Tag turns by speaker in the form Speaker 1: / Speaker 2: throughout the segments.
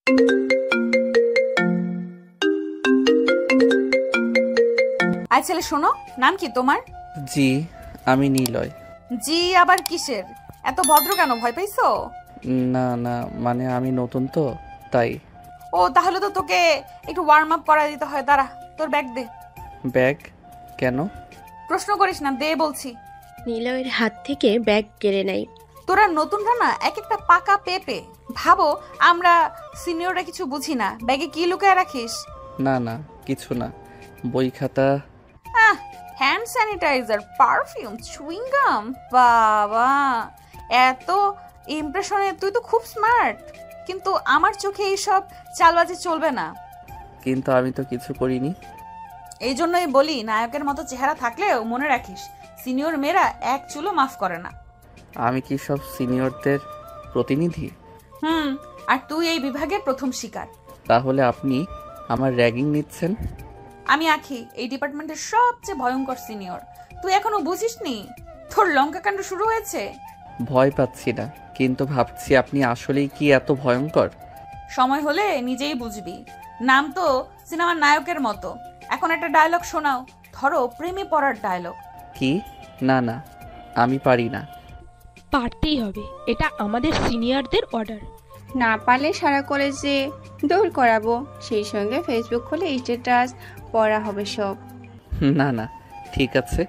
Speaker 1: I ছেলে শোনো, নাম কি তোমার?
Speaker 2: জি, আমি নিলয়।
Speaker 1: জি আবার কিসের? এত ভদ্র কেন, ভয় পাইছো?
Speaker 2: না না, মানে আমি নতুন তো তাই।
Speaker 1: ও তাহলে তো তোকে একটু ওয়ার্ম আপ করা দিতে হয়। দাঁড়া, তোর ব্যাগ দে।
Speaker 2: ব্যাগ কেন?
Speaker 1: প্রশ্ন করিস না, দে বলছি।
Speaker 3: নিলয়ের হাত থেকে ব্যাগ কেড়ে নেয়।
Speaker 1: তোরা নতুনরা না এক একটা পাকা পেঁপে। ভাবো আমরা সিনিয়ররা কিছু বুঝি না। ব্যাগে কি লুকায় রাখিস?
Speaker 2: না না, কিছু না, বই খাতা।
Speaker 1: Hand sanitizer, perfume, chewing gum. বাবা, এত ইমপ্রেশনে তুই তো খুব স্মার্ট, কিন্তু আমার চোখে এইসব চালবাজি চলবে না।
Speaker 2: কিন্তু আমি তো কিছু করিনি।
Speaker 1: এই জন্যই বলি, নায়কের মতো চেহারা থাকলেও মনে রাখিস সিনিয়র মেয়েরা এক চুলো মাফ করে না।
Speaker 2: আমি কি সব সিনিয়রদের প্রতিনিধি?
Speaker 1: আর তুই এই বিভাগের প্রথম শিকার।
Speaker 2: তাহলে আপনি আমার র্যাগিং নিচ্ছেন?
Speaker 1: আমি আখি, এই ডিপার্টমেন্টের সবচেয়ে ভয়ঙ্কর সিনিয়র। তুই এখনো বুঝিসনি? তোর লঙ্কা কাণ্ড শুরু হয়েছে।
Speaker 2: ভয় পাচ্ছি না, কিন্তু ভাবছি আপনি আসলেই কি এত ভয়ঙ্কর?
Speaker 1: সময় হলে নিজেই বুঝবি। নাম তো সিনেমার নায়কের মতো। এখন একটা ডায়লগ শোনাও, ধরো প্রেমে পড়ার ডায়লগ।
Speaker 2: কি? না না, আমি পারি না।
Speaker 4: পারতেই হবে, এটা আমাদের সিনিয়রদের অর্ডার।
Speaker 5: না পারলে সারা কলেজে দৌড় করাবো, সেই সঙ্গে ফেসবুক খুলে স্ট্যাটাস পড়া হবে সব।
Speaker 2: না না, ঠিক আছে,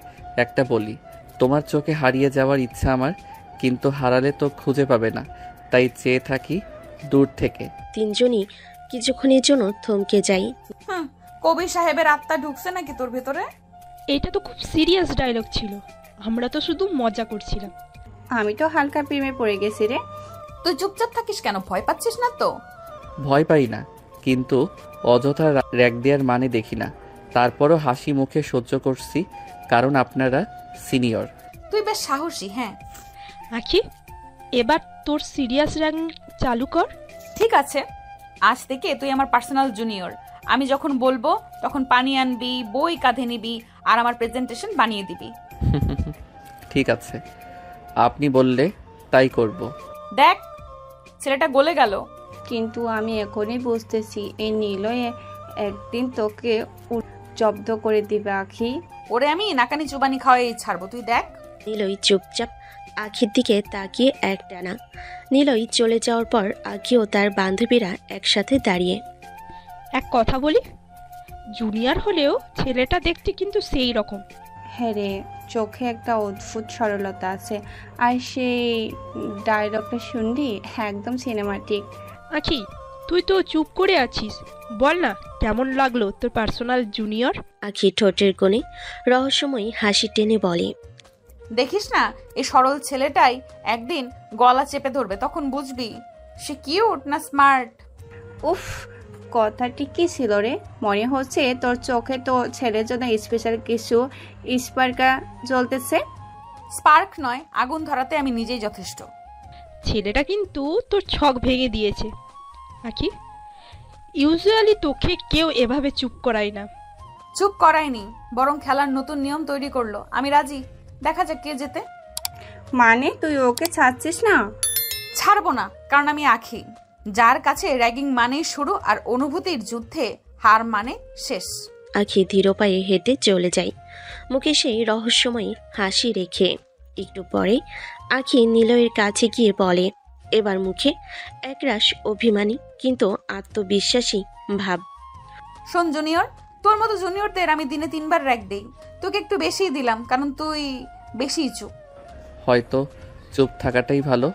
Speaker 2: একটা বলি। তোমার চোখে হারিয়ে যাওয়ার ইচ্ছা আমার, কিন্তু হারালে তো খুঁজে পাবে না, তাই চেয়ে থাকি দূর থেকে।
Speaker 3: তিনজনই কিছুক্ষণের জন্য থমকে যাই।
Speaker 1: কবি সাহেবের আত্মা ঢুকছে নাকি তোর ভেতরে?
Speaker 4: এটা তো খুব সিরিয়াস ডায়লগ ছিল, আমরা তো শুধু মজা করছিলাম।
Speaker 5: আমি তো হালকা প্রেমে পড়ে গেছি রে।
Speaker 1: তুই চুপচাপ থাকিস কেন? ভয় পাচ্ছিস না তো?
Speaker 2: ভয় পাই না, কিন্তু অযথা র্যাগ দেওয়ার মানে দেখি না। তারপরও হাসি মুখে সহ্য করছি, কারণ আপনারা সিনিয়র।
Speaker 1: তুই বেশ সাহসী। হ্যাঁ
Speaker 4: আখি, এবার তোর সিরিয়াস র্যাঙ্ক চালু কর।
Speaker 1: ঠিক আছে, আজ থেকে তুই আমার পার্সোনাল জুনিয়র। আমি যখন বলবো তখন পানি আনবি, বই কাঁধে নিবি, আর আমার প্রেজেন্টেশন বানিয়ে দিবি।
Speaker 2: ঠিক আছে, আপনি বললে তাই করব।
Speaker 1: দেখ, ছেলেটা গলে গেল।
Speaker 5: কিন্তু আমি এখনই বুঝতেছি এই নিলয় একদিন তোকে জব্দ করে দিবে আখি।
Speaker 1: ওরে আমি নাকানি চুবানি খাওয়াই ছাড়বো, তুই দেখ।
Speaker 3: নিলয় চুপচাপ আখির দিকে তাকিয়ে একটানা। নিলয় চলে যাওয়ার পর আখি ও তার বান্ধবীরা একসাথে দাঁড়িয়ে।
Speaker 4: এক কথা বলি, জুনিয়র হলেও ছেলেটা দেখতে কিন্তু সেই রকম।
Speaker 5: হ্যাঁ রে, চোখে একটা অদ্ভুত সরলতা আছে। আর সেই ডায়লগটা শুনলি, একদম সিনেমাটিক।
Speaker 4: আখি, তুই তো চুপ করে আছিস, বল না কেমন লাগলো তোর পার্সোনাল জুনিয়র?
Speaker 3: আখি ঠোঁটের কোণে রহস্যময়ী হাসি টেনে বলে,
Speaker 1: দেখিস না, এই সরল ছেলেটাই একদিন গলা চেপে ধরবে, তখন বুঝবি সে কিউট না স্মার্ট।
Speaker 5: উফ, কথাটি কি ছিল রে? মনে হচ্ছে তোর চোখে তো ছেলের জন্য স্পেশাল কিছু স্পার্কা জ্বলতেছে।
Speaker 1: স্পার্ক নয়, আগুন ধরাতে আমি নিজেই যথেষ্ট।
Speaker 4: ছেলেটা কিন্তু তোর ছক ভেঙে দিয়েছে। আখি, ইউজুয়ালি তোকে কেউ এভাবে চুপ করায় না।
Speaker 1: চুপ করায়নি, বরং খেলার নতুন নিয়ম তৈরি করলো। আমি রাজি, দেখা যাক কে জেতে।
Speaker 5: মানে তুই ওকে ছাড়ছিস না?
Speaker 1: ছাড়বো না, কারণ আমি আখি, যার কাছে র্যাগিং মানেই শুরু, আর অনুভূতির যুদ্ধে হার মানে শেষ।
Speaker 3: আখি ধীর পায়ে হেঁটে চলে যায়, মুখে সেই রহস্যময়ী হাসি রেখে। একটু পরে আখি নিলয়ের কাছে গিয়ে বলে, এবার মুখে একরাশ অভিমানী কিন্তু আত্মবিশ্বাসী ভাব।
Speaker 1: শোন জুনিয়র, তোর মতো জুনিয়রদের আমি দিনে 3 বার র্যাগ দেই। তোকে একটু বেশিই দিলাম, কারণ তুই বেশিই চুপ।
Speaker 2: হয়তো চুপ থাকাটাই ভালো।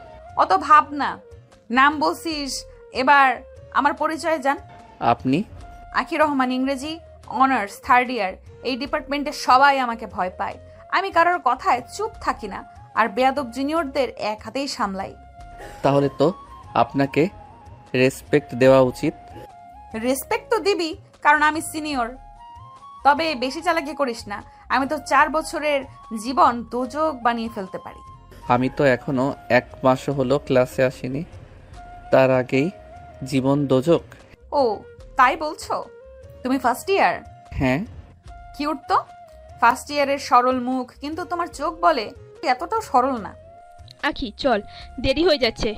Speaker 1: অত ভাব না। নাম বলছিস, এবার আমার পরিচয় জান।
Speaker 2: আপনি?
Speaker 1: আখি রহমান, ইংরেজি অনার্স 3rd ইয়ার। এই ডিপার্টমেন্টে সবাই আমাকে ভয় পায়। আমি কারোর কথায় চুপ থাকি না, আর বেয়াদব জুনিয়রদের এক হাতেই সামলাই।
Speaker 2: তাহলে তো আপনাকে রেসপেক্ট দেওয়া উচিত।
Speaker 1: রেসপেক্ট তো দিবি, কারণ আমি সিনিয়র। তবে বেশি চালাকি করিস না, আমি তো 4 বছরের জীবন দোজক বানিয়ে ফেলতে পারি।
Speaker 2: আমি তো এখনো 1 মাসও হলো ক্লাসে আসিনি, তার আগেই জীবন দোজক।
Speaker 1: ও তাই বলছো? তুমি 1st ইয়ার?
Speaker 2: হ্যাঁ।
Speaker 1: কিউট তো। 1st ইয়ারের সরল মুখ, কিন্তু তোমার চোখ বলে এতটাও সরল না।
Speaker 4: আখি চল, দেরি হয়ে যাচ্ছে।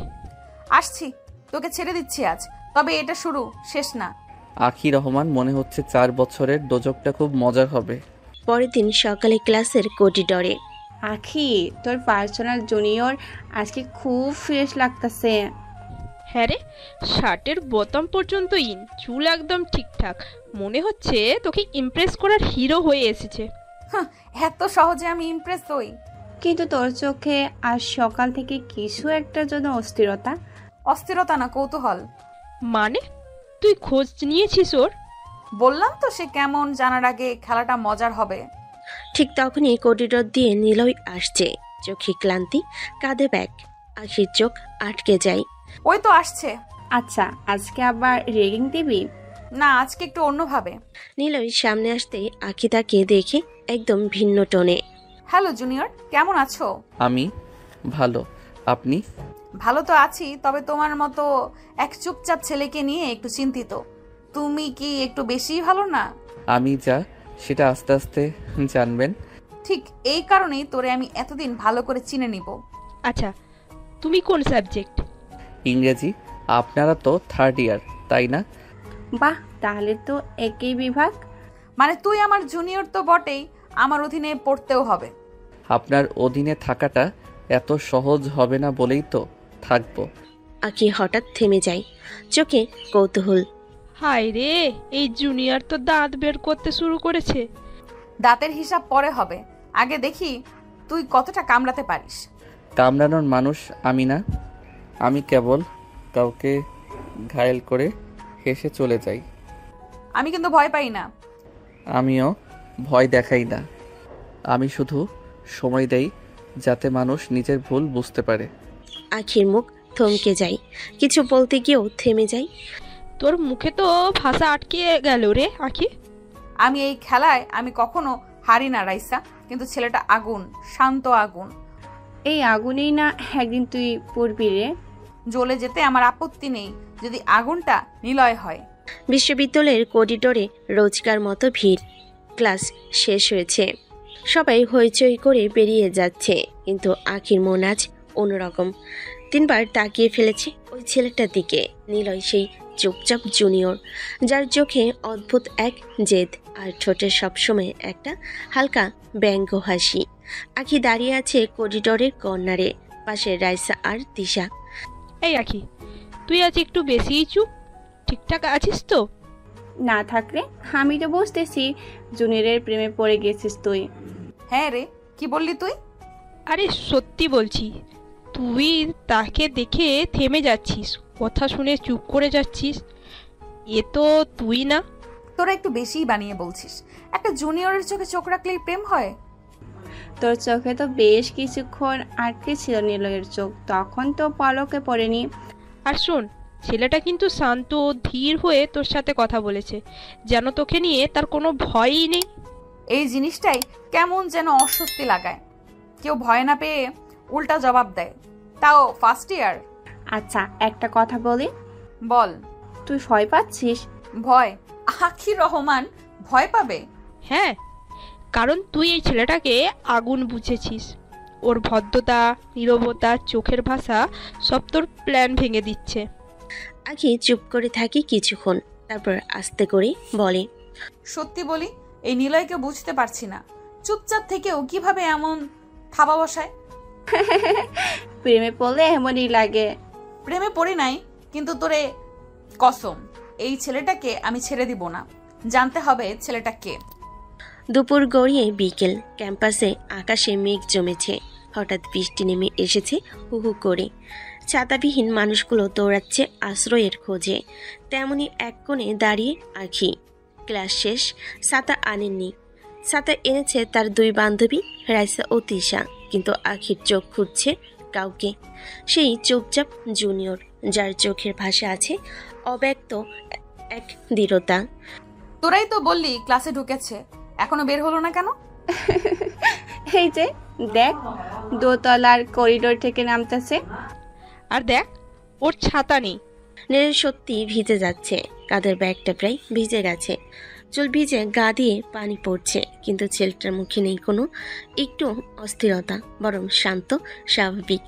Speaker 1: আসছি, তোকে ছেড়ে দিচ্ছি আজ। তবে এটা শুরু, শেষ না।
Speaker 2: আখি রহমান, মনে হচ্ছে 4 বছরের দোজকটা খুব মজার হবে।
Speaker 3: পরের দিন সকালে ক্লাসের করিডরে
Speaker 5: আখি, তোর পার্সোনাল জুনিয়র আজকে খুব ফ্রেশ লাগতেছে।
Speaker 4: হ্যাঁ রে, শার্টের বোতাম পর্যন্ত ইন, চুল একদম ঠিকঠাক, মনে হচ্ছে তোকে ইমপ্রেস করার হিরো হয়ে এসেছে।
Speaker 1: এত সহজে আমি ইমপ্রেস হই?
Speaker 5: কিন্তু তোর চোখে আজ সকাল থেকে কিছু একটার জন্য অস্থিরতা।
Speaker 1: অস্থিরতা না, কৌতূহল।
Speaker 4: মানে তুই খোঁজ নিয়েছিস ওর?
Speaker 1: বললাম তো সে কেমন জানার আগে খেলাটা মজার হবে।
Speaker 3: ঠিক তখনই করিডর দিয়ে নিলয় আসছে, চোখে ক্লান্তি, কাঁধে ব্যাগ। আখির চোখ আটকে যায়।
Speaker 1: ওই তো আসছে।
Speaker 5: আচ্ছা, আজকে আবার রেগিং দিবি?
Speaker 1: না, আজকে একটু অন্যভাবে।
Speaker 3: নিলয় সামনে আসতে আখি তাকে দেখে একদম ভিন্ন টোনে।
Speaker 1: হ্যালো জুনিয়র, কেমন আছো?
Speaker 2: আমি ভালো, আপনি?
Speaker 1: ভালো তো আছি, তবে তোমার মতো এক চুপচাপ ছেলেকে নিয়ে একটু চিন্তিত। তুমি কি একটু বেশিই ভালো না?
Speaker 2: আমি যা সেটা আস্তে আস্তে জানবেন।
Speaker 1: ঠিক এই কারণেই তোরে আমি এতদিন ভালো করে চিনে নিব।
Speaker 4: আচ্ছা, তুমি কোন সাবজেক্ট?
Speaker 2: ইংরেজি। আপনারা তো 3rd ইয়ার, তাই না?
Speaker 5: বাহ, তাহলে তো একই বিভাগ।
Speaker 1: মানে তুই আমার জুনিয়র তো বটেই, আমার অধীনে পড়তেও হবে।
Speaker 2: আপনার অধীনে থাকাটা এত সহজ হবে না বলেই তো থাকবো।
Speaker 3: আখি হঠাৎ থেমে যায়, চোখে কৌতূহল।
Speaker 4: হায় রে, এই জুনিয়র তো দাঁত বের করতে শুরু করেছে।
Speaker 1: দাঁতের হিসাব পরে হবে, আগে দেখি তুই কতটা কামড়াতে পারিস।
Speaker 2: কামড়ানোর মানুষ আমি না, আমি কেবল কাউকে ঘায়েল করে হেসে চলে যাই।
Speaker 1: আমি কিন্তু ভয় পাই না।
Speaker 2: আমিও ভয় দেখাই না, আমি শুধু সময় দেই যাতে মানুষ নিজের ভুল বুঝতে পারে।
Speaker 3: আখির মুখ থমকে যায়, কিছু বলতে গিয়েও থেমে যায়।
Speaker 4: তোর মুখে তো ভাষা আটকে গেল রে আখি।
Speaker 1: আমি এই খেলায় আমি কখনো হারি না রাইসা, কিন্তু ছেলেটা আগুন, শান্ত আগুন।
Speaker 5: এই আগুনেই না একদিন তুই পড়বি রে।
Speaker 1: জ্বলে যেতে আমার আপত্তি নেই, যদি আগুনটা নিলয় হয়।
Speaker 3: বিশ্ববিদ্যালয়ের করিডোরে রোজকার মতো ভিড়। ক্লাস শেষ হয়েছে, সবাই হইচই করে বেরিয়ে যাচ্ছে, কিন্তু আখির মন আজ অন্যরকম। 3 বার তাকিয়ে ফেলেছে ওই ছেলেটার দিকে, নিলয়, সেই চুপচাপ জুনিয়র যার চোখে অদ্ভুত এক জেদ আর ঠোঁটে সবসময় একটা হালকা ব্যঙ্গ হাসি। আখি দাঁড়িয়ে আছে করিডোরের কর্নারে, পাশে রাইসা আর তিশা।
Speaker 4: এই আখি, তুই আজ একটু বেশিই চুপ, ঠিকঠাক আছিস তো?
Speaker 5: না থাকলে আমি তো বুঝতেছি জুনিয়রের প্রেমে পড়ে গেছিস তুই।
Speaker 1: হ্যাঁ রে, কি বললি তুই?
Speaker 4: আরে সত্যি বলছি, তুই তাকে দেখে থেমে যাচ্ছিস, কথা শুনে চুপ করে যাচ্ছিস। এ তো তুই না।
Speaker 1: তোরা একটু বেশিই বানিয়ে বলছিস। একটা জুনিয়রের চোখে চোখ রাখলেই প্রেম হয়?
Speaker 5: তোর চোখে তো বেশ কিছুক্ষণ আটকে ছিল নিলয়ের চোখ, তখন তো পলকে পড়েনি।
Speaker 4: আর শোন, ছেলেটা কিন্তু শান্ত ধীর হয়ে তোর সাথে কথা বলেছে, যেন তোকে নিয়ে তার কোনো ভয়ই নেই।
Speaker 1: এই জিনিসটাই কেমন যেন অস্বস্তি লাগায়। কেউ ভয় না পেয়ে উল্টা জবাব দেয়, তাও 1st ইয়ার।
Speaker 5: আচ্ছা, একটা কথা বলি।
Speaker 1: বল।
Speaker 5: তুই ভয় পাচ্ছিস?
Speaker 1: ভয়? আখি রহমান ভয় পাবে?
Speaker 4: হ্যাঁ, কারণ তুই এই ছেলেটাকে আগুন বুঝেছিস। ওর ভদ্রতা, নীরবতা, চোখের ভাষা সব তোর প্ল্যান ভেঙে দিচ্ছে।
Speaker 3: আখি চুপ করে থাকি কিছুক্ষণ, তারপর আস্তে করে বলে,
Speaker 1: সত্যি বলি, এই নিলয়কে বুঝতে পারছি না। চুপচাপ থেকেও কিভাবে এমন থাবা বসায়।
Speaker 5: প্রেমে পড়লে এমনই লাগে।
Speaker 1: প্রেমে পড়ি নাই, কিন্তু তোরে কসম, এই ছেলেটাকে আমি ছেড়ে দিব না। জানতে হবে ছেলেটা কে।
Speaker 3: দুপুর গড়িয়ে বিকেল, ক্যাম্পাসে আকাশে মেঘ জমেছে, হঠাৎ বৃষ্টি নেমে এসেছে হু হু করে। ছাতাবিহীন মানুষগুলো দৌড়াচ্ছে আশ্রয়ের খোঁজে, তেমনি এক কোণে দাঁড়িয়ে আখি। ক্লাস শেষ, ছাতা আনেননি। ছাতা এনেছে তার 2 বান্ধবী রাইসা ও তিশা, কিন্তু আখির চোখ খুঁজছে কাউকে, সেই চুপচাপ জুনিয়র যার চোখের ভাষা আছে অব্যক্ত এক দৃঢ়তা।
Speaker 1: তোরাই তো বললি ক্লাসে ঢুকেছে, এখনো বের হলো না কেন?
Speaker 5: এই যে দেখ, দোতলার করিডোর থেকে নামতেছে।
Speaker 4: আর দেখ, ওর ছাতা নেই।
Speaker 3: নীলের সত্যি ভিজে যাচ্ছে, কাঁধের ব্যাগটা প্রায় ভিজে গেছে, চুল ভিজে গা দিয়ে পানি পড়ছে, কিন্তু ছেলেটার মুখে নেই কোনো একটু অস্থিরতা, বরং শান্ত স্বাভাবিক,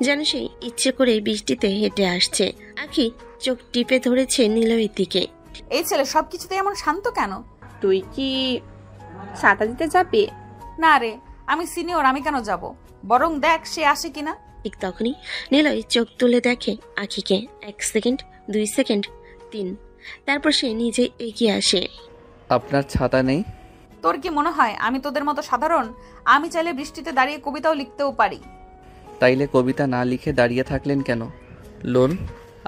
Speaker 3: যেন সে ইচ্ছে করে বৃষ্টিতে হেঁটে আসছে। আখি চোখ টিপে ধরেছে নিলয়ের দিকে।
Speaker 1: এই ছেলে সবকিছুতে এমন শান্ত কেন?
Speaker 5: তুই কি সাঁতার দিতে যাবি?
Speaker 1: না রে, আমি সিনিয়র, আমি কেন যাব? বরং দেখ সে আসে কিনা।
Speaker 3: ঠিক তখনই নিলয় চোখ তুলে দেখে আখিকে। 1 সেকেন্ড, 2 সেকেন্ড, 3। তারপর সে নিজে এগিয়ে আসে।
Speaker 2: আপনার ছাতা নেই?
Speaker 1: তোর কি মনে হয় আমি তোদের মতো সাধারণ? আমি চাইলে বৃষ্টিতে দাঁড়িয়ে কবিতাও লিখতেও পারি।
Speaker 2: তাইলে কবিতা না লিখে দাঁড়িয়ে থাকলেন কেন? লোন,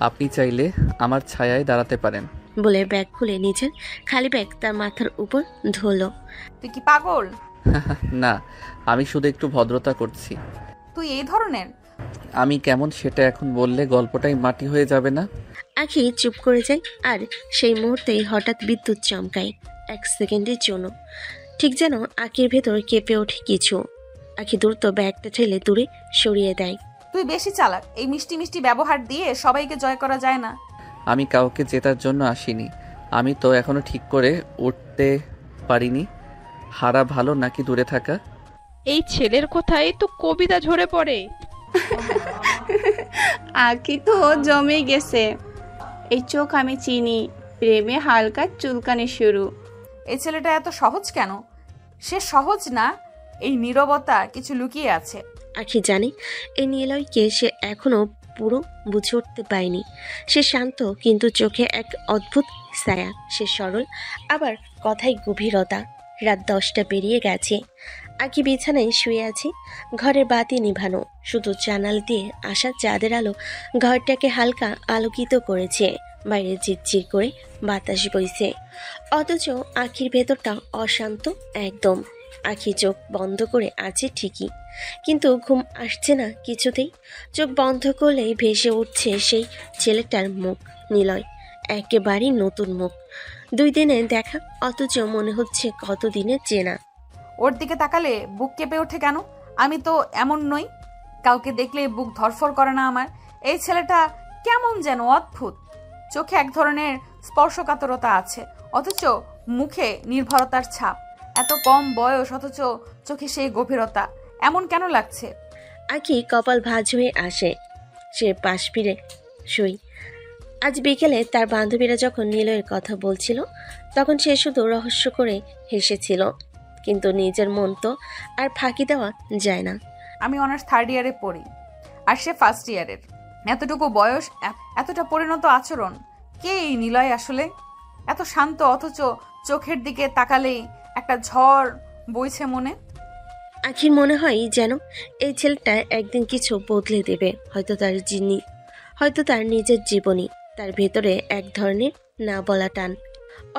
Speaker 2: আপনি চাইলে আমার ছায়ায় দাঁড়াতে পারেন।
Speaker 3: বলে ব্যাগ খুলে নিজের খালি ব্যাগ তার মাথার উপর ধরল।
Speaker 1: তুই কি পাগল?
Speaker 2: না, আমি শুধু একটু ভদ্রতা করছি।
Speaker 1: তুই এই ধরনের?
Speaker 2: আমি কেমন সেটা এখন বললে গল্পটাই মাটি হয়ে যাবে না?
Speaker 3: আখি চুপ করে যায়। আর সেই মুহূর্তেই হঠাৎ বিদ্যুৎ চমকায় 1 সেকেন্ডের জন্য। ঠিক যেন আখির ভেতর কেঁপে ওঠে কিছু। আখি দ্রুত ব্যাগটা ঠেলে দূরে সরিয়ে দেয়।
Speaker 1: তুই বেশি চালাক। এই মিষ্টি মিষ্টি ব্যবহার দিয়ে সবাইকে জয় করা যায় না।
Speaker 2: আমি কাউকে জেতার জন্য আসিনি। আমি তো এখনো ঠিক করে উঠতে পারিনি। হারা ভালো নাকি দূরে থাকা?
Speaker 4: এই ছেলের কথাই তো কবিতা ঝরে পড়ে।
Speaker 5: আঁকি তো জমে গেছে। এই চোখ আমি চিনি, প্রেমে হালকা চুলকানি শুরু।
Speaker 1: এই ছেলেটা এত সহজ কেন? সে সহজ না, এই নীরবতা কিছু লুকিয়ে আছে।
Speaker 3: আখি জানে এই নিলয়কে সে এখনো পুরো বুঝে উঠতে পারেনি। সে শান্ত, কিন্তু চোখে এক অদ্ভুত ছায়া। সে সরল, আবার কথায় গভীরতা। রাত 10টা পেরিয়ে গেছে। আখি বিছানায় শুয়ে আছে। ঘরের বাতি নিভানো, শুধু জানাল দিয়ে আসা চাঁদের আলো ঘরটাকে হালকা আলোকিত করেছে। বাইরে ঝিরঝির করে বাতাস বইছে, অথচ আখির ভেতরটা অশান্ত একদম। আখি চোখ বন্ধ করে আছে ঠিকই, কিন্তু ঘুম আসছে না কিছুতেই। চোখ বন্ধ করলেই ভেসে উঠছে সেই ছেলেটার মুখ। নিলয়, একেবারেই নতুন মুখ। 2 দিনে দেখা, অথচ মনে হচ্ছে কতদিনের চেনা।
Speaker 1: ওর দিকে তাকালে বুক কেঁপে ওঠে কেন? আমি তো এমন নই। কাউকে দেখলে বুক ধরফর করে না আমার। এই ছেলেটা কেমন যেন অদ্ভুত। চোখে এক ধরনের স্পর্শকাতরতা আছে, অথচ মুখে নির্ভরতার ছাপ। এত কম বয়স, অথচ চোখে সেই গভীরতা। এমন কেন লাগছে?
Speaker 3: আখি কপাল ভাঁজ হয়ে আসে। সে পাশ ফিরে শুই। আজ বিকেলে তার বান্ধবীরা যখন নিলয়ের কথা বলছিল, তখন সে শুধু রহস্য করে হেসেছিল। কিন্তু নিজের মন তো আর ফাঁকি দেওয়া যায় না।
Speaker 1: আমি অনার্স 3rd ইয়ারে পড়ি, আর সে 1st ইয়ারের। এতটুকু বয়স, এতটা পরিণত আচরণ। কে এই নিলয় আসলে? এত শান্ত, অথচ চোখের দিকে তাকালেই একটা ঝড় বইছে মনে।
Speaker 3: আখির মনে হয় যেন এই ছেলেটা একদিন কিছু বদলে দেবে। হয়তো তার নিজের জীবনী। তার ভেতরে এক ধরনের না বলা টান,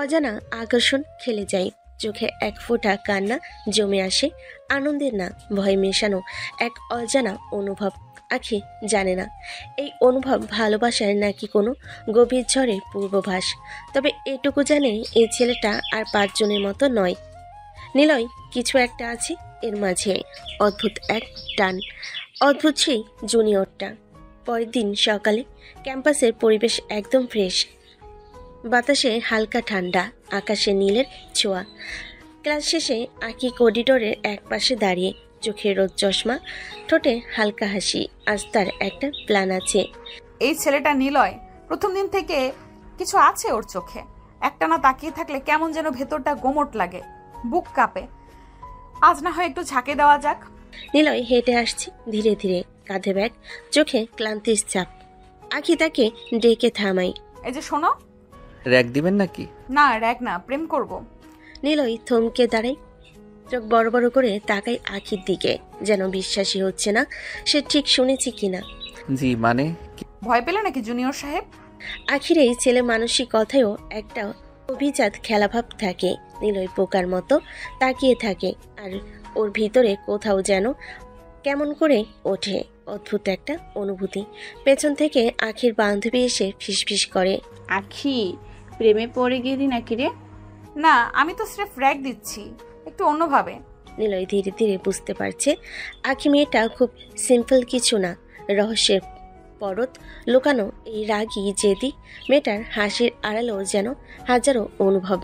Speaker 3: অজানা আকর্ষণ খেলে যায়। চোখে এক ফোঁটা কান্না জমে আসে, আনন্দের না, ভয় মেশানো এক অজানা অনুভব। আখি জানে না এই অনুভব ভালোবাসার নাকি কোনো গভীর ঝড়ের পূর্বাভাস। তবে এটুকু জানে এই ছেলেটা আর 5 জনের মতো নয়। নিলয়, কিছু একটা আছে এর মাঝে। অদ্ভুত এক টান, অদ্ভুত সেই জুনিয়রটা। পরের দিন সকালে ক্যাম্পাসের পরিবেশ একদম ফ্রেশ। বাতাসে হালকা ঠান্ডা, আকাশে নীলের ছোঁয়া। ক্লাস শেষে আঁকি করিডোরের এক পাশে দাঁড়িয়ে, চোখে রোদ চশমা, ঠোঁটে হালকা হাসি। আজ তার একটা প্ল্যান আছে।
Speaker 1: এই ছেলেটা নিলয়, প্রথম দিন থেকে কিছু আছে ওর চোখে। একটানা তাকিয়ে থাকলে কেমন যেন ভেতরটা গোমট লাগে, বুক কাঁপে। আজ না হয় একটু ঝাঁকে দেওয়া যাক।
Speaker 3: নিলয় হেঁটে আসছে ধীরে ধীরে, কাঁধে ব্যাগ, চোখে ক্লান্তির চাপ। আঁকি তাকে ডেকে থামাই।
Speaker 1: এই যে শোনো।
Speaker 2: র‍্যাক দিবেন নাকি?
Speaker 1: না, র‍্যাগ না, প্রেম করব।
Speaker 3: নিলয় থমকে দাঁড়ায়, চোখ বড় বড় করে তাকাই আখির দিকে, যেন বিশ্বাসই হচ্ছে না সে ঠিক শুনেছি কিনা।
Speaker 2: জি মানে?
Speaker 1: ভয় পেলে নাকি জুনিয়র সাহেব?
Speaker 3: আখির এই ছেলে মানসিক কথায়ও একটা অভিজাত খেলাভাব থাকে। নিলয় পোকার মতো তাকিয়ে থাকে, আর ওর ভিতরে কোথাও যেন কেমন করে ওঠে অদ্ভুত একটা অনুভূতি। পেছন থেকে আখির বান্ধবী এসে ফিসফিস করে,
Speaker 5: আখি, প্রেমে পড়ে গেলি নাকি রে?
Speaker 1: না, আমি তো স্রেফ র‍্যাগ দিচ্ছি, একটু অন্যভাবে।
Speaker 3: নিলয় ধীরে ধীরে বুঝতে পারছে আখি মেয়েটা খুব সিম্পল কিছু না, রহস্যের পরত লুকানো। এই রাগী জেদি মেয়েটার হাসির আড়ালেও যেন হাজারো অনুভব,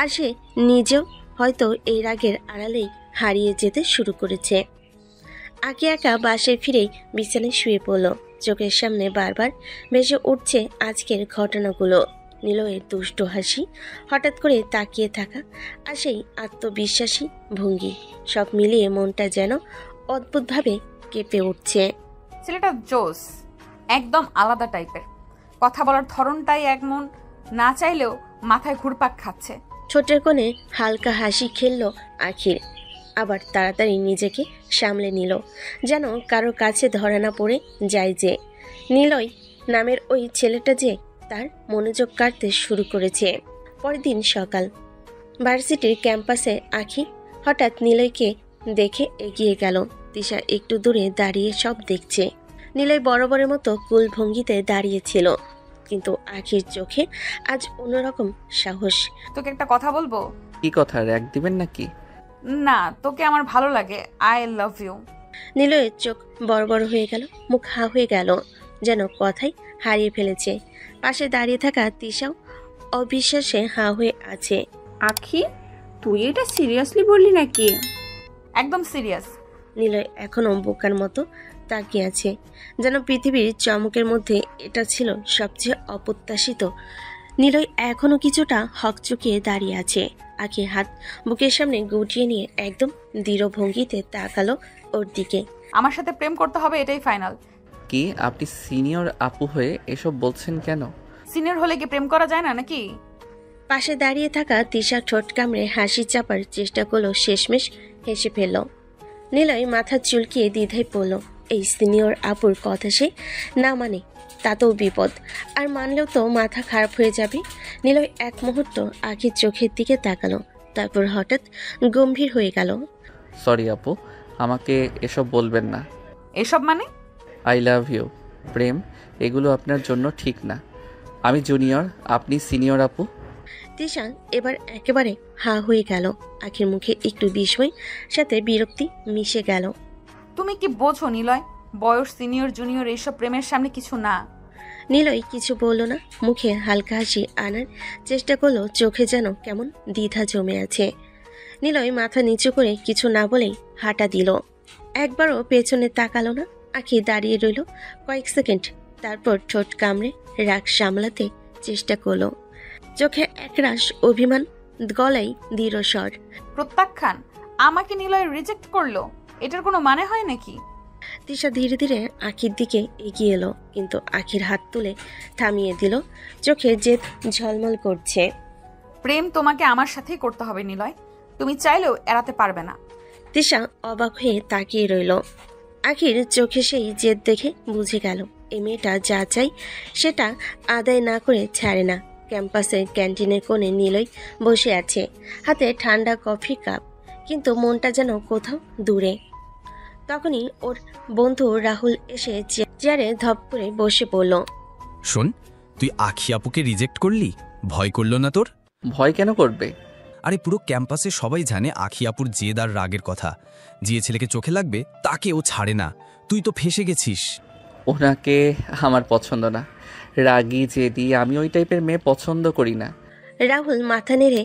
Speaker 3: আর সে নিজেও হয়তো এই রাগের আড়ালেই হারিয়ে যেতে শুরু করেছে। আঁকি একা বাসায় ফিরেই বিছানায় শুয়ে পড়ল। চোখের সামনে বারবার ভেসে উঠছে আজকের ঘটনাগুলো। নিলয়ের দুষ্ট হাসি, হঠাৎ করে তাকিয়ে থাকা, আর সেই আত্মবিশ্বাসী ভঙ্গি, সব মিলিয়ে মনটা যেন অদ্ভুতভাবে কেঁপে উঠছে।
Speaker 1: ছেলেটা জোস, একদম আলাদা টাইপের। কথা বলার ধরনটাই এমন, না চাইলেও মাথায় ঘুরপাক খাচ্ছে।
Speaker 3: ঠোঁটের কোণে হালকা হাসি খেলল আখির, আবার তাড়াতাড়ি নিজেকে সামলে নিল, যেন কারো কাছে ধরা না পড়ে যায় যে নিলয় নামের ওই ছেলেটা যে তার মনোযোগ কাটতে শুরু করেছে। পরের দিন সকাল, ভার্সিটির ক্যাম্পাসে আখি হঠাৎ নিলয়কে দেখে এগিয়ে গেল। তিশা একটু দূরে দাঁড়িয়ে সব দেখছে। নিলয় বরাবরের মতো কুল ভঙ্গিতে দাঁড়িয়েছিল, কিন্তু আখির চোখে আজ অন্যরকম সাহস।
Speaker 1: তোকে একটা কথা বলবো?
Speaker 2: কি কথা, র্যাক দিবেন নাকি?
Speaker 1: না, তোকে আমার ভালো লাগে। I love you.
Speaker 3: নিলয়ের চোখ বড় বড় হয়ে গেল, মুখ হা হয়ে গেল, যেন কথাই হারিয়ে ফেলেছে। পাশে দাঁড়িয়ে থাকা তিশাও অবিশ্বাসে হা হয়ে আছে।
Speaker 5: আখি, তুই এটা সিরিয়াসলি বললি নাকি?
Speaker 1: একদম সিরিয়াস।
Speaker 3: নিলয় এখনো বোকার মতো তাকিয়ে আছে, যেন পৃথিবীর চমকের মধ্যে এটা ছিল সবচেয়ে অপ্রত্যাশিত। নিলয় এখনো কিছুটা হকচকিয়ে দাঁড়িয়ে আছে। আখি হাত বুকের সামনে গুটিয়ে নিয়ে একদম দৃঢ় ভঙ্গিতে তাকালো ওর দিকে।
Speaker 1: আমার সাথে প্রেম করতে হবে, এটাই ফাইনাল।
Speaker 2: কি আপনি সিনিয়র আপু হয়ে এসব বলছেন কেন?
Speaker 1: সিনিয়র হলে কি প্রেম করা যায় না নাকি?
Speaker 3: পাশে দাঁড়িয়ে থাকা তিশা ঠোঁট কামড়ে হাসি চাপার চেষ্টা করলো, শেষমেশ হেসে ফেলল। নিলয় মাথা চুলকিয়ে দ্বিধায় পড়ল। এই সিনিয়র আপুর কথা সে না মানে তাতেও বিপদ, আর মানলেও তো মাথা খারাপ হয়ে যাবে। নিলয় এক মুহূর্ত আখির চোখের দিকে তাকালো, তারপর হঠাৎ গম্ভীর হয়ে গেল।
Speaker 2: সরি আপু, আমাকে এসব বলবেন না।
Speaker 1: এসব মানে?
Speaker 2: আই লাভ ইউ, প্রেম, এগুলো আপনার জন্য ঠিক না। আমি জুনিয়র, আপনি সিনিয়র আপু।
Speaker 3: তিশা এবার একেবারে হা হয়ে গেল। আখির মুখে একটু বিস্ময় সাথে বিরক্তি মিশে গেল।
Speaker 1: তুমি কি বোঝো নিলয়? বয়স, সিনিয়র জুনিয়র এইসব প্রেমের সামনে কিছু না।
Speaker 3: নিলয় কিছু বলল না, মুখে হালকা হাসি আনার চেষ্টা করলো, চোখে যেন কেমন দ্বিধা জমে আছে। নিলয় মাথা নিচু করে কিছু না বলেই হাঁটা দিল, একবারও পেছনে তাকালো না। আখি দাঁড়িয়ে রইল কয়েক সেকেন্ড, তারপর ঠোঁট কামড়ে রাগ সামলাতে চেষ্টা করলো। চোখে একরাশ অভিমান, গলায় দৃঢ় স্বর।
Speaker 1: প্রত্যাখ্যান? আমাকে নিলয় রিজেক্ট করলো, এটার কোনো মানে হয় নাকি?
Speaker 3: তিশা ধীরে ধীরে আখির দিকে এগিয়ে এলো, কিন্তু আখির হাত তুলে থামিয়ে দিল। চোখে জেদ ঝলমল করছে।
Speaker 1: প্রেম তোমাকে আমার সাথেই করতে হবে নিলয়, তুমি চাইলেও এড়াতে পারবে না।
Speaker 3: তিশা অবাক হয়ে তাকিয়ে রইল। আখির চোখে সেই জেদ দেখে বুঝে গেল এই মেয়েটা যা চাই সেটা আদায় না করে ছাড়ে না। ক্যাম্পাসের ক্যান্টিনের কোণে নিলয় বসে আছে, হাতে ঠান্ডা কফি কাপ, কিন্তু মনটা যেন কোথাও দূরে। তখনই ওর বন্ধু রাহুল এসে চেয়ারে ধপ করে বসে পড়ল।
Speaker 6: শোন, তুই আখি আপুকে রিজেক্ট করলি, ভয় করলো না তোর?
Speaker 2: ভয় কেন করবে?
Speaker 6: আরে পুরো ক্যাম্পাসে সবাই জানে আখি আপুর জেদ আর রাগের কথা। যে ছেলেকে চোখে লাগবে তাকে ও ছাড়ে না। তুই তো ফেসে গেছিস।
Speaker 2: ওনাকে আমার পছন্দ না, রাগী জেদি, আমি ওই টাইপের মেয়ে পছন্দ করি না।
Speaker 3: রাহুল মাথা নেড়ে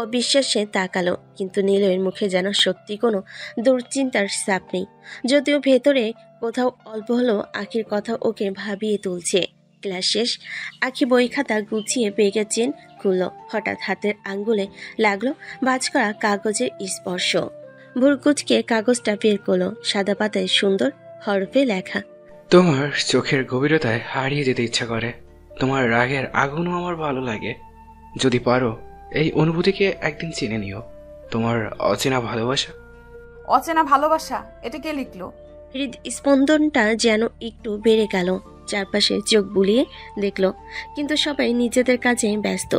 Speaker 3: অবিশ্বাসে তাকালো, কিন্তু নিলয়ের মুখে যেন সত্যি কোনো দুশ্চিন্তার ছাপ নেই, যদিও ভেতরে কোথাও অল্প হলেও আখির কথা ওকে ভাবিয়ে তুলছে। ক্লাস শেষ, আখি বই খাতা গুছিয়ে বেগের চেন খুলল। হঠাৎ হাতের আঙ্গুলে লাগলো ভাঁজ করা কাগজের স্পর্শ। ভুরকুচকে কাগজটা বের করলো, সাদা পাতায় সুন্দর হরফে লেখা।
Speaker 7: তোমার চোখের গভীরতায় হারিয়ে যেতে ইচ্ছা করে, তোমার রাগের আগুনও আমার ভালো লাগে। যদি পারো এই অনুভূতিকে একদিন চিনে নিও। তোমার অচেনা ভালোবাসা।
Speaker 1: অচেনা ভালোবাসা? এটা কে লিখলো?
Speaker 3: হৃদস্পন্দনটা যেন একটু বেড়ে গেল। চারপাশে চোখ বুলিয়ে দেখলো, কিন্তু সবাই নিজেদের কাজে ব্যস্ত।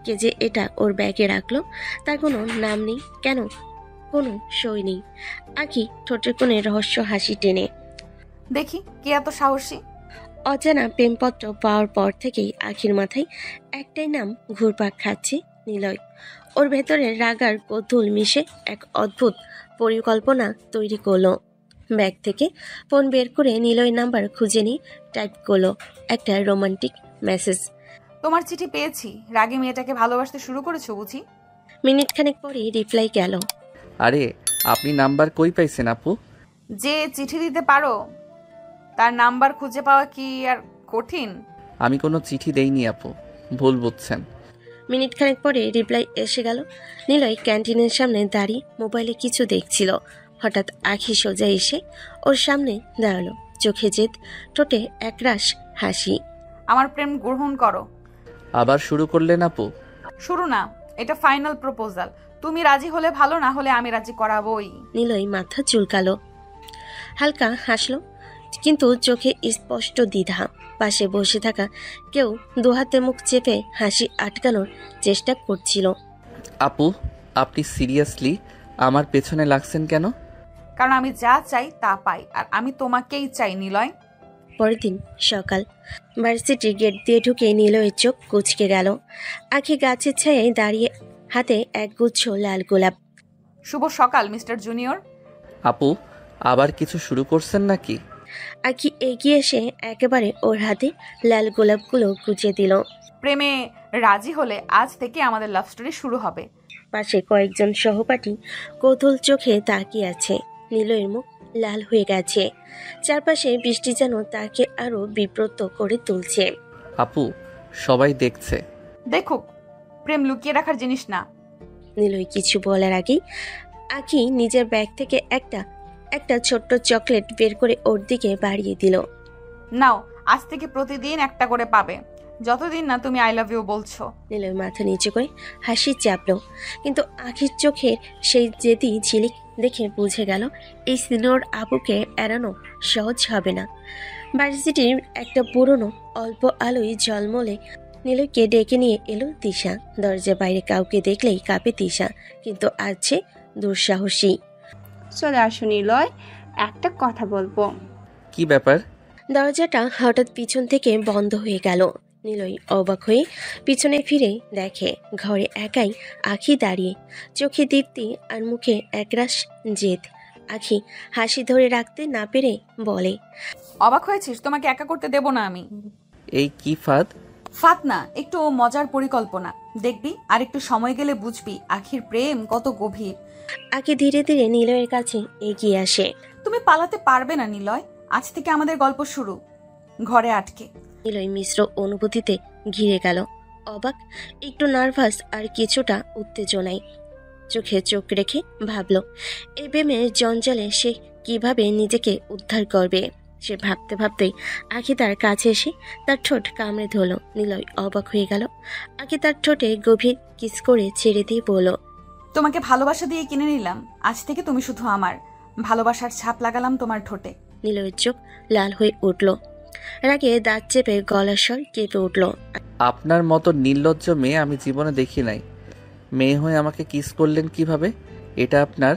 Speaker 3: কে যে এটা ওর ব্যাগে রাখলো তার কোনো নাম নেই, কেন কোনো সই নেই। আখি ঠোঁটের কোণে রহস্য হাসি টেনে।
Speaker 1: দেখি কে এত সাহসী।
Speaker 3: অজানা প্রেমপত্র পাওয়ার পর থেকেই আখির মাথায় একটাই নাম ঘুরপাক খাচ্ছে, নিলয়। ওর ভেতরে রাগার কৌতূহল মিশে এক অদ্ভুত পরিকল্পনা তৈরি করলো। ব্যাগ থেকে ফোন বের করে নিলয় নাম্বার খুঁজে নিয়ে টাইপ করলো একটা রোমান্টিক মেসেজ।
Speaker 1: তোমার চিঠি পেয়েছি, রাগে মেয়েটাকে ভালোবাসতে শুরু করেছো বুঝি?
Speaker 3: মিনিট খানেক পরেই রিপ্লাই গেল।
Speaker 2: আরে আপনি নাম্বার কই পাইছেন আপু?
Speaker 1: যে চিঠি দিতে পারো তার নাম্বার খুঁজে পাওয়া কি আর কঠিন?
Speaker 2: আমি কোনো চিঠি দেইনি আপু, ভুল বুঝছেন।
Speaker 3: মিনিট খানেক পরে রিপ্লাই এসে গেল। নিলয় ক্যান্টিনের সামনে দাঁড়িয়ে মোবাইলে কিছু দেখছিল। হঠাৎ আখি সোজা এসে ওর সামনে দাঁড়ালো, চোখে জেদ, ঠোঁটে একরাশ হাসি।
Speaker 1: আমার প্রেম গ্রহণ করো।
Speaker 2: আবার শুরু করলেন আপু?
Speaker 1: শুরু না, এটা ফাইনাল প্রপোজাল। তুমি রাজি হলে ভালো, না হলে আমি রাজি করাবোই।
Speaker 3: নিলয় মাথা চুলকালো, হালকা হাসলো, কিন্তু চোখে স্পষ্ট দ্বিধা। পাশে বসে থাকা কেউ দুহাতে মুখ চেপে হাসি আটকানোর চেষ্টা করছিল।
Speaker 2: আপু, আপনি সিরিয়াসলি আমার পেছনে লাগছেন কেন?
Speaker 1: কারণ আমি যা চাই তা পাই, আর আমি তোমাকেই চাই নিলয়।
Speaker 3: পরের দিন সকাল, ভার্সিটির গেট দিয়ে ঢুকে নিলয়ের চোখ কুঁচকে গেল। আখি গাছের ছায়ায় দাঁড়িয়ে, হাতে এক গুচ্ছ লাল গোলাপ।
Speaker 1: শুভ সকাল মিস্টার জুনিয়র।
Speaker 2: আপু, আবার কিছু শুরু করছেন নাকি?
Speaker 3: আখি এগিয়ে এসে একেবারে ওর হাতে লাল গোলাপগুলো গুছিয়ে দিল।
Speaker 1: প্রেমে রাজি হলে আজ থেকে আমাদের লাভ স্টোরি শুরু হবে।
Speaker 3: পাশে কয়েকজন সহপাঠী কৌতূহল চোখে তাকিয়ে আছে। নিলয়ের মুখ লাল হয়ে গেছে, চারপাশে বৃষ্টি যেন তাকে আরো বিব্রত করে তুলছে।
Speaker 2: আপু, সবাই দেখছে।
Speaker 1: দেখুক, প্রেম লুকিয়ে রাখার জিনিস না।
Speaker 3: নিলয় কিছু বলার আগেই আখি নিজের ব্যাগ থেকে একটা ছোট্ট চকলেট বের করে ওর দিকে বাড়িয়ে দিল।
Speaker 1: নাও, আজ থেকে প্রতিদিন একটা করে পাবে, যতদিন না তুমি আই লাভ ইউ বলছো।
Speaker 3: নিলয় মাথা নিচু করে হাসি চাপলো, কিন্তু আখির চোখের সেই জেদি ঝিলিক দেখে বুঝে গেল এই সিনিয়র আপুকে এড়ানো সহজ হবে না। ভার্সিটির একটা পুরনো অল্প আলোয় ঝলমলে নিলয়কে ডেকে নিয়ে এলো তিশা। দরজার বাইরে কাউকে দেখলেই কাঁপে তিশা, কিন্তু আজ সে দুঃসাহসী।
Speaker 5: চলে আসো নিলয়, একটা কথা বলবো।
Speaker 2: কি ব্যাপার?
Speaker 3: দরজাটা হঠাৎ পিছন থেকে বন্ধ হয়ে গেল। নিলয় অবাক হয়ে পিছনে ফিরে দেখে ঘরে একাই আখি দাঁড়িয়ে, চোখে দীপ্তি আর মুখে একরাশ জেদ। আখি হাসি ধরে রাখতে না পেরে বলে,
Speaker 1: অবাক হয়েছিস? তোমাকে একা করতে দেব না আমি।
Speaker 2: এই কি ফাঁদ?
Speaker 1: ফাত না, একটু মজার পরিকল্পনা। দেখবি, আর একটু সময় গেলে বুঝবি আখির প্রেম কত গভীর।
Speaker 3: আখি ধীরে ধীরে নিলয়ের কাছে এগিয়ে আসে।
Speaker 1: তুমি পালাতে পারবে না নিলয়, আজ থেকে আমাদের গল্প শুরু ঘরে আটকে।
Speaker 3: নিলয় মিশ্র অনুভূতিতে ঘিরে গেল, অবাক, একটু নার্ভাস আর কিছুটা উত্তেজনায়। চোখে চোখ রেখে ভাবল এই প্রেমের জঞ্জালে সে কিভাবে নিজেকে উদ্ধার করবে। সে ভাবতে ভাবতেই আখি তার কাছে এসে তার ঠোঁট কামড়ে ধরল। নিলয় অবাক হয়ে গেল। আখি তার ঠোঁটে গভীর কিস করে ছেড়ে দিয়ে বলল,
Speaker 1: তোমাকে ভালোবাসা দিয়ে কিনে নিলাম, আজ থেকে তুমি শুধু আমার। ভালোবাসার ছাপ লাগালাম তোমার ঠোঁটে।
Speaker 3: নিলয়ের চোখ লাল হয়ে উঠল, রাগে দাঁত চেপে গলার স্বর কেঁপে উঠল।
Speaker 2: আপনার মতো নির্লজ্জ মেয়ে আমি জীবনে দেখি নাই। মেয়ে হয়ে আমাকে কিস করলেন কিভাবে? এটা আপনার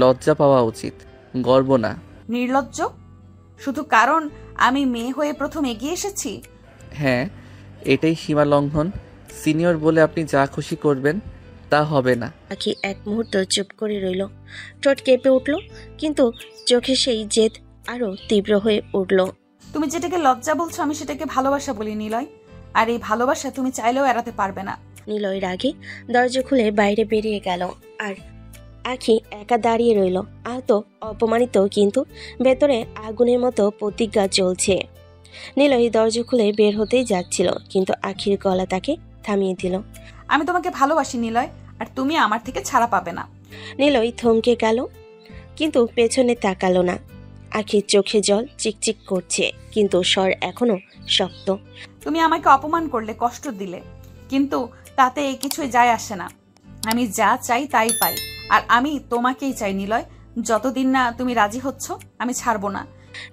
Speaker 2: লজ্জা পাওয়া উচিত, গর্ব না।
Speaker 1: নির্লজ্জ? শুধু কারণ আমি মেয়ে হয়ে প্রথম এগিয়ে এসেছি?
Speaker 2: হ্যাঁ, এটাই সীমা লঙ্ঘন। সিনিয়র বলে আপনি যা খুশি করবেন তা হবে না।
Speaker 3: আখি এক মুহূর্ত চুপ করে রইল, ঠোঁট কেঁপে উঠল, কিন্তু চোখে সেই জেদ আরো তীব্র হয়ে উঠল।
Speaker 1: তুমি যেটাকে লজ্জা বলছো আমি সেটাকে ভালোবাসা বলি নিলয়, আর এই ভালোবাসা তুমি চাইলেও এড়াতে পারবে না।
Speaker 3: নিলয়ের আগে দরজা খুলে বাইরে বেরিয়ে গেল, আর আখি একা দাঁড়িয়ে রইল, আহত, অপমানিত, কিন্তু ভেতরে আগুনের মতো প্রতিজ্ঞা চলছে। নিলয় দরজা খুলে বের হতেই যাচ্ছিল, কিন্তু আখির গলা তাকে থামিয়ে দিল।
Speaker 1: আমি তোমাকে ভালোবাসি নিলয়, আর তুমি আমার থেকে ছাড়া পাবে না।
Speaker 3: নিলয় থমকে গেল, কিন্তু পেছনে তাকালো না। আখির চোখে জল চিকচিক করছে, কিন্তু স্বর এখনো শক্ত।
Speaker 1: তুমি আমাকে অপমান করলে, কষ্ট দিলে, কিন্তু তাতে কিছুই যায় আসে না। আমি যা চাই তাই পাই, আর আমি তোমাকেই চাই নিলয়। যতদিন না তুমি রাজি হচ্ছ আমি ছাড়বো না।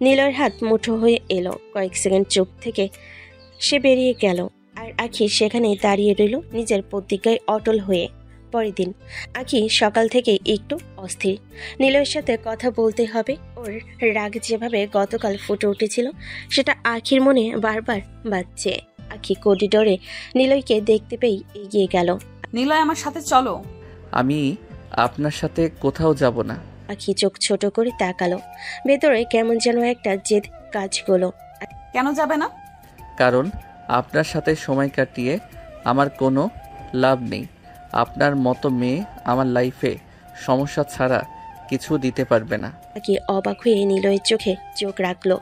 Speaker 3: নিলয়ের হাত মুঠো হয়ে এলো, কয়েক সেকেন্ড চুপ থেকে সে বেরিয়ে গেল, আর আখি সেখানেই দাঁড়িয়ে রইল নিজের প্রতিজ্ঞায় অটল হয়ে। পরের দিন আখি সকাল থেকে একটু অস্থির। নিলয়ের সাথে কথা বলতে হবে। ওর রাগ যেভাবে গতকাল ফুটে উঠেছিল সেটা আখির মনে বারবার বাজছে। আখি করিডোরে নিলয়কে দেখতে পেয়ে এগিয়ে গেল।
Speaker 1: নিলয়, আমার সাথে চলো।
Speaker 2: আমি আপনার সাথে কোথাও যাব না।
Speaker 3: আখি চোখ ছোট করে তাকালো, ভেতরে কেমন যেন একটা জেদ কাজ করলো।
Speaker 1: কেন যাবে না?
Speaker 2: কারণ আপনার সাথে সময় কাটিয়ে আমার কোনো লাভ নেই। আপনার মতো মেয়ে আমার লাইফে সমস্যা ছাড়া কিছু দিতে পারবে না।
Speaker 3: আখি অবাক হয়ে নিলয়ের চোখে চোখ রাখলো।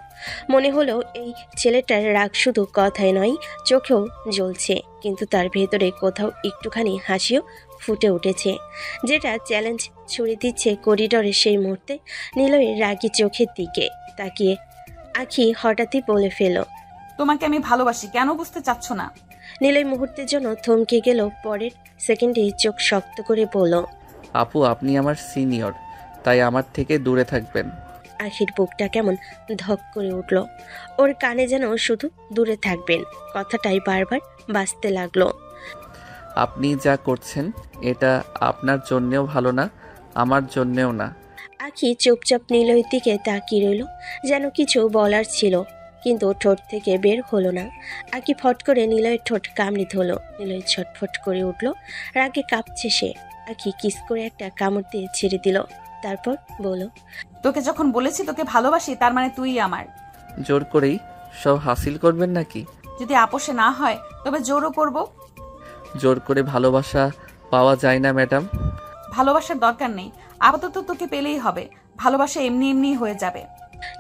Speaker 3: মনে হলো এই ছেলেটার রাগ শুধু কথায় নয়, চোখেও জ্বলছে, কিন্তু তার ভেতরে কোথাও একটুখানি হাসিও ফুটে উঠেছে, যেটা চ্যালেঞ্জ ছুড়ে দিচ্ছে করিডোরে। সেই মুহূর্তে নিলয়ের রাগী চোখের দিকে তাকিয়ে আখি হঠাৎই বলে ফেল,
Speaker 1: তোমাকে আমি ভালোবাসি, কেন বুঝতে চাচ্ছ না?
Speaker 3: নিলয় মুহূর্তের জন্য থমকে গেল, পরের সেকেন্ডে চোখ শক্ত করে বলল,
Speaker 2: আপু আপনি আমার সিনিয়র, তাই আমার থেকে দূরে থাকবেন।
Speaker 3: আখির বুকটা কেমন ধক করে উঠল। ওর কানে যেন শুধু দূরে থাকবেন কথাটাই বারবার বাজতে লাগলো।
Speaker 2: আপনি যা করছেন এটা আপনার জন্যেও ভালো না, আমার জন্যেও না।
Speaker 3: আখি চুপচাপ নিলয়ের দিকে তাকিয়ে রইল, যেন কিছু বলার ছিল, কিন্তু ঠোঁট থেকে বের হলো না। আখি ফট করে নিলয়ের ঠোঁট কামড়ে ধরলো। নিলয় ছটফট করে উঠল, রাগে কাঁপছে সে। আখি কিস করে একটা কামড় দিয়ে ছেড়ে দিল, তারপর বলল,
Speaker 1: তোকে যখন বলেছি তোকে ভালোবাসি, তার মানে তুই আমার।
Speaker 2: জোর করেই সব হাসিল করবেন নাকি?
Speaker 1: যদি আপোষে না হয় তবে জোরও করব।
Speaker 2: জোর করে ভালোবাসা পাওয়া যায় না ম্যাডাম।
Speaker 1: ভালোবাসার দরকার নেই, আপাতত তোকে পেলেই হবে, ভালোবাসা এমনি এমনি হয়ে যাবে।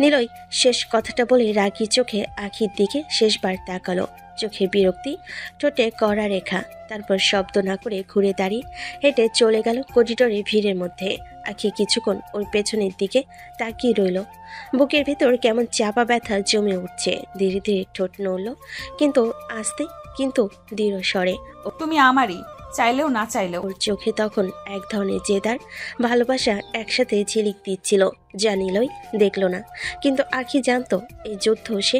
Speaker 3: নিলয় শেষ কথাটা বলে রাগী চোখে আখির দিকে শেষবার তাকালো, চোখে বিরক্তি, ঠোঁটে কড়া রেখা। তারপর শব্দ না করে ঘুরে দাঁড়িয়ে হেঁটে চলে গেল করিডোরে ভিড়ের মধ্যে। আখি কিছুক্ষণ ওর পেছনের দিকে তাকিয়ে রইল, বুকের ভেতর কেমন চাপা ব্যথা জমে উঠছে। ধীরে ধীরে ঠোঁট নড়ল, কিন্তু আস্তে, কিন্তু দৃঢ় স্বরে।
Speaker 1: তুমি আমারই, চাইলেও না চাইলেও।
Speaker 3: ওর চোখে তখন এক ধরনের জেদার ভালোবাসা একসাথে ঝিলিক দিচ্ছিল, যা নিলয় দেখল না। কিন্তু আখি জানতো এই যুদ্ধ সে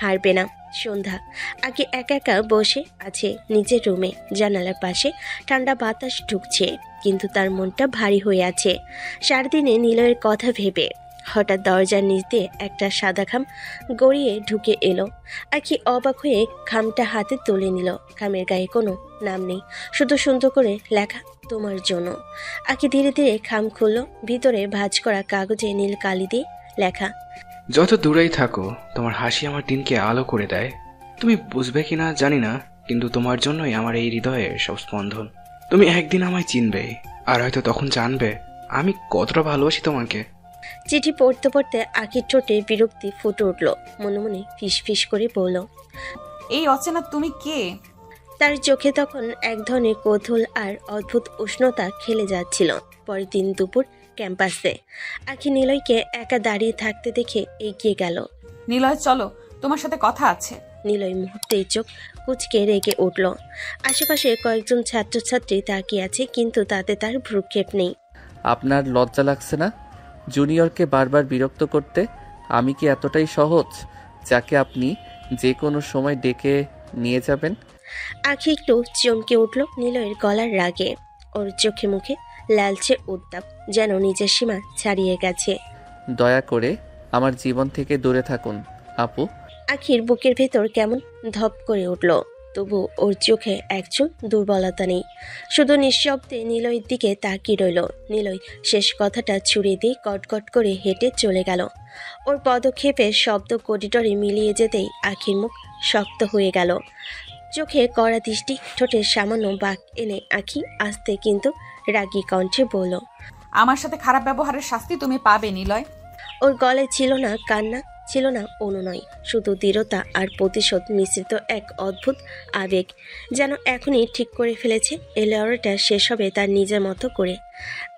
Speaker 3: হারবে না। সন্ধ্যা, আগে একা একা বসে আছে নিজের রুমে, জানালার পাশে ঠান্ডা বাতাস ঢুকছে, কিন্তু তার মনটা ভারী হয়ে আছে সারাদিনে নিলয়ের কথা ভেবে। হঠাৎ দরজার নিচ দিয়ে একটা সাদা খাম গড়িয়ে ঢুকে এলো। আখি অবাক হয়ে খামটা হাতে তুলে নিল। খামের গায়ে কোনো নাম নেই, শুধু সুন্দর করে লেখা, তোমার জন্য। আখি ধীরে ধীরে খাম খুলল, ভিতরে ভাঁজ করা কাগজে নীল কালি দিয়ে লেখা,
Speaker 7: যত দূরেই থাকো তোমার হাসি আমার দিনকে আলো করে দেয়। তুমি বুঝবে কিনা জানি না, কিন্তু তোমার জন্যই আমার এই হৃদয়ের সব স্পন্দন। তুমি একদিন আমায় চিনবে, আর হয়তো তখন জানবে আমি কতটা ভালোবাসি তোমাকে।
Speaker 3: চিঠি পড়তে পড়তে আখির ঠোঁটে বিরক্তি ফুটে উঠল, মনে মনে ফিস ফিস করে বলল,
Speaker 1: এই অচেনা তুমি কে?
Speaker 3: তার চোখে তখন এক ধরনের কৌতূহল আর অদ্ভুত উষ্ণতা খেলে যাচ্ছিল। পরের দিন দুপুর ক্যাম্পাসে আখি নিলয়কে একা দাঁড়িয়ে থাকতে দেখে এগিয়ে গেল।
Speaker 1: নিলয় চলো, তোমার সাথে কথা আছে।
Speaker 3: নিলয় মুহূর্তেই চোখ কুচকে রেগে উঠল। আশেপাশে কয়েকজন ছাত্রছাত্রী তাকিয়ে আছে, কিন্তু তাতে তার ভ্রুক্ষেপ নেই।
Speaker 2: আপনার লজ্জা লাগছে না জুনিয়রকে বারবার বিরক্ত করতে? আমি কি এতটাই সহজ যাকে আপনি যে কোনো সময় ডেকে নিয়ে যাবেন?
Speaker 3: আখি একটু চমকে উঠল নিলয়ের গলার রাগে। ওর চোখে মুখে লালচে উত্তাপ, যেন নিজের সীমা ছাড়িয়ে গেছে।
Speaker 2: দয়া করে আমার জীবন থেকে দূরে থাকুন আপু।
Speaker 3: আখির বুকের ভেতর কেমন ধপ করে উঠল, তবু ওর চোখে একচুল দুর্বলতা নেই, শুধু নিঃশব্দে নিলয়ের দিকে তাকিয়ে রইল। নিলয় শেষ কথাটা ছুড়ে দিয়ে কটকট করে হেঁটে চলে গেল। ওর পদক্ষেপের শব্দ করিডোরে মিলিয়ে যেতেই আখির মুখ শক্ত হয়ে গেল, চোখে কড়া দৃষ্টি, ঠোঁটে সামান্য বাঁক এনে আখি আস্তে কিন্তু রাগী কণ্ঠে বলল,
Speaker 1: আমার সাথে খারাপ ব্যবহারের শাস্তি তুমি পাবে নিলয়।
Speaker 3: ওর গলায় ছিল না কান্না, ছিল না অনুনয়, শুধু দৃঢ়তা আর প্রতিশোধ মিশ্রিত এক অদ্ভুত আবেগ, যেন এখনই ঠিক করে ফেলেছে এই লড়াইটা শেষ হবে তার নিজের মতো করে।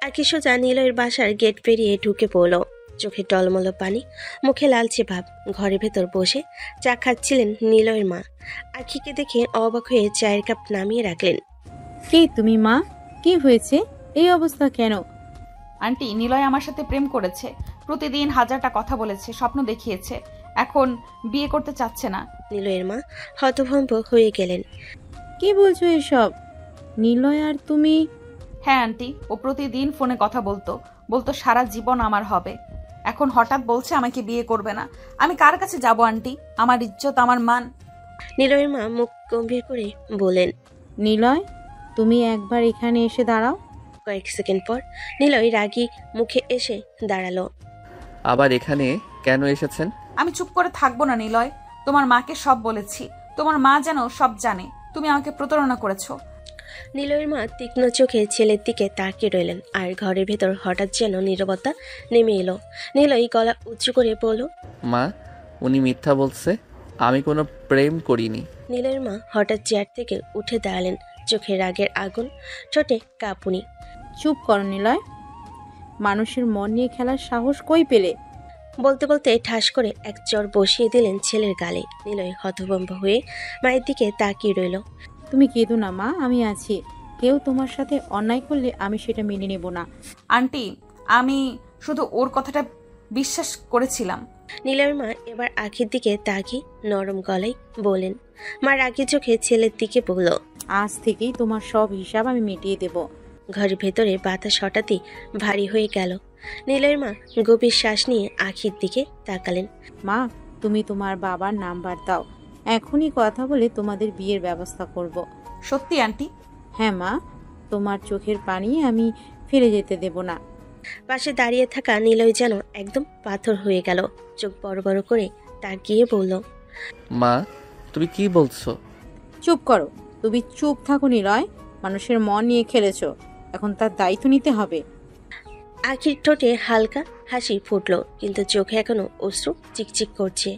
Speaker 3: আখি সোজা নিলয়ের বাসার গেট পেরিয়ে ঢুকে পড়ল, চোখে টলমল পানি, মুখে লালচে ভাব। ঘরের ভেতর বসে চা খাচ্ছিলেন নিলয়ের মা। আখিকে দেখে অবাক হয়ে চায়ের কাপ নামিয়ে রাখলেন।
Speaker 8: কে তুমি মা? কি হয়েছে? এই অবস্থা কেন?
Speaker 1: আন্টি, নিলয় আমার সাথে প্রেম করেছে, প্রতিদিন হাজারটা কথা বলেছে, স্বপ্ন দেখিয়েছে, এখন বিয়ে করতে চাচ্ছে না।
Speaker 3: নিলয়ের মা হতভম্ব হয়ে গেলেন।
Speaker 8: কি বলছো এসব? নিলয় আর তুমি?
Speaker 1: হ্যাঁ আন্টি, ও প্রতিদিন ফোনে কথা বলতো সারা জীবন আমার হবে, এখন হঠাৎ বলছে আমাকে বিয়ে করবে না। আমি কার কাছে যাব আন্টি? আমার ইজ্জত, আমার মান।
Speaker 3: নিলয়ের মা মুখ গম্ভীর করে বলেন,
Speaker 8: নিলয়, তুমি একবার এখানে এসে দাঁড়াও।
Speaker 3: কয়েক সেকেন্ড পর নিলয় রাগী মুখে এসে দাঁড়ালো।
Speaker 2: আবার এখানে কেন এসেছেন?
Speaker 1: আমি চুপ করে থাকবো না নিলয়, তোমার মাকে সব বলেছি, তোমার মা যেন সব জানে তুমি আমাকে প্রতারণা করেছো।
Speaker 3: নিলয়ের মা তীক্ষ্ণ চোখে ছেলের দিকে তাকিয়ে রইলেন, আর ঘরের ভেতর হঠাৎ যেন নীরবতা নেমে এলো। নিলয় গলা উঁচু করে বলল,
Speaker 2: মা, উনি মিথ্যা বলছে, আমি কোনো প্রেম করিনি।
Speaker 3: নিলয়ের মা হঠাৎ চেয়ার থেকে উঠে দাঁড়ালেন, চোখে রাগের আগুন, ঠোঁটে কাঁপুনি।
Speaker 8: চুপ করো নিলয়, মানুষের মন নিয়ে খেলার সাহস কই পেলে?
Speaker 3: বলতে বলতে ঠাস করে এক চড় বসিয়ে দিলেন ছেলের গালে। নিলয় হতভম্ব হয়ে মায়ের দিকে তাকিয়ে রইল।
Speaker 8: তুমি কেঁদো না মা, আমি আছি। কেউ তোমার সাথে অন্যায় করলে আমি সেটা মেনে নেব না।
Speaker 1: আন্টি, আমি শুধু ওর কথাটা বিশ্বাস করেছিলাম।
Speaker 3: নিলয়ের মা এবার আখির দিকে তাকিয়ে নরম গলায় বলেন। মা রাগি চোখে ছেলের দিকে বলল,
Speaker 8: আজ থেকেই তোমার সব হিসাব আমি মিটিয়ে দেব।
Speaker 3: ঘরের ভেতরে বাতাস হঠাৎই ভারী হয়ে গেল। নিলয়ের মা গভীর শ্বাস নিয়ে আখির দিকে তাকালেন।
Speaker 8: মা, তুমি তোমার বাবার নাম্বার দাও, এখনই কথা বলে তোমাদের বিয়ের ব্যবস্থা করব।
Speaker 1: সত্যি আন্টি?
Speaker 8: হ্যাঁ মা, তোমার চোখের পানি আমি ফেলে যেতে দেব না।
Speaker 3: পাশে দাঁড়িয়ে থাকা নিলয় যেন একদম পাথর হয়ে গেল। চোখ বড় বড় করে তাকিয়ে বলল,
Speaker 2: মা, তুমি কি বলছো?
Speaker 8: চুপ করো, তুমি চুপ থাকো নিলয়। মানুষের মন নিয়ে খেলেছো, এখন তার দায়িত্ব নিতে হবে।
Speaker 3: আখির ঠোঁটে হালকা হাসি ফুটলো, কিন্তু চোখে এখনো অশ্রু চিকচিক করছে।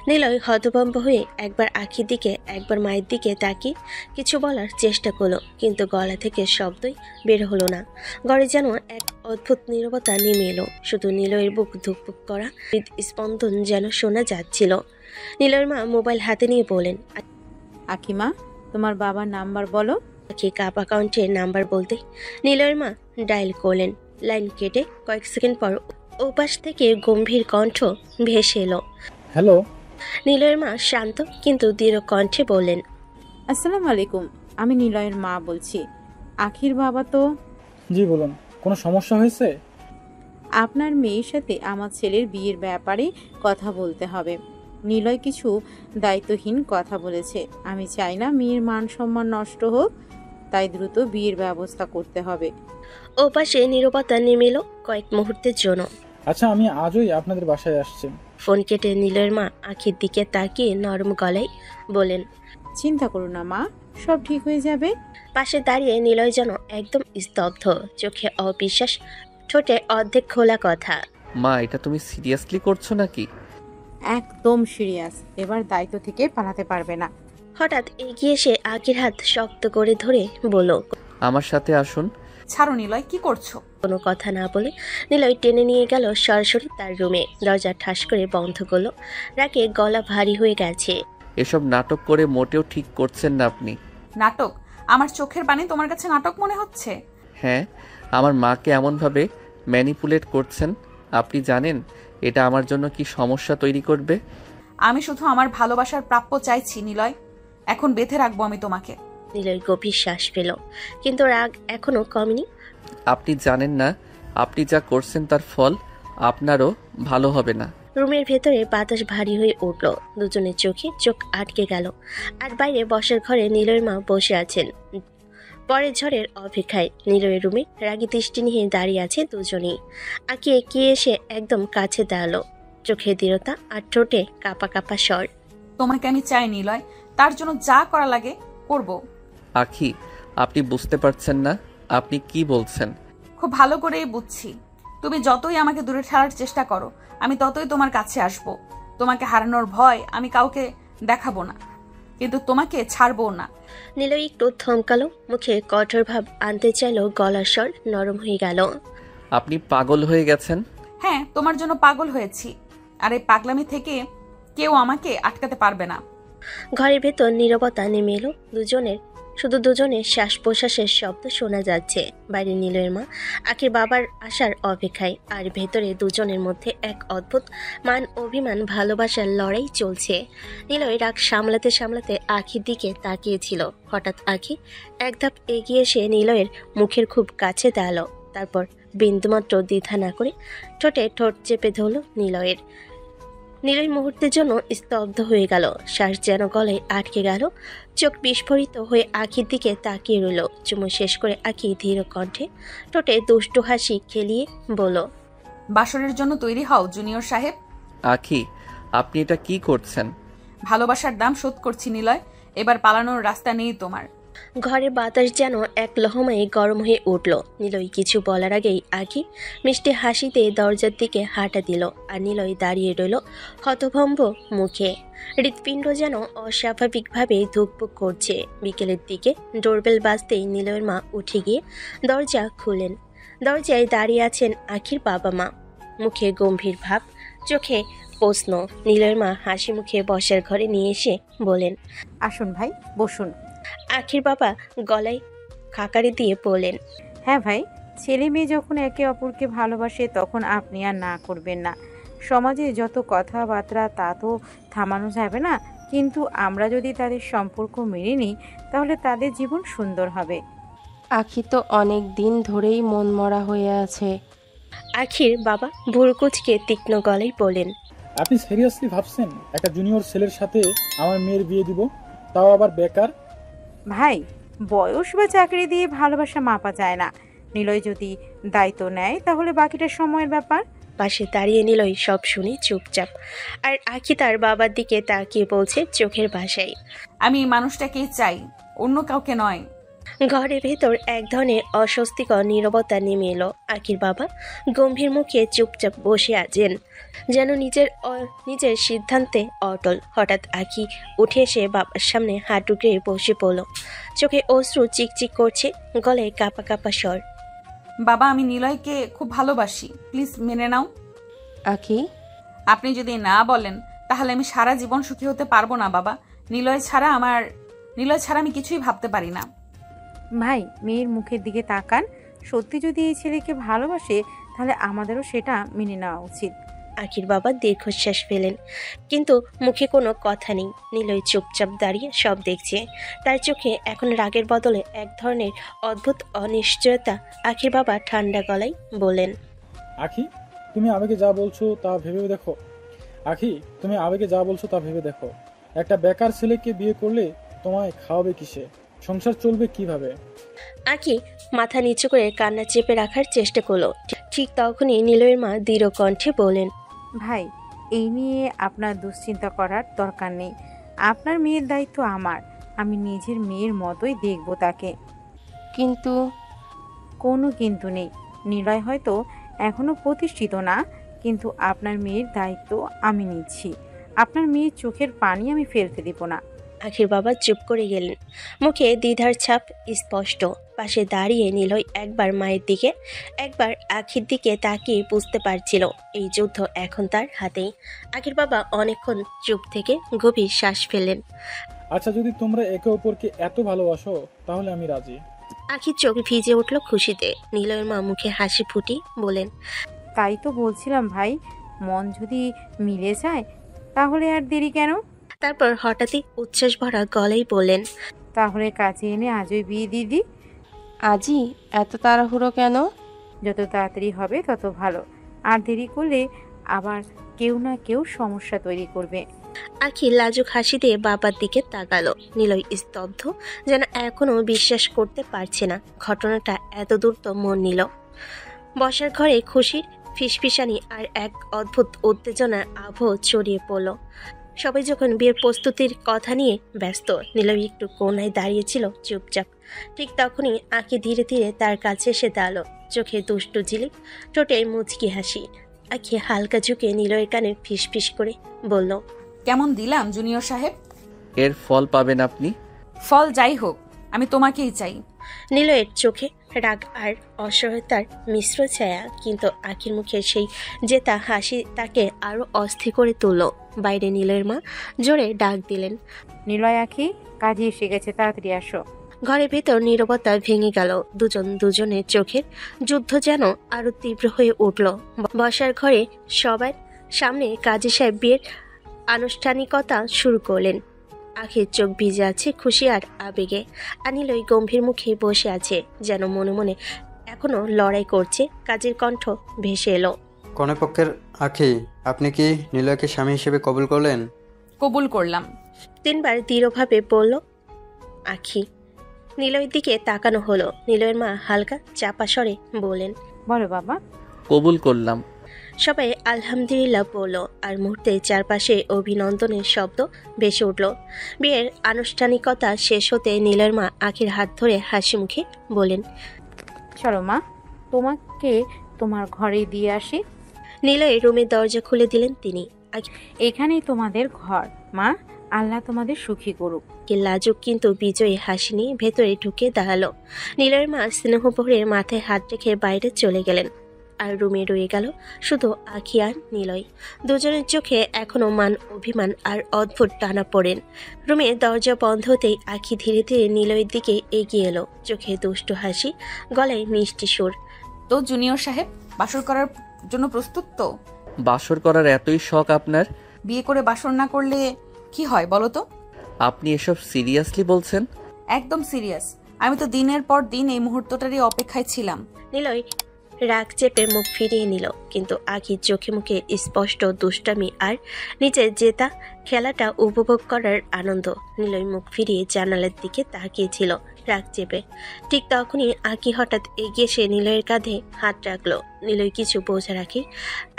Speaker 3: নিলয় হতভম্ব হয়ে একবার আখির দিকে একবার মায়ের দিকে তাকিয়ে কিছু বলার চেষ্টা করলো, কিন্তু গলা থেকে শব্দই বের হলো না। ঘরে যেন এক অদ্ভুত নীরবতা নেমে এলো, শুধু নিলয়ের বুক ধুকপুক করা হৃদস্পন্দন যেন শোনা যাচ্ছিল। নিলয়ের মা মোবাইল হাতে নিয়ে বলেন,
Speaker 8: আকিমা, তোমার বাবার নাম্বার বলো।
Speaker 3: আখি কাপা কাউন্টে নাম্বার বলতে নিলয়ের মা ডায়াল করলেন। লাইন কেটে কয়েক সেকেন্ড পর ওপাশ থেকে গম্ভীর কণ্ঠ ভেসে এলো।
Speaker 9: হ্যালো।
Speaker 3: নিলয়ের মা শান্ত কিন্তু দৃঢ় কণ্ঠে বললেন,
Speaker 8: আসসালামু আলাইকুম, আমি নিলয়ের মা বলছি। আখির বাবা তো।
Speaker 9: জি বলুন, কোনো সমস্যা হয়েছে?
Speaker 8: আপনার মেয়ের সাথে আমার ছেলের বিয়ের ব্যাপারে কথা বলতে হবে। নিলয় কিছু দায়িত্বহীন কথা বলেছে। আমি চাই না মেয়ের মান সম্মান নষ্ট হোক, তাই দ্রুত বিয়ের ব্যবস্থা করতে হবে।
Speaker 3: ওপাশে নীরবতা নেমে এলো কয়েক মুহূর্তের জন্য।
Speaker 9: আচ্ছা, আমি আজই আপনাদের বাসায় আসছি।
Speaker 3: ফোন কেটে নিলয়ের মা আখির দিকে তাকিয়ে নরম গলায় বলেন,
Speaker 8: চিন্তা করো না মা, সব ঠিক হয়ে যাবে।
Speaker 3: পাশে দাঁড়িয়ে নিলয় যেন একদম স্তব্ধ, চোখে অবিশ্বাস, ঠোঁটে অর্ধেক খোলা কথা।
Speaker 2: মা, এটা তুমি সিরিয়াসলি করছো নাকি?
Speaker 8: একদম সিরিয়াস, এবার দায়িত্ব থেকে পালাতে পারবে না।
Speaker 3: হঠাৎ এগিয়ে এসে আখির হাত শক্ত করে ধরে বলল,
Speaker 2: আমার সাথে আসুন।
Speaker 1: ছাড়ো নিলয়, কি করছো?
Speaker 3: কোনো কথা না বলে নিলয় টেনে নিয়ে গেল সরাসরি তার রুমে। দরজা ঠাস করে বন্ধ করলো। রাগে গলা ভারী হয়ে গেছে।
Speaker 2: এসব নাটক করে মোটেও ঠিক করছেন না আপনি।
Speaker 1: নাটক? আমার চোখের পানি তোমার কাছে নাটক মনে হচ্ছে?
Speaker 2: হ্যাঁ, আমার মাকে এমনভাবে ম্যানিপুলেট করছেন, আপনি জানেন এটা আমার জন্য কি সমস্যা তৈরি করবে?
Speaker 1: আমি শুধু আমার ভালোবাসার প্রাপ্য চাইছি নিলয়, এখন বেঁধে রাখবো আমি তোমাকে।
Speaker 3: নিলয় গভীর শ্বাস পেল, কিন্তু রাগ এখনো কমেনি।
Speaker 2: আপনি জানেন না আপনি যা করছেন তার ফল আপনারও ভালো হবে না।
Speaker 3: রুমের ভেতরে বাতাস ভারী হয়ে উঠল। দুজনের চোখে চোখ আটকে গেল। আর বাইরে বসার ঘরে নিলয়ের মা বসে আছেন পরের ঝড়ের অপেক্ষায়। নিলয়ের রুমে রাগী দৃষ্টি নিয়ে দাঁড়িয়ে আছে দুজনেই। আঁকি এগিয়ে এসে একদম কাছে দাঁড়ালো, চোখে দৃঢ়তা আর ঠোঁটে কাপা কাপা স্বর।
Speaker 1: তোমাকে আমি চাই নিলয়, তার জন্য যা করা লাগে করব।
Speaker 2: আখি, আপনি বুঝতে পারছেন না আপনি কি বলছেন।
Speaker 1: খুব ভালো করেই বুঝছি। তুমি যতই আমাকে দূরে ঠেলার চেষ্টা করো, আমি ততই তোমার কাছে আসব। তোমাকে হারানোর ভয় আমি কাউকে দেখাবো না, কিন্তু তোমাকে ছাড়বো না।
Speaker 3: নিলয় একটু থমকালো, মুখে কঠোর ভাব আনতে চাইলো, গলার স্বর নরম হয়ে গেল।
Speaker 2: আপনি পাগল হয়ে গেছেন।
Speaker 1: হ্যাঁ, তোমার জন্য পাগল হয়েছি, আর এই পাগলামি থেকে কেউ আমাকে আটকাতে পারবে না।
Speaker 3: ঘরের ভেতর নীরবতা নেমে এলো। শুধু দুজনের শ্বাস প্রশ্বাসের শব্দ শোনা যাচ্ছে। বাইরে নিলয়ের মা আখির বাবার আসার অপেক্ষায়, আর ভেতরে দুজনের মধ্যে এক অদ্ভুত মান অভিমান ভালোবাসার লড়াই চলছে। নিলয় রাগ সামলাতে সামলাতে আখির দিকে তাকিয়েছিল। হঠাৎ আখি এক ধাপ এগিয়ে এসে নিলয়ের মুখের খুব কাছে দাঁড়ালো। তারপর বিন্দুমাত্র দ্বিধা না করে ঠোঁটে ঠোঁট চেপে ধরল নিলয়ের। নিলয় মুহূর্তের জন্য স্তব্ধ হয়ে গেল, শ্বাস যেন গলায় আটকে গেল। চোখ বিস্ফোরিত হয়ে আখির দিকে তাকিয়ে রইল। চুমু শেষ করে আখি ধীর কণ্ঠে ঠোঁটে দুষ্টু হাসি খেলিয়ে বলল,
Speaker 1: বাসরের জন্য তৈরি হও জুনিয়র সাহেব।
Speaker 2: আখি, আপনি এটা কি করছেন?
Speaker 1: ভালোবাসার দাম শোধ করছি নিলয়, এবার পালানোর রাস্তা নেই তোমার।
Speaker 3: ঘরের বাতাস যেন এক লহমায় গরম হয়ে উঠল। নিলয় কিছু বলার আগেই আখি মিষ্টি হাসিতে দরজার দিকে হাঁটা দিল, আর নিলয় দাঁড়িয়ে রইল হতভম্ব মুখে। হৃৎপিণ্ড যেন অস্বাভাবিকভাবে ধুকপুক করছে। বিকেলের দিকে ডোরবেল বাজতেই নিলয়ের মা উঠে গিয়ে দরজা খুলেন। দরজায় দাঁড়িয়ে আছেন আখির বাবা মা, মুখে গম্ভীর ভাব, চোখে প্রশ্ন। নিলয়ের মা হাসি মুখে বসার ঘরে নিয়ে এসে বলেন,
Speaker 8: আসুন ভাই, বসুন।
Speaker 3: আখির বাবা গলায় খাকারি দিয়ে বললেন,
Speaker 8: হ্যাঁ ভাই, ছেলে মেয়ে যখন একে অপরকে ভালোবাসে তখন আপনি আর না করবেন না। সমাজে যত কথাবার্তা তা তো থামানো যাবে না, কিন্তু আমরা যদি তাদের সম্পর্ক মেনে নিই তাহলে তাদের জীবন সুন্দর হবে।
Speaker 10: আখি তো অনেক দিন ধরেই মনমরা হয়ে আছে।
Speaker 3: আখির বাবা ভুরকুচকে তীক্ষ্ণ গলায় বলেন,
Speaker 9: আপনি সিরিয়াসলি ভাবছেন একটা জুনিয়র ছেলের সাথে আমার মেয়ের বিয়ে দিব, তাও আবার বেকার?
Speaker 8: ভাই, বয়স বা চাকরি দিয়ে ভালোবাসা মাপা যায় না। নিলয় যদি দায়িত্ব নেয় তাহলে বাকিটা সময়ের ব্যাপার।
Speaker 3: পাশে দাঁড়িয়ে নিলয় সব শুনে চুপচাপ, আর আখি তার বাবার দিকে তাকিয়ে বলছে চোখের ভাষায়,
Speaker 1: আমি এই মানুষটাকেই চাই, অন্য কাউকে নয়।
Speaker 3: ঘরের ভেতর এক ধরনের অস্বস্তিকর নীরবতা নেমে এলো। আখির বাবা গম্ভীর মুখে চুপচাপ বসে আছেন, যেন নিজের সিদ্ধান্তে অটল। হঠাৎ আখি উঠে এসে বাবার সামনে হাঁটু গেড়ে বসে পড়ল, চোখে অশ্রু চিকচিক করছে, গলায় কাঁপা কাঁপা স্বর।
Speaker 1: বাবা, আমি নিলয়কে খুব ভালোবাসি, প্লিজ মেনে নাও।
Speaker 10: আখি,
Speaker 1: আপনি যদি না বলেন তাহলে আমি সারা জীবন সুখী হতে পারবো না বাবা। নিলয় ছাড়া আমি কিছুই ভাবতে পারি না।
Speaker 8: ভাই, মেয়ের মুখের দিকে তাকান। সত্যি যদি এই ছেলেকে ভালোবাসে তাহলে আমাদেরও সেটা মেনে নেওয়া উচিত।
Speaker 3: আখির বাবা দীর্ঘশ্বাস ফেলেন, কিন্তু মুখে কোনো কথা নেই। নিলয় চুপচাপ দাঁড়িয়ে সব দেখছে, তার চোখে এখন রাগের বদলে এক ধরনের অদ্ভুত অনিশ্চয়তা। আখির বাবা ঠান্ডা গলায় বলেন,
Speaker 9: আখি, তুমি আবেগে যা বলছো তা ভেবে দেখো। আখি, তুমি আবেগে যা বলছো তা ভেবে দেখো। একটা বেকার ছেলেকে বিয়ে করলে তোমায় খাওয়াবে কিসে? সংসার চলবে কিভাবে?
Speaker 3: আখি মাথা নিচু করে কান্না চেপে রাখার চেষ্টা করলো। ঠিক তখনই নিলয়ের মা দৃঢ় কণ্ঠে বলেন,
Speaker 8: ভাই, এই নিয়ে আপনার দুশ্চিন্তা করার দরকার নেই। আপনার মেয়ের দায়িত্ব আমার। আমি নিজের মেয়ের মতোই দেখব তাকে।
Speaker 10: কিন্তু
Speaker 8: কোনো কিন্তু নেই। নিলয় হয়তো এখনো প্রতিষ্ঠিত না, কিন্তু আপনার মেয়ের দায়িত্ব আমি নিচ্ছি। আপনার মেয়ের চোখের পানি আমি ফেলতে দিব না।
Speaker 3: আখির বাবা চুপ করে গেলেন, মুখে দ্বিধার ছাপ স্পষ্ট। পাশে দাঁড়িয়ে নিলয় একবার মায়ের দিকে একবার আখির দিকে তাকিয়ে বুঝতে পারছিল এই যুদ্ধ এখন তার হাতেই। আখির বাবা অনেকক্ষণ চুপ থেকে গভীর শ্বাস ফেললেন।
Speaker 9: আচ্ছা, যদি তোমরা একে অপরকে এত ভালোবাসো তাহলে আমি রাজি।
Speaker 3: আখির চোখ ভিজে উঠল খুশিতে। নিলয়ের মা মুখে হাসি ফুটি বলেন,
Speaker 8: তাই তো বলছিলাম ভাই, মন যদি মিলে যায় তাহলে আর দেরি কেন?
Speaker 3: তারপর হঠাৎই উচ্ছ্বাস ভরা গলায় বললেন,
Speaker 8: তাহলে কাছে এনে আজই বিয়ে দিদি।
Speaker 10: আজই? এত তাড়াহুড়ো কেন?
Speaker 8: যত তাড়াতাড়ি হবে তত ভালো। আর দেরি করলে আবার কেউ না কেউ সমস্যা তৈরি করবে।
Speaker 3: আখি লাজুক হাসি দিয়ে বাবার দিকে তাকালো। নিলয় স্তব্ধ, যেন এখনো বিশ্বাস করতে পারছে না ঘটনাটা এত দূর তো মন নিল। বসার ঘরে খুশির ফিসফিসানি আর এক অদ্ভুত উত্তেজনার আবহ ছড়িয়ে পড়ল। সবাই যখন বিয়ের প্রস্তুতির কথা নিয়ে ব্যস্ত, নিলয় একটু কোনায় দাঁড়িয়েছিল চুপচাপ। ঠিক তখনই আঁকি ধীরে ধীরে তার কাছে এসে দাঁড়ালো, চোখে দুষ্টু ঝিলিক, ঠোঁটে মুচকি হাসি। আঁকি হালকা ঝুঁকে নিলয়ের কানে ফিসফিস করে বলল,
Speaker 1: কেমন দিলাম জুনিয়র সাহেব?
Speaker 2: এর ফল পাবেন আপনি।
Speaker 1: ফল যাই হোক, আমি তোমাকেই চাই।
Speaker 3: নিলয়ের চোখে রাগ আর অসহায়তার মিশ্র ছায়া, কিন্তু আখির মুখে সেই জেতা হাসি তাকে আরো অস্থির করে তুলল। বাইরে নিলয়ের মা জোরে ডাক দিলেন,
Speaker 8: নিলয়, আখি, কাজে এসে গেছে, তাড়াতাড়ি আসো।
Speaker 3: ঘরের ভেতর নীরবতা ভেঙে গেল। দুজনের চোখের যুদ্ধ যেন আরো তীব্র হয়ে উঠল। বসার ঘরে সবার সামনে কাজী সাহেব বিয়ের আনুষ্ঠানিকতা শুরু করলেন। আখির চোখ ভিজে আছে খুশি আর আবেগে। আনিলই গম্ভীর মুখে বসে আছে, যেন মনে মনে এখনো লড়াই করছে। কাজের কণ্ঠ ভেসে এলো,
Speaker 11: কনেপক্ষের আখি, আপনি কি নিলয়কে স্বামী হিসেবে কবুল করলেন?
Speaker 1: কবুল করলাম।
Speaker 3: 3 বার দৃঢ়ভাবে বলল আখি। নিলয়ের দিকে তাকানো হলো। নিলয়ের মা হালকা চাপা স্বরে বলেন,
Speaker 8: বলো বাবা।
Speaker 2: কবুল করলাম।
Speaker 3: সবাই আলহামদুলিল্লাহ বলল, আর মুহূর্তে চারপাশে অভিনন্দনের শব্দ ভেসে উঠল। বিয়ের আনুষ্ঠানিকতা শেষ হতে নীলের মা আখির হাত ধরে হাসি মুখে বলেন,
Speaker 8: চলো মা, তোমাকে তোমার ঘরে দিয়ে আসি।
Speaker 3: নীলয় রুমের দরজা খুলে দিলেন তিনি।
Speaker 8: এখানেই তোমাদের ঘর মা, আল্লাহ তোমাদের সুখী করুক।
Speaker 3: লাজুক কিন্তু বিজয়ী হাসি নিয়ে ভেতরে ঢুকে দাঁড়ালো। নীলয়ের মা স্নেহ ভরে মাথায় হাত রেখে বাইরে চলে গেলেন, আর রুমে রয়ে গেল শুধু আখি আর নীলয়। দুজনের চোখে এখনো মান অভিমান আর অদ্ভুত টানা পড়েন। রুমে দরজা বন্ধ হতেই আখি ধীরে ধীরে নীলয়ের দিকে এগিয়ে এলো, চোখে দুষ্টু হাসি, গলায় মিষ্টি সুর।
Speaker 1: তো জুনিয়র সাহেব, বাসর করার জন্য প্রস্তুত তো?
Speaker 2: বাসর করার এতই শখ আপনার?
Speaker 1: বিয়ে করে বাসর না করলে কি হয় বলো তো?
Speaker 2: আপনি এসব সিরিয়াসলি বলছেন?
Speaker 1: একদম সিরিয়াস। আমি তো দিনের পর দিন এই মুহূর্তটারই অপেক্ষায় ছিলাম।
Speaker 3: নীলয় রাগ চেপে মুখ ফিরিয়ে নিল, কিন্তু আখির চোখে মুখে স্পষ্ট দুষ্টামি আর নিচে জেতা খেলাটা উপভোগ করার আনন্দ। নীলয় মুখ ফিরিয়ে জানালার দিকে তাকিয়েছিল রাগ চেপে। ঠিক তখনই আখি হঠাৎ এগিয়ে এসে নীলয়ের কাঁধে হাত রাখলো। নীলয় কিছু বোঝা রাখি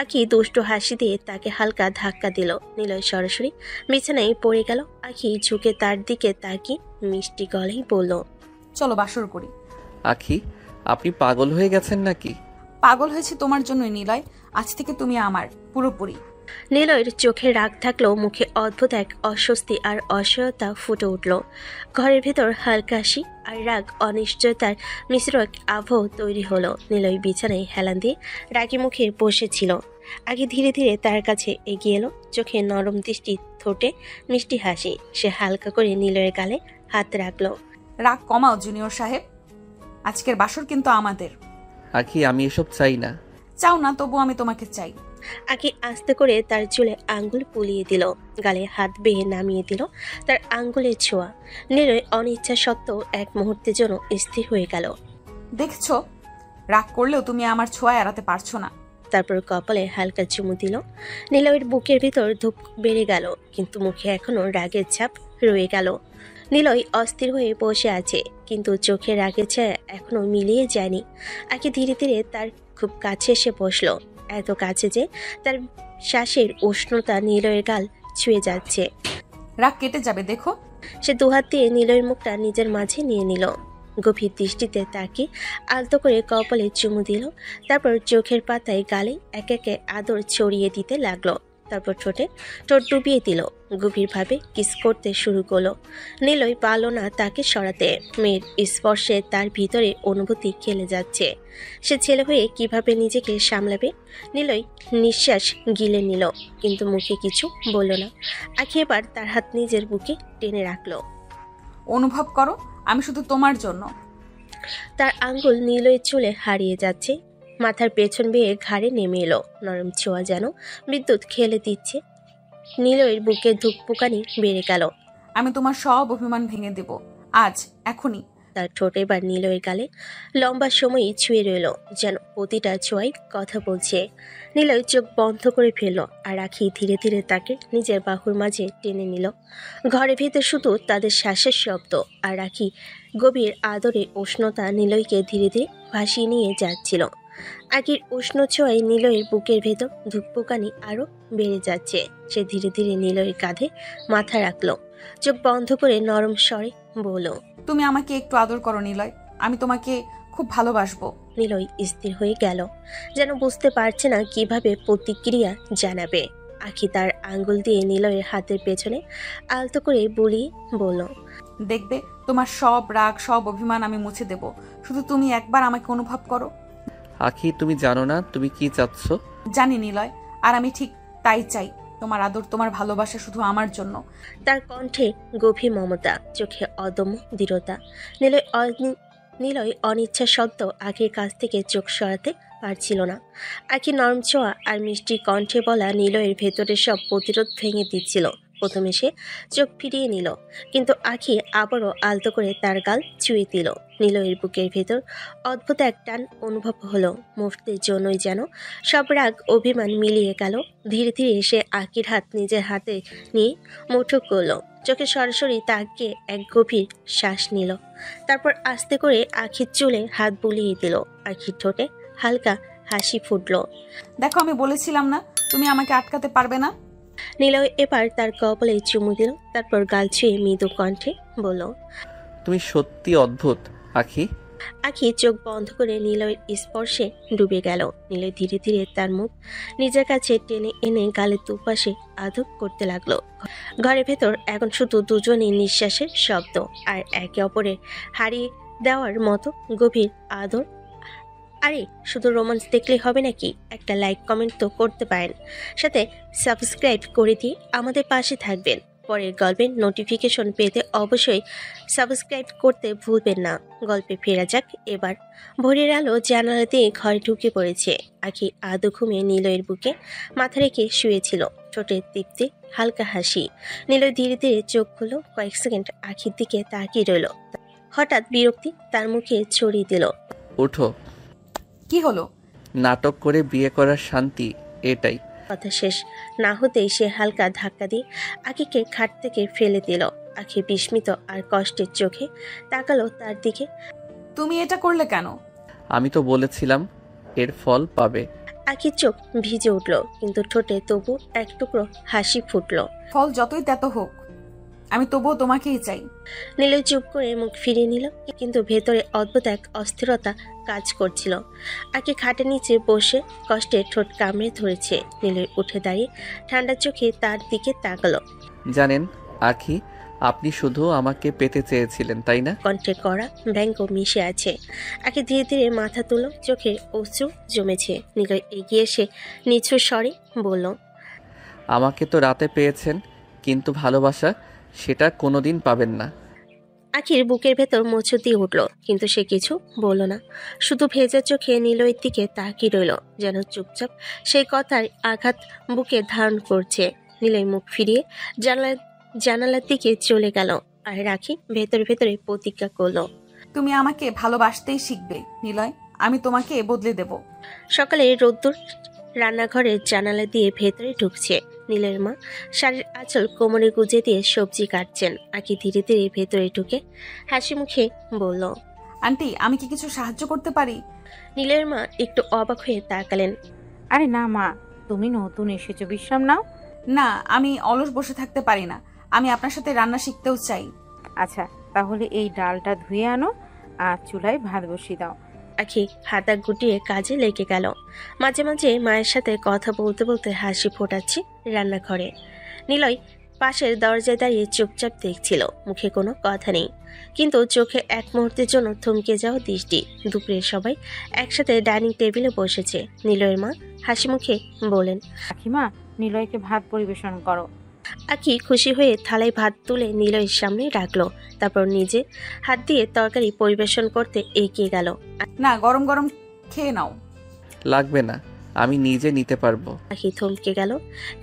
Speaker 3: আখি দুষ্টু হাসি দিয়ে তাকে হালকা ধাক্কা দিল। নীলয় সরাসরি বিছানায় পড়ে গেল। আখি ঝুঁকে তার দিকে তাকিয়ে মিষ্টি গলায় বলল,
Speaker 1: চলো বাসর করি।
Speaker 2: আখি, আপনি পাগল হয়ে গেছেন নাকি?
Speaker 1: পাগল হয়েছে তোমার জন্যই নীলয়। আজ থেকে তুমি আমার পুরোপুরি।
Speaker 3: নীলয়ের চোখে রাগ থাকলেও মুখে অদ্ভুত এক অস্বস্তি আর অসহায়তা ফুটে উঠল। ঘরের ভেতর হালকা হাসি আর রাগ অনিশ্চয়তার মিশ্র এক আবহ তৈরি হলো। নীলয় বিছানায় হেলান দিয়ে রাগী মুখে বসেছিল। আগে ধীরে ধীরে তার কাছে এগিয়ে এলো, চোখে নরম দৃষ্টি, ঠোঁটে মিষ্টি হাসি। সে হালকা করে নীলয়ের গালে হাত রাখলো।
Speaker 1: রাগ কমাও জুনিয়র সাহেব, আজকের বাসর কিন্তু আমাদের।
Speaker 2: আখি, আমি এসব চাই না।
Speaker 1: চাও না, তবু আমি তোমাকে চাই।
Speaker 3: আগে আস্তে করে তার চুলে আঙ্গুল পুলিয়ে দিল, গালে হাত বেয়ে নামিয়ে দিল তার আঙ্গুলের ছোঁয়া। নীলয় অনিচ্ছা সত্ত্বেও এক মুহূর্তের জন্য স্থির হয়ে গেল।
Speaker 1: দেখছো, রাগ করলেও তুমি আমার ছোঁয়া এড়াতে পারছো না।
Speaker 3: তারপর কপালে হালকা চুমু দিল। নীলয়ের বুকের ভিতর ধূপ বেড়ে গেল, কিন্তু মুখে এখনো রাগের ছাপ রয়ে গেল। নীলয় অস্থির হয়ে বসে আছে, কিন্তু চোখে রাগের ছায়া এখনো মিলিয়ে যায়নি। আগে ধীরে ধীরে তার খুব কাছে এসে বসলো, এত কাছে যে তার শ্বাসের উষ্ণতা নীলয়ের গাল ছুঁয়ে যাচ্ছে।
Speaker 1: রাগ কেটে যাবে দেখো।
Speaker 3: সে দুহাত দিয়ে নীলয়ের মুখটা নিজের মাঝে নিয়ে নিল। গভীর দৃষ্টিতে তাকে আলতো করে কপালে চুমু দিল। তারপর চোখের পাতায় গালে এক একে আদর ছড়িয়ে দিতে লাগলো। তারপর ঠোঁটে ঠোঁট ডুবিয়ে দিল। গভীরভাবে কিস করতে শুরু করলো। নীলয় পারল না তাকে সরাতে। মেয়ের স্পর্শে তার ভিতরে অনুভূতি খেলে যাচ্ছে। সে ছেলে হয়ে কিভাবে নিজেকে সামলাবে? নীলয় নিঃশ্বাস গিলে নিল, কিন্তু মুখে কিছু বলল না। আখি এবার তার হাত নিজের বুকে টেনে রাখলো।
Speaker 1: অনুভব করো, আমি শুধু তোমার জন্য।
Speaker 3: তার আঙ্গুল নীলয়ের চুলে হারিয়ে যাচ্ছে, মাথার পেছন বেয়ে ঘাড়ে নেমে এলো। নরম ছোঁয়া যেন বিদ্যুৎ খেলে দিচ্ছে। নীলয়ের বুকে ধুকপুকানি বেড়ে গেল।
Speaker 1: আমি তোমার সব অভিমান ভেঙে দেব আজ, এখনই।
Speaker 3: তার ঠোঁট এবার নীলয়ের গালে লম্বা সময়ই ছুঁয়ে রইল, যেন প্রতিটা ছোঁয়াই কথা বলছে। নীলয় চোখ বন্ধ করে ফেলল, আর আখি ধীরে ধীরে তাকে নিজের বাহুর মাঝে টেনে নিল। ঘরের ভেতর শুধু তাদের শ্বাসের শব্দ, আর আখি গভীর আদরে উষ্ণতা নীলয়কে ধীরে ধীরে ভাসিয়ে নিয়ে যাচ্ছিল। আগের উষ্ণ ছোঁয়ায় নীলয়ের বুকের ভেতর ধুকপুকানি আরো বেড়ে যাচ্ছে। সে ধীরে ধীরে নীলয়ের কাঁধে মাথা রাখলো, চোখ বন্ধ করে নরম স্বরে বলল,
Speaker 1: তুমি আমাকে একটু আদর করো নীলয়, আমি তোমাকে খুব ভালোবাসবো।
Speaker 3: নীলয় স্থির হয়ে গেল, যেন বুঝতে পারছে না কিভাবে প্রতিক্রিয়া জানাবে। আখি তার আঙ্গুল দিয়ে নীলয়ের হাতের পেছনে আলতো করে বুলিয়ে বলল,
Speaker 1: দেখবে তোমার সব রাগ, সব অভিমান আমি মুছে দেব, শুধু তুমি একবার আমাকে অনুভব করো।
Speaker 2: আখি, তুমি জানো না তুমি কি চাচ্ছ?
Speaker 1: জানি নীলয়, আর আমি ঠিক তাই চাই। তোমার আদর, তোমার ভালোবাসা শুধু আমার জন্য।
Speaker 3: তার কণ্ঠে গভীর মমতা, চোখে অদম্য দৃঢ়তা। নীলয় অনিচ্ছা সত্ত্বেও আখির কাছ থেকে চোখ সরাতে পারছিল না। আখি নরম ছোঁয়া আর মিষ্টি কণ্ঠে বলা নীলয়ের ভেতরে সব প্রতিরোধ ভেঙে দিচ্ছিল। প্রথমে সে চোখ ফিরিয়ে নিল, কিন্তু আখি আবারও আলতো করে তার গাল ছুঁয়ে দিল। নীলয়ের বুকের ভেতর অদ্ভুত এক টান অনুভব হলো। মুহূর্তের জন্যই যেন সব রাগ অভিমান মিলিয়ে গেল। ধীরে ধীরে সে আখির হাত নিজের হাতে নিয়ে মুঠো করলো, চোখে সরাসরি তাকে এক গভীর শ্বাস নিল। তারপর আস্তে করে আখির চুলে হাত বুলিয়ে দিল। আখির ঠোঁটে হালকা হাসি ফুটল।
Speaker 1: দেখো, আমি বলেছিলাম না তুমি আমাকে আটকাতে পারবে না।
Speaker 3: নিলয় এবার তার কপালে চুমু দিল, তারপর গাল ছুঁয়ে মৃদু কণ্ঠে বলল,
Speaker 2: তুমি সত্যি অদ্ভুত আখি।
Speaker 3: আখি চোখ বন্ধ করে নিলয়ের স্পর্শে ডুবে গেল। নিলয় ধীরে ধীরে তার মুখ নিজের কাছে টেনে এনে গালের দুপাশে আদর করতে লাগলো। ঘরের ভেতর এখন শুধু দুজনেই নিঃশ্বাসের শব্দ আর একে অপরের হারিয়ে দেওয়ার মতো গভীর আদর। আরে শুধু রোমান্স দেখলেই হবে নাকি? একটা লাইক কমেন্ট তো করতে পারেন, সাথে সাবস্ক্রাইব করে দিয়ে আমাদের পাশে থাকবেন। পরের গল্পের নোটিফিকেশন পেতে অবশ্যই সাবস্ক্রাইব করতে ভুলবেন না। গল্পে ফেরা যাক এবার। ভোরের আলো জানালা দিয়ে ঘরে ঢুকে পড়েছে। আখি আদো ঘুমিয়ে নিলয়ের বুকে মাথা রেখে শুয়েছিল, ঠোঁটের তৃপ্তি হালকা হাসি। নিলয় ধীরে ধীরে চোখ খুলল, কয়েক সেকেন্ড আখির দিকে তাকিয়ে রইল। হঠাৎ বিরক্তি তার মুখে ছড়িয়ে দিল।
Speaker 2: ওঠো।
Speaker 1: কি হলো?
Speaker 2: নাটক করে বিয়ে করার শান্তি এটাই।
Speaker 3: কথা শেষ না হতেই সে হালকা ধাক্কা দিয়ে আখিকে খাট থেকে ফেলে দিল। আখি বিস্মিত আর কষ্টের চোখে তাকালো তার দিকে।
Speaker 1: তুমি এটা করলে কেন?
Speaker 2: আমি তো বলেছিলাম এর ফল পাবে।
Speaker 3: আখির চোখ ভিজে উঠল, কিন্তু ঠোঁটে তবু এক টুকরো হাসি ফুটল।
Speaker 1: ফল যতই তেতো হোক, আমি তবুও তোমাকেই চাই।
Speaker 3: নিলয় চুপ করে মুখ ফিরিয়ে নিল, কিন্তু ভেতরে অদ্ভুত এক অস্থিরতা কাজ করছিল। আখি খাটের নিচে বসে কষ্টে ঠোঁট কামড়ে ধরেছে। নিলয় উঠে দাঁড়িয়ে ঠান্ডা চোখে তার দিকে তাকালো।
Speaker 2: জানেন আখি, আপনি শুধু আমাকে পেতে চেয়েছিলেন তাই না?
Speaker 3: কণ্ঠে কড়া ব্যঙ্গ মিশে আছে। আখি ধীরে ধীরে মাথা তুলো, চোখে অশ্রু জমেছে। নিলয় এগিয়ে এসে নিচু স্বরে বলল,
Speaker 2: আমাকে তো রাতে পেয়েছেন, কিন্তু ভালোবাসা সেটা কোনোদিন পাবেন না।
Speaker 3: আখির বুকের ভেতর মোচড় দিয়ে উঠল, কিন্তু সে কিছু বলল না। শুধু ভেজা চোখে নিলয়ের দিকে তাকিয়ে রইল, যেন চুপচাপ সেই কথার আঘাত বুকে ধারণ করছে। নিলয় মুখ ফিরিয়ে জানালার দিকে চলে গেল, আর রাখি ভেতরে ভেতরে প্রতিজ্ঞা করলো,
Speaker 1: তুমি আমাকে ভালোবাসতেই শিখবে নিলয়, আমি তোমাকে বদলে দেব।
Speaker 3: সকালে রোদ্দুর রান্নাঘরের জানালা দিয়ে ভেতরে ঢুকছে। নীলের মা শাড়ির আঁচল কোমরে গুজে দিয়ে সবজি কাটছেন। আখি ধীরে ধীরে ভেতরে ঢুকে হাসি মুখে বলল,
Speaker 1: আন্টি, আমি কি কিছু সাহায্য করতে পারি?
Speaker 3: নীলের মা একটু অবাক হয়ে তাকালেন।
Speaker 8: আরে না মা, তুমি নতুন এসেছো, বিশ্রাম নাও।
Speaker 1: না, আমি অলস বসে থাকতে পারি না, আমি আপনার সাথে রান্না শিখতেও চাই।
Speaker 8: আচ্ছা, তাহলে এই ডালটা ধুয়ে আনো আর চুলায় ভাত বসিয়ে দাও।
Speaker 3: আখি হাতা গুটিয়ে কাজে লেগে গেল। মাঝে মাঝে মায়ের সাথে কথা বলতে বলতে হাসি ফোটাচ্ছে রান্নাঘরে। নিলয় পাশের দরজায় দাঁড়িয়ে চুপচাপ দেখছিল, মুখে কোনো কথা নেই, কিন্তু চোখে এক মুহূর্তের জন্য থমকে যাওয়া দৃষ্টি। দুপুরে সবাই একসাথে ডাইনিং টেবিলে বসেছে। নিলয়ের মা হাসি মুখে বলেন,
Speaker 8: আখিমা, নিলয়কে ভাত পরিবেশন করো।
Speaker 3: আখি খুশি হয়ে থালায় ভাত তুলে নিলয়ের সামনে রাখলো, তারপর নিজে হাত দিয়ে তরকারি পরিবেশন করতে এগিয়ে গেল।
Speaker 1: না, গরম গরম খেয়ে নাও।
Speaker 2: লাগবে না, আমি নিজে নিতে পারবো।
Speaker 3: আখি থমকে গেল,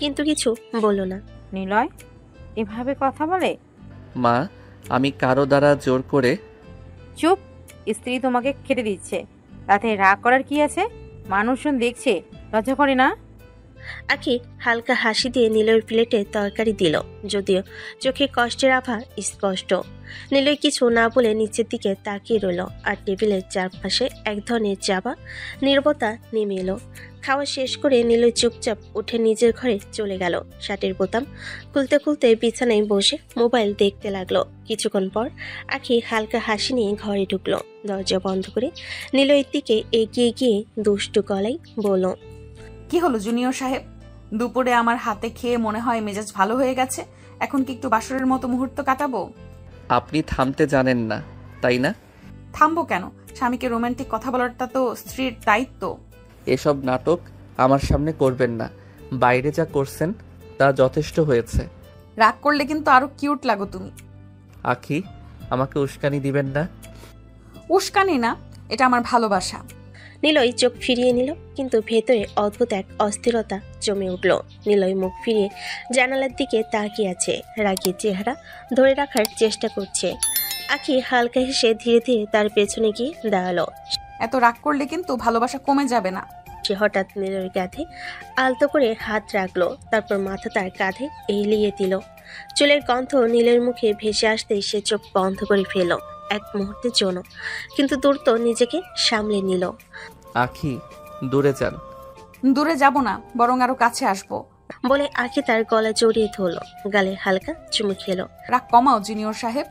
Speaker 3: কিন্তু কিছু বলল না।
Speaker 8: নিলয় এভাবে কথা বলে?
Speaker 2: মা, আমি কারো দ্বারা জোর করে।
Speaker 8: চুপ, স্ত্রী তোমাকে খেতে দিচ্ছে, তাতে রাগ করার কি আছে? মানুষজন দেখছে, লজ্জা করে না?
Speaker 3: আখি হালকা হাসি দিয়ে নিলয়ের প্লেটে তরকারি দিল, যদিও চোখে কষ্টের আভা স্পষ্ট। নিলয় কিছু না বলে নিচের দিকে তাকিয়ে রইল, আর টেবিলের চারপাশে এক ধরনের চাপা নীরবতা নেমে এলো। খাওয়া শেষ করে নিলয় চুপচাপ উঠে নিজের ঘরে চলে গেল। শার্টের বোতাম খুলতে খুলতে বিছানায় বসে মোবাইল দেখতে লাগলো। কিছুক্ষণ পর আখি হালকা হাসি নিয়ে ঘরে ঢুকলো। দরজা বন্ধ করে নিলয়ের দিকে এগিয়ে গিয়ে দুষ্টু গলায় বলল,
Speaker 1: কি হলো জুনিয়র সাহেব? দুপুরে আমার হাতে খেয়ে মনে হয় মেজাজ ভালো হয়ে গেছে। এখন কি একটু বাসরের মতো মুহূর্ত কাটাবো?
Speaker 2: আপনি থামতে জানেন না তাই না?
Speaker 1: থামবো কেন? স্বামীকে রোমান্টিক কথা বলাটা তো স্ত্রীর দায়িত্ব।
Speaker 2: এসব নাটক আমার সামনে করবেন না, বাইরে যা করছেন তা যথেষ্ট হয়েছে।
Speaker 1: রাগ করলে কিন্তু আরো কিউট লাগো তুমি।
Speaker 2: আখি, আমাকে উস্কানি দিবেন না।
Speaker 1: উস্কানি না, এটা আমার ভালোবাসা।
Speaker 3: নিলয় চোখ ফিরিয়ে নিল, কিন্তু ভেতরে অদ্ভুত এক অস্থিরতা জমে উঠল। নিলয় মুখ ফিরিয়ে জানালার দিকে তাকিয়ে আছে, রাগী চেহারা ধরে রাখার চেষ্টা করছে। আখি হালকা হেসে ধীরে ধীরে তার পেছনে গিয়ে দাঁড়ালো।
Speaker 1: এত রাগ করলে কিন্তু ভালোবাসা কমে যাবে না।
Speaker 3: সে হঠাৎ নিলয়ের কাঁধে আলতো করে হাত রাখলো, তারপর মাথা তার কাঁধে এলিয়ে দিল। চুলের গন্ধ নীলের মুখে ভেসে আসতেই সে চোখ বন্ধ করে ফেল এক মুহূর্তের জন্য, কিন্তু দ্রুত নিজেকে সামলে নিল।
Speaker 2: আখি, দূরে যান।
Speaker 1: দূরে যাব না, বরং আরো কাছে আসবো।
Speaker 3: বলে আখি তার গলা জড়িয়ে ধরল, গালে হালকা চুমু খেলো।
Speaker 1: রাগ কমাও জুনিয়র সাহেব,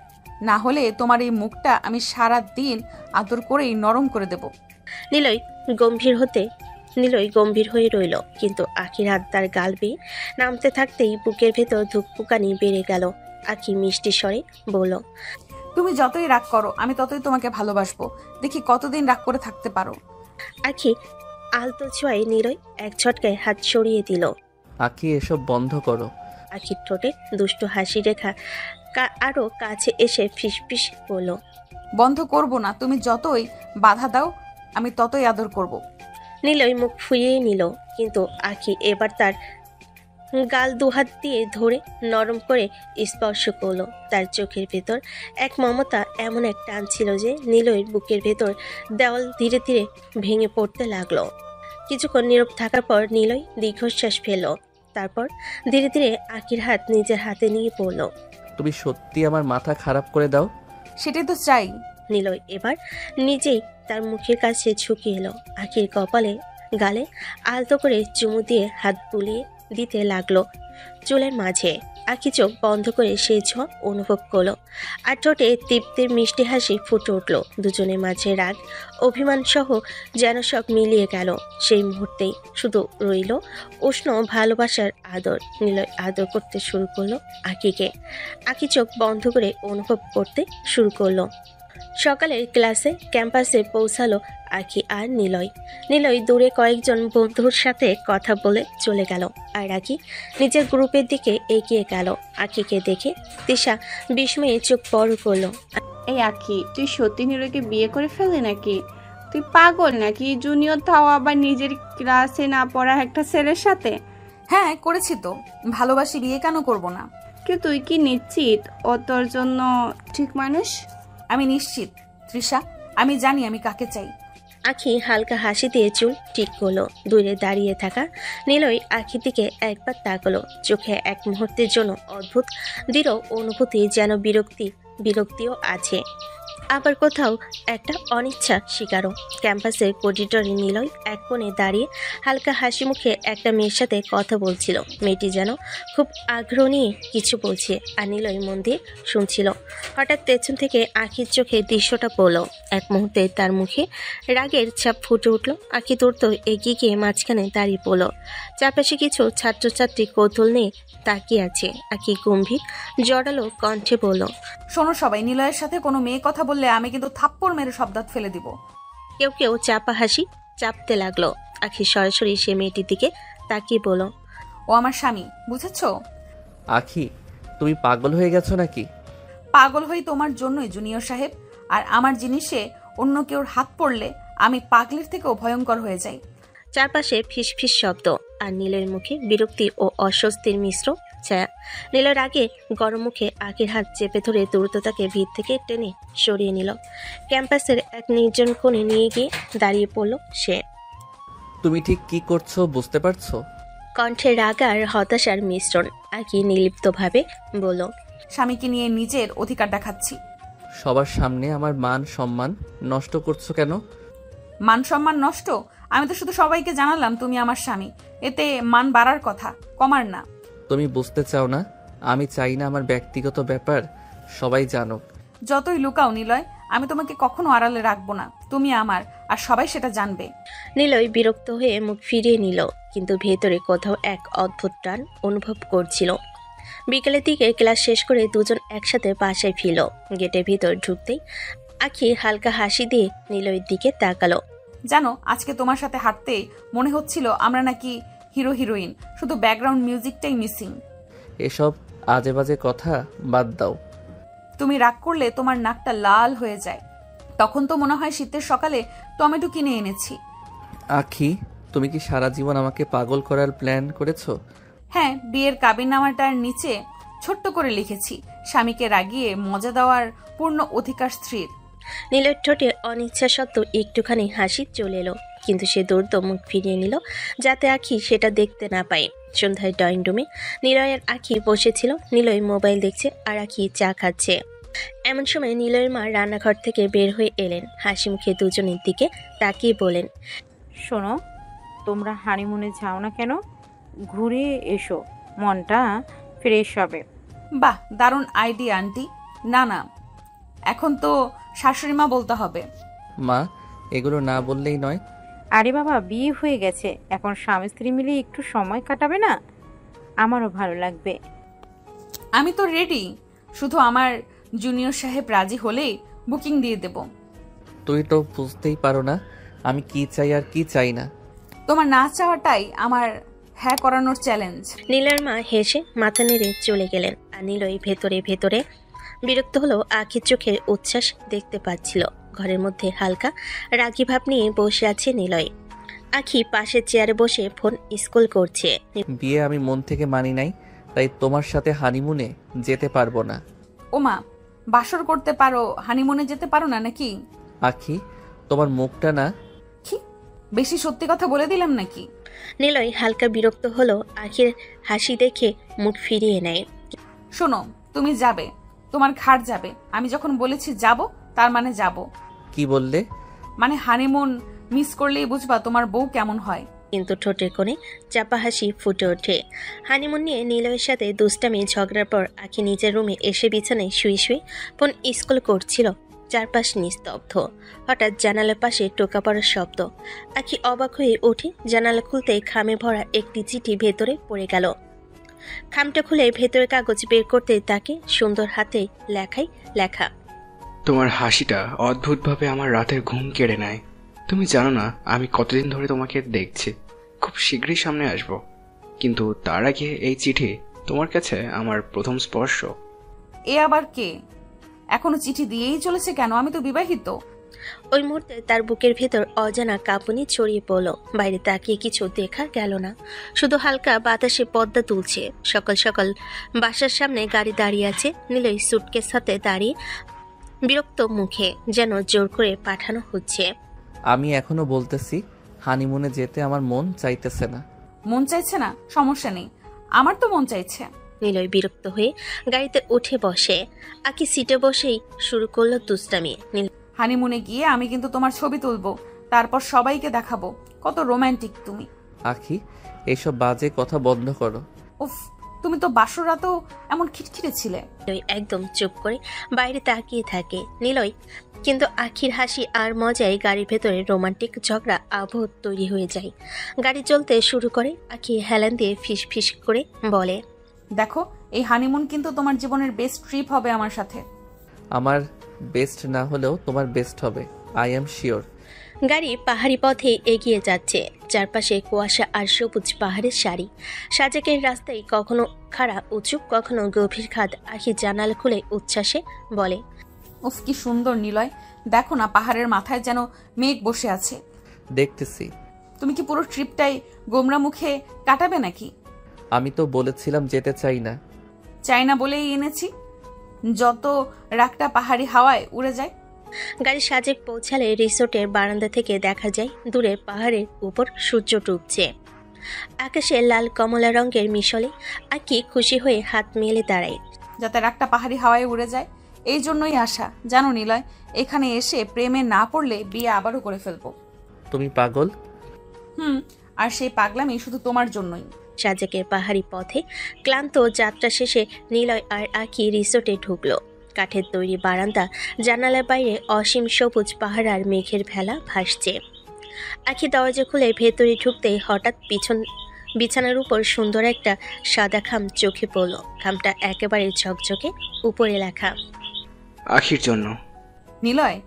Speaker 1: না হলে তোমার এই মুখটা আমি সারা দিন আদর করেই নরম করে দেব।
Speaker 3: নিলয় গম্ভীর হয়ে রইল, কিন্তু আখির হাত তার গাল বেয়ে নামতে থাকতেই বুকের ভেতর ধুকপুকানি বেড়ে গেল। আখি মিষ্টি স্বরে বলল,
Speaker 1: তুমি যতই রাগ করো আমি ততই তোমাকে ভালোবাসবো। দেখি কতদিন রাগ করে থাকতে পারো।
Speaker 3: আখি আলতো ছোঁয়ায় নিলয় এক ঝটকায় হাত সরিয়ে দিল।
Speaker 2: আখি, এসব বন্ধ করো।
Speaker 3: আখির ঠোঁটে দুষ্টু হাসি রেখা আরো কাছে এসে ফিসফিস বলল,
Speaker 1: বন্ধ করব না, তুমি যতই বাধা দাও আমি ততই আদর করব।
Speaker 3: নিলয় মুখ ফুইয়ে নিল, কিন্তু আখি এবার তার গাল দুহাত দিয়ে ধরে নরম করে স্পর্শ করলো। তার চোখের ভেতর এক মমতা এমন এক টান ছিল যে নিলয়ের বুকের ভেতর দেওয়াল ধীরে ধীরে ভেঙে পড়তে লাগলো। কিছুক্ষণ নীরব থাকার পর নিলয় দীর্ঘশ্বাস ফেলল, তারপর ধীরে ধীরে আখির হাত নিজের হাতে নিয়ে পড়ল।
Speaker 2: তুমি সত্যি আমার মাথা খারাপ করে দাও।
Speaker 1: সেটাই তো চাই।
Speaker 3: নিলয় এবার নিজেই তার মুখের কাছে ঝুঁকে এলো, আখির কপালে গালে আলতো করে চুমু দিয়ে হাত বুলিয়ে দিতে লাগলো চুলের মাঝে। আখি চোখ বন্ধ করে সেই ছোঁয়া অনুভব করলো, আর ঠোঁটে তৃপ্তির মিষ্টি হাসি ফুটে উঠল। দুজনের মাঝে রাগ, অভিমান সহ যেন সব মিলিয়ে গেল। সেই মুহূর্তেই শুধু রইল উষ্ণ ভালোবাসার আদর। নিলয় আদর করতে শুরু করলো আখিকে। আখি চোখ বন্ধ করে অনুভব করতে শুরু করলো। সকালের ক্লাসে ক্যাম্পাসে পৌঁছালো আখি আর নিলয় দূরে কয়েকজন বন্ধুর সাথে কথা বলে চলে গেল, আর আখি নিজের গ্রুপের দিকে এগিয়ে গেল। আখিকে দেখে তিশা বিস্ময়ে চোখ বড় করলো।
Speaker 5: এই আখি, তুই সত্যি নিলয়কে বিয়ে করে ফেলে নাকি? তুই পাগল নাকি? জুনিয়র তাও আবার নিজের ক্লাসে না পড়া একটা ছেলের সাথে?
Speaker 1: হ্যাঁ করেছি তো, ভালোবাসি, বিয়ে কেন করব না?
Speaker 5: কিন্তু তুই কি নিশ্চিত ও তোর জন্য ঠিক মানুষ?
Speaker 1: আমি নিশ্চিত তৃষা, আমি জানি আমি কাকে চাই।
Speaker 3: আখি হালকা হাসি দিয়ে চুল ঠিক করলো। দূরে দাঁড়িয়ে থাকা নিলয় আখির দিকে একবার তাকালো, চোখে এক মুহূর্তের জন্য অদ্ভুত দৃঢ় অনুভূতি, যেন বিরক্তিও আছে, আবার কোথাও একটা অনিচ্ছা স্বীকারও। ক্যাম্পাসের করিডোরে নিলয় এক কোণে দাঁড়িয়ে হালকা হাসি মুখে একটা মেয়ের সাথে কথা বলছিল। মেয়েটি যেন খুব আগ্রহ নিয়ে কিছু বলছে, আর নিলয় মন দিয়ে শুনছিল। হঠাৎ পেছন থেকে আখির চোখে দৃশ্যটা পড়ল। এক মুহূর্তে তার মুখে রাগের ছাপ ফুটে উঠল। আখি দ্রুত এগিয়ে গিয়ে মাঝখানে দাঁড়িয়ে পড়ল। চারপাশে কিছু ছাত্রছাত্রী কৌতূহল নিয়ে তাকিয়ে আছে। আখি গম্ভীর জড়ালো কণ্ঠে বলল,
Speaker 1: শোনো সবাই, নিলয়ের সাথে কোনো মেয়ে কথা বললে আমি কিন্তু থাপ্পড় মেরে সব দাঁত ফেলে দিব।
Speaker 3: কেউ কেউ চাপা হাসি চাপতে লাগলো। আখি সরাসরি সে মেয়েটির দিকে তাকিয়ে বলল,
Speaker 1: ও আমার স্বামী, বুঝেছো?
Speaker 2: আখি, তুমি পাগল হয়ে গেছো নাকি?
Speaker 1: পাগল হই তোমার জন্যই জুনিয়র সাহেব, আর আমার জিনিসে অন্য কেউর হাত পড়লে আমি পাগলের থেকেও ভয়ঙ্কর হয়ে যাই।
Speaker 3: চারপাশে ফিসফিস শব্দ, আর নীলের মুখে বিরক্তি ও অস্বস্তির মিশ্র ছায়া। নীলের আগে গরম মুখে আখির হাত চেপে ধরে দ্রুত তাকে ভিড় থেকে টেনে সরিয়ে নিল। ক্যাম্পাসের এক নির্জন কোণে নিয়ে গিয়ে দাঁড়িয়ে পড়ল সে।
Speaker 2: তুমি ঠিক কি করছো বুঝতে পারছো?
Speaker 3: কণ্ঠে রাগ আর হতাশার মিশ্রণ। আখি নির্লিপ্তভাবে বলল,
Speaker 1: স্বামীকে নিয়ে নিজের অধিকার দেখাচ্ছি।
Speaker 2: সবার সামনে আমার মান সম্মান নষ্ট করছো কেন?
Speaker 1: মান সম্মান নষ্ট? আমি তো শুধু সবাইকে জানালাম তুমি আমার স্বামী, এতে মান বাড়ার কথা, কমার না।
Speaker 2: তুমি বুঝতে চাও না? আমি চাই না আমার ব্যক্তিগত ব্যাপার সবাই জানুক।
Speaker 1: যতই লুকাও নিলয়, আমি তোমাকে কখনো আড়ালে রাখবো না। তুমি আমার, আর সবাই সেটা জানবে।
Speaker 3: নিলয় বিরক্ত হয়ে মুখ ফিরিয়ে নিল, কিন্তু ভেতরে কোথাও এক অদ্ভুত টান অনুভব করছিল। বিকেলের দিকে ক্লাস শেষ করে দুজন একসাথে বাসায় ফিরল। গেটের ভিতর ঢুকতেই আখি হালকা হাসি দিয়ে নিলয়ের দিকে তাকালো।
Speaker 1: জানো, আজকে তোমার সাথে হাঁটতে মনে হচ্ছিল আমরা নাকি হিরো হিরোইন, শুধু ব্যাকগ্রাউন্ড মিউজিকটাই মিসিং।
Speaker 2: এসব আজে বাজে কথা বাদ দাও।
Speaker 1: তুমি রাগ করলে তোমার নাকটা লাল হয়ে যায়, তখন তো মনে হয় শীতের সকালে টমেটো কিনে এনেছি।
Speaker 2: আখি, তুমি কি সারা জীবন আমাকে পাগল করার প্ল্যান করেছো?
Speaker 1: হ্যাঁ, বিয়ের কাবিননামাটার নিচে ছোট্ট করে লিখেছি, স্বামীকে রাগিয়ে মজা দেওয়ার পূর্ণ অধিকার স্ত্রীর।
Speaker 3: নীলের ঠোঁটে অনিচ্ছা সত্ত্বেও একটুখানি হাসি চলে এলো, কিন্তু সে দ্রুত মুখ ফিরিয়ে নিল যাতে আখি সেটা দেখতে না পায়। সন্ধ্যায় ড্রয়িং রুমে নিলয় আর আখি বসেছিল। নিলয় মোবাইল দেখছে আর আখি চা খাচ্ছে। এমন সময় নিলয়ের মা রান্নাঘর থেকে বের হয়ে এলেন। হাসি মুখে দুজনের দিকে তাকিয়ে বলেন,
Speaker 8: শোনো, তোমরা হানিমুনে যাও না কেন? ঘুরে এসো, মনটা ফ্রেশ হবে।
Speaker 1: বাহ, দারুণ আইডিয়া আন্টি। না না, এখন তো শাশুড়ি মা বলতে হবে।
Speaker 2: মা, এগুলো না বললেই নয়।
Speaker 8: আরে বাবা, বিয়ে হয়ে গেছে, এখন স্বামী স্ত্রী মিলে একটু সময় কাটাবে না? আমারও ভালো লাগবে।
Speaker 1: আমি তো রেডি, শুধু আমার জুনিয়র সাহেব রাজি হলেই বুকিং দিয়ে দেব।
Speaker 2: তুই তো বুঝতেই পারো না আমি কি চাই আর কি চাই না।
Speaker 1: তোমার না চাওয়াটাই আমার হ্যাঁ করানোর চ্যালেঞ্জ।
Speaker 3: নীলার মা হেসে মাথা নেড়ে চলে গেলেন। আর নীলই ভেতরে ভেতরে বিরক্ত হলো। আখির চোখের উচ্ছ্বাস দেখতে পাচ্ছিল। ঘরের মধ্যে হালকা রাগী ভাব নিয়ে বসে আছে নীলয়। আখি পাশের চেয়ারে বসে ফোন স্ক্রল করছে।
Speaker 2: বিয়ে আমি মন থেকে মানি নাই, তাই তোমার সাথে হানিমুনে যেতে পারবো না।
Speaker 1: ওমা, বাসর করতে পারো, হানিমুনে যেতে পারো না নাকি?
Speaker 2: আখি, তোমার মুখটা না।
Speaker 1: কি বেশি সত্যি কথা বলে দিলাম নাকি?
Speaker 3: নীলয় হালকা বিরক্ত হলো। আখির হাসি দেখে মুখ ফিরিয়ে নেয়।
Speaker 1: শোনো, তুমি যাবে, তোমার ঘাড় যাবে। আমি যখন বলেছি যাব, তার মানে যাব।
Speaker 2: কি বললে?
Speaker 1: মানে হানিমুন মিস করলেই বুঝবা তোমার বউ কেমন হয়।
Speaker 3: কিন্তু ঠোঁটের কোণে চাপা হাসি ফুটে ওঠে। হানিমুন নিয়ে নীলয়ের সাথে দুষ্টামি ঝগড়ার পর আখি নিজের রুমে এসে বিছানায় শুয়ে শুয়ে ফোন স্ক্রল করছিল। চারপাশ নিস্তব্ধ। হঠাৎ জানালার পাশে টোকা পড়ার শব্দ। আখি অবাক হয়ে উঠে জানালা খুলতে খামে ভরা একটি চিঠি ভেতরে পড়ে গেল। খামটা খুলে ভেতরে কাগজ বের করতে তাকে সুন্দর হাতে লেখা।
Speaker 7: তোমার হাসিটা অদ্ভুতভাবে আমার রাতের ঘুম কেড়ে নেয়। তুমি জানো না আমি কতদিন ধরে তোমাকে দেখছি। খুব শীঘ্রই সামনে আসব, কিন্তু তার আগে এই চিঠি তোমার কাছে আমার প্রথম স্পর্শ।
Speaker 1: এ আবার কে? এখনো চিঠি দিয়েই চলেছে কেন? আমি তো বিবাহিত।
Speaker 3: ওই মুহূর্তে তার বুকের ভেতর অজানা কাঁপুনি ছড়িয়ে পড়ল। বাইরে তাকিয়ে কিছু দেখা গেল না, শুধু হালকা বাতাসে পদ্মা তুলছে। সকাল সকাল বাসার সামনে গাড়ি দাঁড়িয়ে আছে। নীলই সুটকেস হাতে দাঁড়িয়ে বিরক্ত মুখে, যেন জোর করে পাঠানো হচ্ছে।
Speaker 2: আমি এখনো বলতেছি হানিমুনে যেতে আমার মন চাইতেছে না।
Speaker 1: মন চাইছে না? সমস্যা নেই, আমার তো মন চাইছে।
Speaker 3: নীলয় বিরক্ত হয়ে গাড়িতে উঠে বসে। আকি সিটে বসেই শুরু করলো দুষ্টামি।
Speaker 1: হানিমুনে গিয়ে আমি কিন্তু তোমার ছবি তুলবো, তারপর সবাইকে দেখাবো কত রোমান্টিক তুমি।
Speaker 2: আখি, এইসব বাজে কথা বন্ধ করো।
Speaker 1: উফ, তুমি তো বাসর রাতেও এমন খিটখিটে ছিলে।
Speaker 3: নীলয় একদম চুপ করে বাইরে তাকিয়ে থাকে। নীলয় কিন্তু আখির হাসি আর মজায় গাড়ির ভেতরে রোমান্টিক ঝগড়া আবহ তৈরি হয়ে যায়। গাড়ি চলতে শুরু করে। আখি হেলান দিয়ে ফিস ফিস করে বলে,
Speaker 1: দেখো, এই হানিমুন কিন্তু তোমার জীবনের বেস্ট ট্রিপ হবে আমার সাথে।
Speaker 2: আমার বেস্ট না হলেও তোমার বেস্ট হবে, আই এম শিওর।
Speaker 3: গাড়ি পাহাড়ি পথে এগিয়ে যাচ্ছে। চারপাশে কুয়াশা আর সবুজ পাহাড়ের সারি। সাজেকের রাস্তায় কখনো খাড়া উঁচু, কখনো গভীর খাদ। আখি জানালা খুলে উচ্ছ্বাসে বলে,
Speaker 1: উফ, কি সুন্দর নিলয়। দেখো না, পাহাড়ের মাথায় যেন মেঘ বসে আছে।
Speaker 2: দেখতেছি।
Speaker 1: তুমি কি পুরো ট্রিপটাই গোমরা মুখে কাটাবে নাকি?
Speaker 2: আমি তো বলেছিলাম যেতে চাই না।
Speaker 1: চাই না বলেই এনেছি, যত রাগটা পাহাড়ি হাওয়ায় উড়ে যায়।
Speaker 3: গাড়ি সাজেক পৌঁছালে রিসোর্টের বারান্দা থেকে দেখা যায় দূরে পাহাড়ের উপর সূর্য ডুবছে। আকাশে লাল কমলা রঙের মিশলে আকি খুশি হয়ে হাত মেলে দাঁড়ায়।
Speaker 1: যাতে রাগটা পাহাড়ি হাওয়ায় উড়ে যায়, এই জন্যই আশা। জানো নিলয়, এখানে এসে প্রেমে না পড়লে বিয়ে আবারও করে ফেলবো।
Speaker 2: তুমি পাগল?
Speaker 1: আর সেই পাগলামি শুধু তোমার জন্যই।
Speaker 3: সাজেকের পাহাড়ি পথে ক্লান্ত যাত্রা শেষে নিলয় আর আকি রিসোর্টে ঢুকলো। কাঠের তৈরি বারান্দা, জানালার বাইরে অসীম সবুজ পাহাড় আর মেঘের ভেলা ভাসছে। আখি দরজা খুলে ভেতরে ঢুকতেই হঠাৎ বিছানার উপর সুন্দর একটা সাদা খাম চোখে পড়ল। খামটা একেবারে ঝকঝকে, উপরে লেখা
Speaker 7: আখির জন্য।
Speaker 1: নিলয়,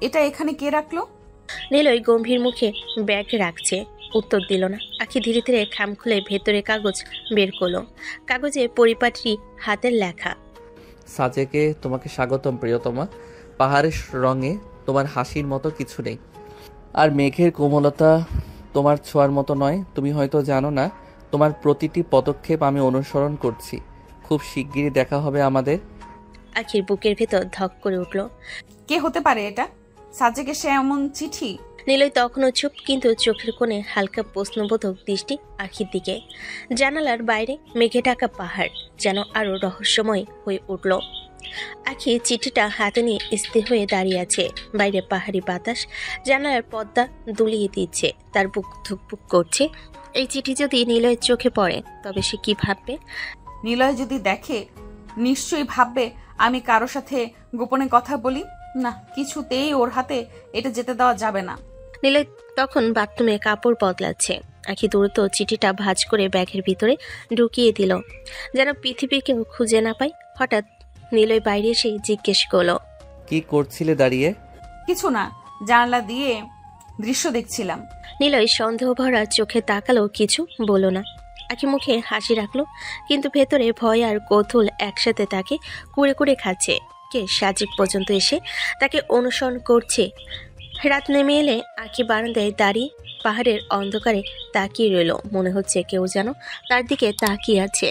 Speaker 1: এটা এখানে কে রাখলো?
Speaker 3: নিলয় গম্ভীর মুখে ব্যাগ রাখছে, উত্তর দিল না। আখি ধীরে ধীরে খাম খুলে ভেতরে কাগজ বের করলো। কাগজে পরিপাটি হাতের লেখা,
Speaker 2: সাজেকে তোমাকে স্বাগতম প্রিয়তমা। পাহাড়ের রঙে তোমার হাসির মতো কিছু নেই, আর মেঘের কোমলতা তোমার ছোঁয়ার মতো নয়। তুমি হয়তো জানো না, তোমার প্রতিটি পদক্ষেপ আমি অনুসরণ করছি। খুব শিগগিরই দেখা হবে আমাদের।
Speaker 3: আখির বুকের ভেতর ধক করে উঠল।
Speaker 1: কে হতে পারে এটা? সাজেকে সে এমন চিঠি?
Speaker 3: নীলয় তখনও চুপ, কিন্তু চোখের কোণে হালকা প্রশ্নবোধক দৃষ্টি আখির দিকে। জানালার বাইরে মেঘে ঢাকা পাহাড় যেন আরো রহস্যময় হয়ে উঠল। আখি চিঠিটা হাতে নিয়ে স্থির হয়ে দাঁড়িয়ে আছে। বাইরে পাহাড়ি বাতাস জানালার পর্দা দুলিয়ে দিচ্ছে, তার বুক ধুকপুক করছে। এই চিঠি যদি নিলয়ের চোখে পড়ে তবে সে কি ভাববে?
Speaker 1: নিলয় যদি দেখে নিশ্চয়ই ভাববে আমি কারো সাথে গোপনে কথা বলি। না, কিছুতেই ওর হাতে এটা যেতে দেওয়া যাবে না।
Speaker 3: নিলয় তখন বাথরুমে কাপড় বদলাচ্ছে। আখি দ্রুত চিঠিটা ভাঁজ করে ব্যাগের ভিতরে ঢুকিয়ে দিল, যেন পৃথিবীকেও খুঁজে না পায়। হঠাৎ নিলয় বাইরে এসে জিজ্ঞেস করলো,
Speaker 2: কি করছিলে দাঁড়িয়ে?
Speaker 1: কিছু না, জানলা দিয়ে দৃশ্য দেখছিলাম।
Speaker 3: নিলয় সন্দেহ ভরা চোখে তাকালো, কিছু বলল না। আখি মুখে হাসি রাখলো, কিন্তু ভেতরে ভয় আর কৌতূহল একসাথে তাকে কুড়ে কুড়ে খাচ্ছে। কে সাজিক পর্যন্ত এসে তাকে অনুসরণ করছে। রাত নেমে এলে আখি বারান্দায় দাঁড়িয়ে পাহাড়ের অন্ধকারে তাকিয়ে রইল। মনে হচ্ছে কেউ যেন তার দিকে তাকিয়ে আছে।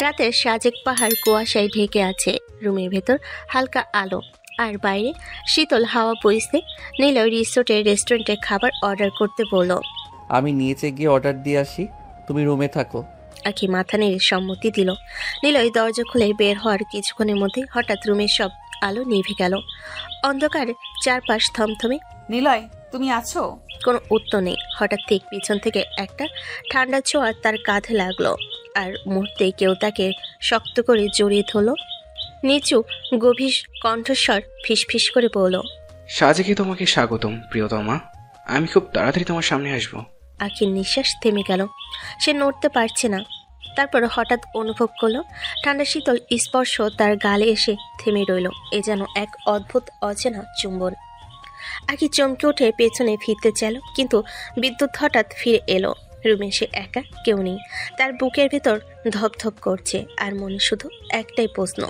Speaker 3: রাতের সাজেক পাহাড় কুয়াশায় ঢেকে আছে। রুমের ভেতর হালকা আলো আর বাইরে শীতল হাওয়া বইছে। নিলয় রেস্টুরেন্টে খাবার অর্ডার করতে বলল,
Speaker 2: আমি নিচে গিয়ে অর্ডার দিয়ে আসি, তুমি রুমে থাকো।
Speaker 3: আখি মাথা নেড়ে সম্মতি দিল। নিলয় দরজা খুলে বের হওয়ার কিছুক্ষণের মধ্যে হঠাৎ রুমের সব আলো নিভে গেল। অন্ধকার চারপাশ থমথমে।
Speaker 1: নিলয়, তুমি আছো?
Speaker 3: কোনো উত্তর নেই। হঠাৎ ঠিক পিছন থেকে একটা ঠান্ডা ছোঁয়া তার কাঁধে লাগলো, আর মুহূর্তে কেউ তাকে শক্ত করে জড়িয়ে ধরল। নিচু গভীর কণ্ঠস্বর ফিসফিস করে বলল,
Speaker 7: সাজেকে তোমাকে স্বাগতম প্রিয়তমা, আমি খুব তাড়াতাড়ি তোমার সামনে আসবো।
Speaker 3: আখির নিঃশ্বাস থেমে গেল। সে নড়তে পারছে না। তারপর হঠাৎ অনুভব করলো ঠান্ডা শীতল স্পর্শ তার গালে এসে থেমে রইল। এ যেন এক অদ্ভুত অচেনা চুম্বন। আখি চমকে উঠে পেছনে ফিরতে চাইল, কিন্তু বিদ্যুৎ হঠাৎ ফিরে এলো। রুমে সে একা, কেউ নেই। তার বুকের ভেতর ধপধপ করছে, আর মনে শুধু একটাই প্রশ্ন,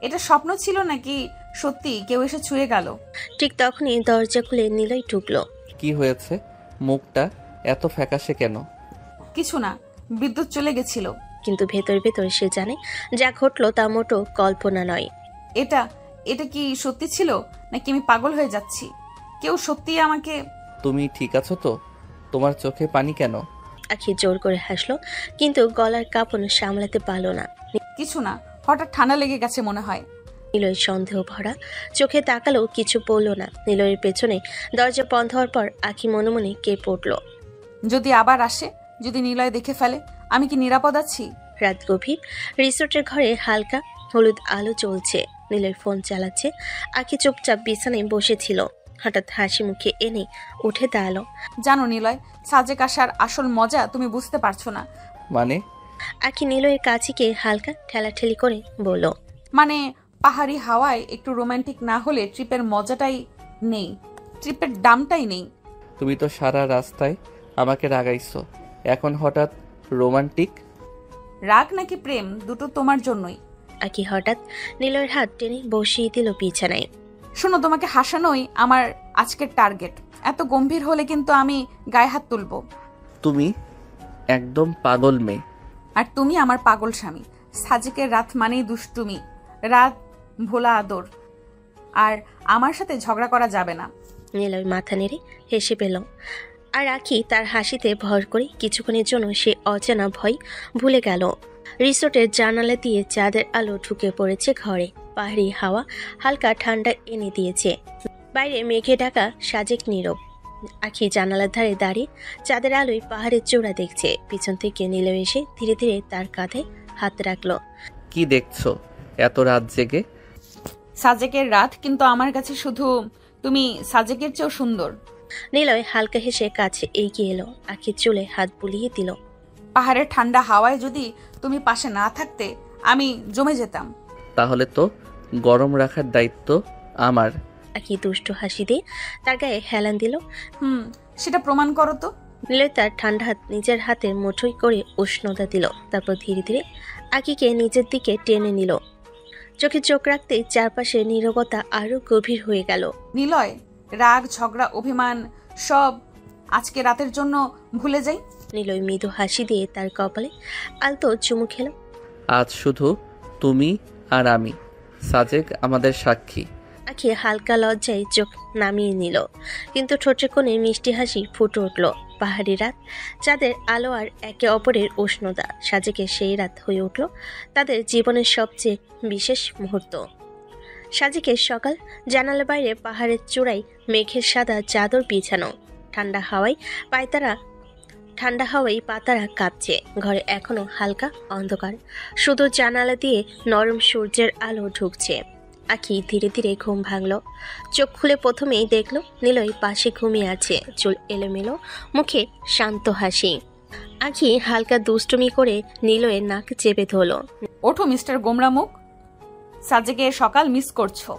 Speaker 1: এটা স্বপ্ন ছিল নাকি সত্যি কেউ এসে ছুঁয়ে গেল?
Speaker 3: ঠিক তখনই দরজা খুলে নিলয় ঢুকলো।
Speaker 2: কি হয়েছে? মুখটা এত ফ্যাকাশে কেন?
Speaker 1: কিছু না, বিদ্যুৎ চলে গেছিল।
Speaker 3: কিন্তু ভেতর ভেতর সে জানে যা ঘটলো তা মোটো কল্পনা নয়।
Speaker 1: এটা এটা কি সত্যি ছিল নাকি আমি পাগল হয়ে যাচ্ছি? কেউ সত্যি আমাকে...
Speaker 2: তুমি ঠিক আছো তো? তোমার চোখে পানি কেন?
Speaker 3: আখি জোর করে হাসলো, কিন্তু গলার কাঁপন সামলাতে পারলো না।
Speaker 1: কিছু না, হঠাৎ ঠান্ডা লেগে গেছে মনে হয়।
Speaker 3: নিলয় সন্দেহ ভরা চোখে তাকালো, কিছু বললো না। নিলয়ের পেছনে দরজা বন্ধ হওয়ার পর আখি মনে মনে কেঁপে উঠল।
Speaker 1: যদি আবার আসে, যদি নিলয় দেখে ফেলে, আমি কি নিরাপদ আছি?
Speaker 3: রাত গভীর। রিসোর্টের ঘরে হালকা হলুদ আলো জ্বলছে। নিলয় ফোন চালাচ্ছে। আখি চুপচাপ বিছানায় বসেছিল। হঠাৎ হাসি মুখে এনে উঠে দাঁড়ালো।
Speaker 1: জানো নিলয়, সাজেক আসার আসল মজা তুমি বুঝতে পারছো না।
Speaker 2: মানে?
Speaker 3: আখি নিলয়ের কাছে গিয়ে হালকা ঠেলাঠেলি করে বলল,
Speaker 1: মানে পাহাড়ি হাওয়ায় একটু রোমান্টিক না হলে ট্রিপের মজাটাই নেই, ট্রিপের দামটাই নেই।
Speaker 2: তুমি তো সারা রাস্তায় আমাকে রাগাইছো, এখন হঠাৎ রোমান্টিক?
Speaker 1: রাগ নাকি প্রেম দুটো তোমার জন্যই।
Speaker 3: আখি হঠাৎ নিলয়ের হাত টেনে বসিয়ে দিল বিছানায়।
Speaker 1: শোনো, তোমাকে হাসানোই আমার আজকের টার্গেট। এত গম্ভীর হলে কিন্তু আমি গায়ে হাত তুলবো।
Speaker 2: তুমি একদম পাগল মেয়ে।
Speaker 1: আর তুমি আমার পাগল স্বামী। সাজেকের রাত মানেই দুষ্টুমি, রাত ভোলা আদর। আর আমার সাথে ঝগড়া করা যাবে না।
Speaker 3: নিলয় মাথা নেড়ে হেসে পেল। আর আখি তার হাসিতে ভর করে কিছুক্ষণের জন্য সে অজানা ভয় ভুলে গেল। রিসোর্টের জানালা দিয়ে চাঁদের আলো ঢুকে পড়েছে ঘরে। পাহাড়ি হাওয়া হালকা ঠান্ডা এনে দিয়েছে। বাইরে মেঘে ঢাকা সাজেক নীরব। আখি জানালার ধারে দাঁড়িয়ে চাঁদের আলোয় পাহাড়ের চূড়া দেখছে। পিছন থেকে নিলয় এসে ধীরে ধীরে তার কাঁধে হাত রাখলো।
Speaker 2: কি দেখছো এত রাত জেগে?
Speaker 1: সাজেকের রাত, কিন্তু আমার কাছে শুধু তুমি সাজেকের চেয়েও সুন্দর।
Speaker 3: নিলয় হালকা হেসে কাছে এগিয়ে এলো। আখির চুলে হাত বুলিয়ে দিল।
Speaker 1: পাহাড়ের ঠান্ডা হাওয়ায় যদি তুমি পাশে না থাকতে আমি জমে যেতাম।
Speaker 2: তাহলে তো গরম রাখার দায়িত্ব আমার।
Speaker 3: আখি দুষ্টু হাসি দিয়ে তার গায়ে হেলান দিল।
Speaker 1: সেটা প্রমাণ করো তো।
Speaker 3: নিলয় তার ঠান্ডা হাত নিজের হাতের মুঠোয় করে উষ্ণতা দিল। তারপর ধীরে ধীরে আখিকে নিজের দিকে টেনে নিল। চোখে চোখ রাখতেই চারপাশে নীরবতা আরো গভীর হয়ে গেল।
Speaker 1: নিলয়, রাগ ঝগড়া অভিমান সব আজকে রাতের জন্য ভুলে যাই।
Speaker 3: নিলয় মৃদু হাসি দিয়ে তার কপালে আলতো চুমু খেল।
Speaker 2: আজ শুধু তুমি আর আমি, সাজেক আমাদের সাক্ষী।
Speaker 3: আখি হালকা লজ্জায় চোখ নামিয়ে নিল, কিন্তু ঠোঁটে কোণে মিষ্টি হাসি ফুটে উঠল। পাহাড়ি রাত, চাঁদের আলো আর একে অপরের উষ্ণতা। সাজেকের সেই রাত হয়ে উঠল তাদের জীবনের সবচেয়ে বিশেষ মুহূর্ত। সাজেকের সকাল, জানালার বাইরে পাহাড়ের চূড়ায় মেঘের সাদা চাদর বিছানো, ঠান্ডা হাওয়ায় পাতারা কাঁপছে। ঘরে এখনো হালকা অন্ধকার, শুধু জানালা দিয়ে নরম সূর্যের আলো ঢুকছে। আখি ধীরে ধীরে ঘুম ভাঙল। চোখ খুলে প্রথমেই দেখল নিলয় পাশে ঘুমিয়ে আছে, চুল এলোমেলো, মুখে শান্ত হাসি। আখি হালকা দুষ্টুমি করে নিলয়ের নাক চেপে ধরল।
Speaker 1: ওঠো মিস্টার গোমরামুখ, সাজেকের সকাল মিস করছো।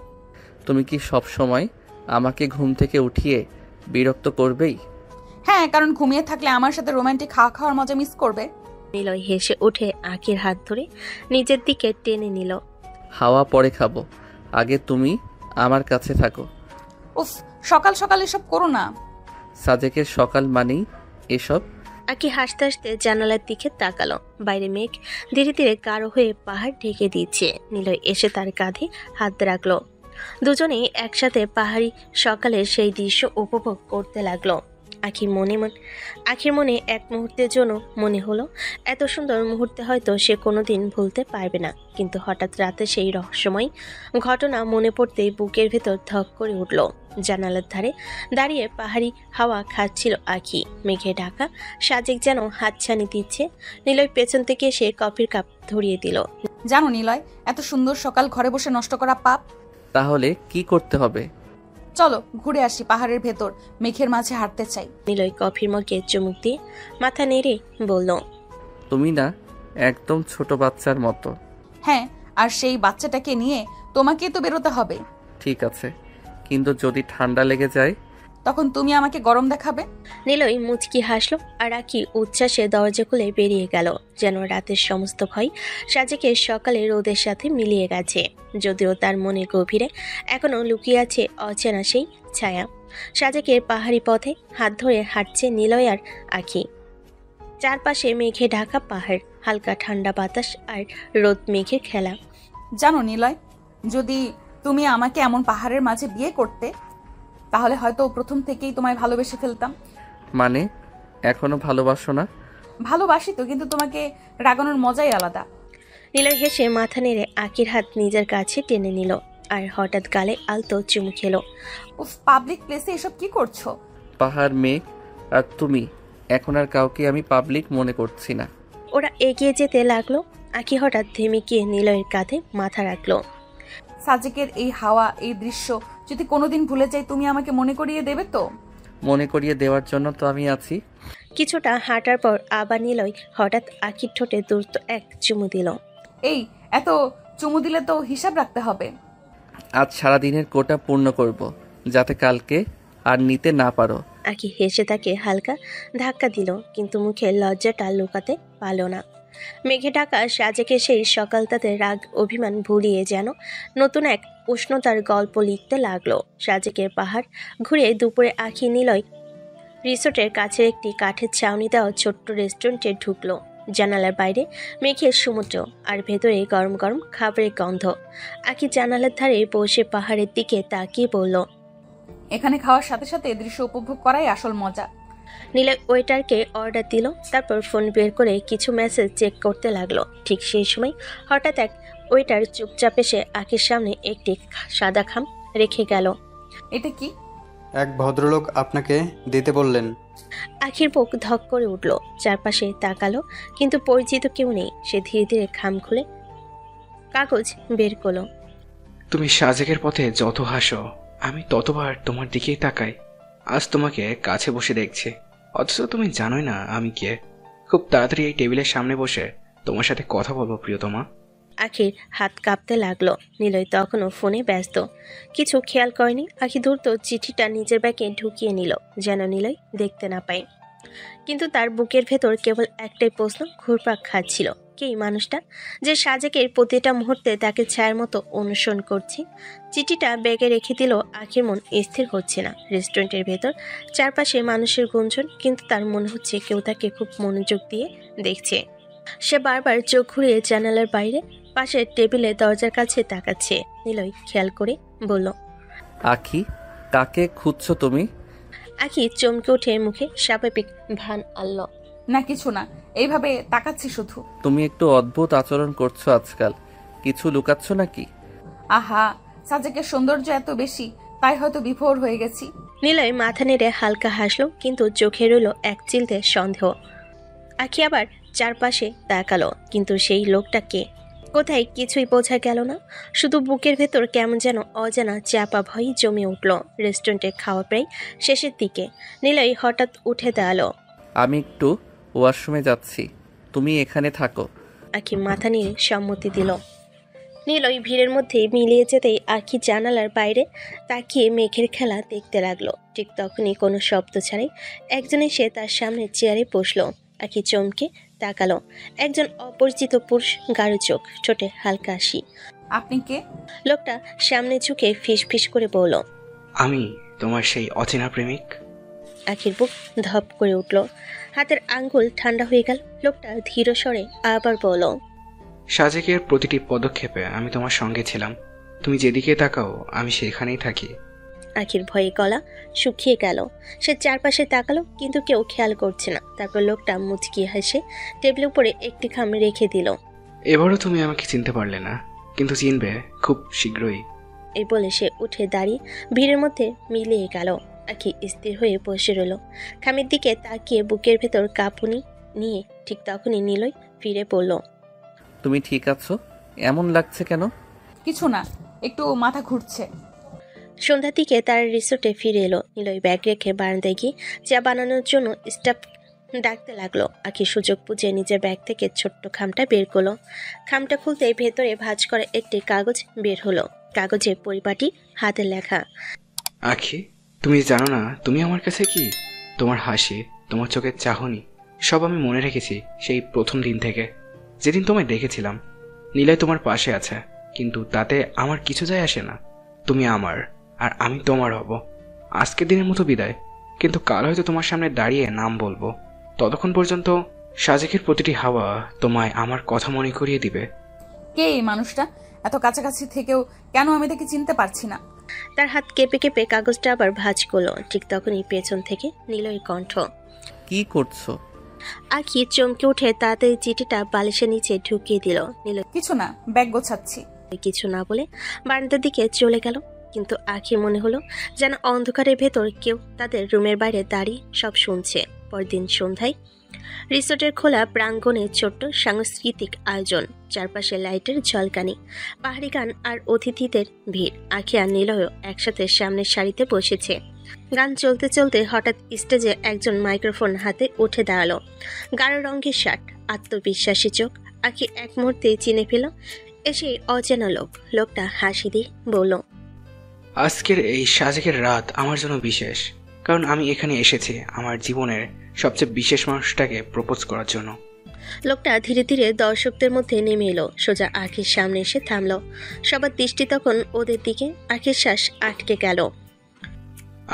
Speaker 2: তুমি কি সব সময় আমাকে ঘুম থেকে উঠিয়ে বিরক্ত করবেই?
Speaker 1: হ্যাঁ, কারণ ঘুমিয়ে থাকলে আমার সাথে রোমান্টিক খাওয়ার মজা মিস করবে।
Speaker 3: নিলয় হেসে উঠে আখির হাত ধরে নিজের দিকে টেনে নিল।
Speaker 2: হাওয়া পরে খাবো, আগে তুমি আমার কাছে থাকো।
Speaker 1: উফ, সকাল সকাল এসব করো না।
Speaker 2: সাজেকের সকাল মানেই এসব।
Speaker 3: আকি হাসতে হাসতে জানালার দিকে তাকালো। বাইরে মেঘ ধীরে ধীরে গাঢ় হয়ে পাহাড় ঢেকে দিচ্ছে। নিলয় এসে তার কাঁধে হাত রাখলো। দুজনেই একসাথে পাহাড়ি সকালের সেই দৃশ্য উপভোগ করতে লাগলো। আখির মনে এক মুহূর্তের জন্য মনে হলো এত সুন্দর মুহূর্তে হয়তো সে কোনোদিন ভুলতে পারবে না। কিন্তু হঠাৎ রাতে সেই রহস্যময় ঘটনা মনে পড়তেই বুকের ভেতর ধক করে উঠল। জানালার ধারে দাঁড়িয়ে পাহাড়ি হাওয়া খাচ্ছিল আখি। মেঘে ঢাকা সাজেক যেন হাতছানি দিচ্ছে। নিলয় পেছন থেকে এসে কফির কাপ ধরিয়ে দিল।
Speaker 1: জানো নিলয়, এত সুন্দর সকাল ঘরে বসে নষ্ট করা পাপ।
Speaker 2: তাহলে কি করতে হবে?
Speaker 1: চলো ঘুরে আসি পাহাড়ের ভেতর, মেঘের মাঝে হাঁটতে চাই।
Speaker 3: নিলয় কফির মগে চুমুক দিয়ে মাথা নেড়ে বলল,
Speaker 2: তুমি না একদম ছোট বাচ্চার মতো।
Speaker 1: হ্যাঁ, আর সেই বাচ্চাটাকে নিয়ে তোমাকে তো বেরোতে হবে।
Speaker 2: ঠিক আছে, কিন্তু যদি ঠান্ডা লেগে যায়
Speaker 1: তখন তুমি আমাকে গরম দেখাবে।
Speaker 3: নিলয় মুচকি হাসলো আর আখি উচ্ছ্বাসে দরজা খুলে বেরিয়ে গেল। যেন রাতের সমস্ত ভয় সাজেকের সকালে রোদের সাথে মিলিয়ে গেছে। যদিও তার মনে গভীরে এখনো লুকিয়ে আছে অচেনা সেই ছায়া। সাজেকের পাহাড়ি পথে হাত ধরে হাঁটছে নিলয় আর আখি। চারপাশে মেঘে ঢাকা পাহাড়, হালকা ঠান্ডা বাতাস আর রোদ মেঘের খেলা।
Speaker 1: জানো নিলয়, যদি তুমি আমাকে এমন পাহাড়ের মাঝে বিয়ে করতে, তাহলে হয়তো প্রথম থেকেই তোমায় ভালোবেসে ফেলতাম।
Speaker 2: মানে এখনো ভালোবাসো না?
Speaker 1: ভালোবাসি তো, কিন্তু তোমাকে রাগানোর মজাই আলাদা।
Speaker 3: নিলয় হেসে মাথা নেড়ে আখির হাত নিজের কাছে টেনে নিল আর হঠাৎ গালে আলতো চুমু খেলো।
Speaker 1: উফ, পাবলিক প্লেসে এসব কি করছো?
Speaker 2: পাহাড়, মেঘ আর তুমি, এখন আর কাউকে আমি পাবলিক মনে করছি না।
Speaker 3: ওরা এগিয়ে যেতে লাগলো। আখি হঠাৎ থেমে গিয়ে নিলয়ের কাঁধে মাথা রাখলো।
Speaker 1: সাজেকের এই হাওয়া, এই দৃশ্য যদি কোনোদিন ভুলে যাই, তুমি আমাকে মনে করিয়ে দেবে তো?
Speaker 2: মনে করিয়ে দেওয়ার জন্য তো আমি আছি।
Speaker 3: কিছুটা হাঁটার পর আবার নিলয় হঠাৎ আখির ঠোঁটে দ্রুত এক চুমু দিল।
Speaker 1: এই এত চুমু দিলে তো হিসাব রাখতে হবে।
Speaker 3: আজ
Speaker 2: সারাদিনের কোটা পূর্ণ করব, যাতে কালকে আর নিতে না পারো।
Speaker 3: আখি হেসে তাকে হালকা ধাক্কা দিল, কিন্তু মুখে লজ্জাটা লুকাতে পারল না। মেঘে ঢাকা সাজেকে সেই সকাল তাতে রাগ অভিমান ভুলিয়ে যেন নতুন এক উষ্ণতার গল্প লিখতে লাগলো। সাজেকের পাহাড় ঘুরে দুপুরে আখি নিলয় রিসোর্টের কাছে একটি কাঠের ছাউনি দেওয়া ছোট্ট রেস্টুরেন্টে ঢুকলো। জানালার বাইরে মেঘের সমুদ্র আর ভেতরে গরম গরম খাবারের গন্ধ। আখি জানালার ধারে বসে পাহাড়ের দিকে তাকিয়ে বলল,
Speaker 1: এখানে খাওয়ার সাথে সাথে দৃশ্য উপভোগ করাই আসল মজা।
Speaker 3: নিলয় ওয়েটারকে অর্ডার দিল, তারপর ফোন বের করে কিছু মেসেজ চেক করতে লাগলো। ঠিক সেই সময় হঠাৎ এক ওয়েটার চুপচাপ এসে আখির সামনে একটি সাদা খাম রেখে গেল।
Speaker 1: এটা কি?
Speaker 11: এক ভদ্রলোক আপনাকে দিতে বললেন।
Speaker 3: আখির বুক ধক করে উঠল, চারপাশে তাকালো, কিন্তু পরিচিত কেউ নেই। সে ধীরে ধীরে খাম খুলে কাগজ বের করলো।
Speaker 7: তুমি সাজেকের পথে যত হাসো, আমি ততবার তোমার দিকেই তাকাই। আজ তোমাকে কাছে বসে দেখছি, অথচ তুমি জানোই না আমি কে। খুব তাড়াতাড়ি এই টেবিলের সামনে বসে তোমার সাথে কথা বলবো প্রিয়তমা।
Speaker 3: আখির হাত কাঁপতে লাগলো। নিলয় তখনও ফোনে ব্যস্ত, কিছু খেয়াল করেনি। আখি দ্রুত চিঠিটা নিজের ব্যাগে ঢুকিয়ে নিল, যেন নিলয় দেখতে না পায়। কিন্তু তার বুকের ভেতর কেবল একটাই প্রশ্ন ঘুরপাক খাচ্ছিল, কে এই মানুষটা যে সাজেকের প্রতিটা মুহূর্তে তাকে ছায়ার মতো অনুসরণ করছে। চিঠিটা ব্যাগে রেখে দিল। আখির মন স্থির হচ্ছে না। রেস্টুরেন্টের ভেতর চারপাশে মানুষের গুঞ্জন, কিন্তু তার মনে হচ্ছে কেউ তাকে খুব মনোযোগ দিয়ে দেখছে। সে বারবার চোখ ঘুরিয়ে জানালার বাইরে পাশের টেবিলে দরজার কাছে তাকাচ্ছে। নিলয় খেয়াল করে বলল,
Speaker 2: আখি, কাকে খুঁজছো তুমি?
Speaker 3: আখি চমকে উঠে মুখে স্বাভাবিক ভান আনল।
Speaker 1: না কিছু না, এইভাবে তাকাচ্ছি শুধু।
Speaker 2: তুমি একটু অদ্ভুত আচরণ করছো আজকাল, কিছু লুকাচ্ছ নাকি?
Speaker 1: আহা, সাজেকের সৌন্দর্য এত বেশি, তাই হয়তো বিভোর হয়ে গেছি।
Speaker 3: নিলয় মাথা নেড়ে হালকা হাসলো, কিন্তু চোখে রইল এক চিলতে সন্দেহ। আখি আবার চারপাশে তাকালো, কিন্তু সেই লোকটা কে, কোথায় কিছুই বোঝা গেল না। শুধু বুকের ভেতর কেমন যেন অজানা চাপা ভয় জমে উঠল। রেস্টুরেন্টে খাওয়া প্রায় শেষের দিকে। নিলয় হঠাৎ উঠে দাঁড়ালো।
Speaker 2: আমি একটু ওয়াশরুমে যাচ্ছি, তুমি এখানে থাকো।
Speaker 3: আখি মাথা নিয়ে সম্মতি দিল। নিলয় ভিড়ের মধ্যে মিলিয়ে যেতেই আখি জানালার বাইরে তাকিয়ে মেঘের খেলা দেখতে লাগলো। ঠিক তখনই কোনো শব্দ ছাড়াই একজন এসে তার সামনে চেয়ারে বসলো। আখি চমকে তাকালো। একজন অপরিচিত পুরুষ, গাঢ় চোখ, ঠোঁটে হালকা হাসি।
Speaker 1: আপনি কে?
Speaker 3: লোকটা সামনে ঝুঁকে ফিস ফিস করে বলল,
Speaker 7: আমি তোমার সেই অচেনা প্রেমিক।
Speaker 3: আখির বুক ধপ করে উঠল, হাতের আঙ্গুল ঠান্ডা হয়ে গেল। লোকটা ধীর স্বরে আবার বলল,
Speaker 7: সাজেকের প্রতিটি পদক্ষেপে আমি তোমার সঙ্গে ছিলাম। তুমি যেদিকে তাকাও আমি সেখানেই থাকি।
Speaker 3: আখির ভয়ে গলা শুকিয়ে গেল। সে চারপাশে তাকালো, কিন্তু কেউ খেয়াল করছে না। তারপর লোকটা মুচকি হেসে টেবিলের উপরে একটি খাম রেখে দিল।
Speaker 7: এবারও তুমি আমাকে চিনতে পারলে না, কিন্তু চিনবে খুব শীঘ্রই।
Speaker 3: এই বলে সে উঠে দাঁড়িয়ে ভিড়ের মধ্যে মিলিয়ে গেল। আখি স্থির হয়ে বসে রইল, খামের দিকে তাকিয়ে বুকের ভেতর কাঁপুনি নিয়ে। ঠিক তখনই নিলয় ফিরে পড়ল।
Speaker 2: তুমি ঠিক আছো? এমন লাগছে কেন?
Speaker 1: কিছু না, একটু মাথা ঘুরছে।
Speaker 3: সন্ধ্যার দিকে তার রিসোর্টে ফিরে এলো। নিলয় ব্যাগ রেখে বারান্দায় গিয়ে চা বানানোর জন্য স্টাফ ডাকতে লাগলো। আখি সুযোগ বুঝে নিজের ব্যাগ থেকে ছোট্ট খামটা বের করলো। খামটা খুলতে ভেতরে ভাঁজ করা একটি কাগজ বের হলো। কাগজে পরিপাটি হাতের লেখা।
Speaker 7: আখি, তুমি জানো না তুমি আমার কাছে কি? তোমার হাসি, তোমার চোখের চাহনি, সব আমি মনে রেখেছি সেই প্রথম দিন থেকে, যেদিন তোমায় দেখেছিলাম। নীলাই তোমার পাশে আছে, কিন্তু তাতে আমার কিছু যায় আসে না। তুমি আমার, আর আমি তোমার হব। আজকের দিনের মতো বিদায়, কিন্তু কাল হয়তো তোমার সামনে দাঁড়িয়ে নাম বলবো। ততক্ষণ পর্যন্ত সাজেকের প্রতিটি হাওয়া তোমায় আমার কথা মনে করিয়ে দিবে।
Speaker 1: কে এই মানুষটা? এত কাছাকাছি থেকেও কেন আমি তাকে চিনতে পারছি না?
Speaker 3: তার হাত কেঁপে কেঁপে কাগজটা আবার ভাঁজ করলো। ঠিক তখনই পেছন থেকে নিলয়ের কণ্ঠ।
Speaker 2: কি করছো?
Speaker 3: আখি চমকে উঠে তাড়াতাড়ি চিঠিটা বালিশের নিচে ঢুকিয়ে দিল। নিলয়
Speaker 1: কিছু না, ব্যাগ গোছাচ্ছি।
Speaker 3: কিছু না বলে বারান্দার দিকে চলে গেল। কিন্তু আখি মনে হলো যেন অন্ধকারের ভেতর কেউ তাদের রুমের বাইরে দাঁড়িয়ে সব শুনছে। পরদিন সন্ধ্যায় রিসোর্টের খোলা প্রাঙ্গণে ছোট্ট সাংস্কৃতিক আয়োজন, চারপাশে লাইটের ঝলকানি, পাহাড়ি গান আর অতিথিদের ভিড়। আখি আর নিলয়ও একসাথে সামনের সারিতে বসেছে। গান চলতে চলতে হঠাৎ স্টেজে একজন মাইক্রোফোন হাতে উঠে দাঁড়ালো। গাঢ় রঙের শার্ট, আত্মবিশ্বাসী চোখ। আখি এক মুহূর্তে চিনে ফেল এসে অচেনা লোক। লোকটা হাসি দিয়ে বলল,
Speaker 7: আজকের এই সাজেকের রাত আমার জন্য বিশেষ, কারণ আমি এখানে এসেছি আমার জীবনের সবচেয়ে বিশেষ মানুষটাকে প্রপোজ করার জন্য।
Speaker 3: লোকটা ধীরে ধীরে দর্শকদের মধ্যে নেমে এলো, সোজা আখির সামনে এসে থামলো। সবার দৃষ্টি তখন ওদের দিকে। আখির শ্বাস আটকে গেল।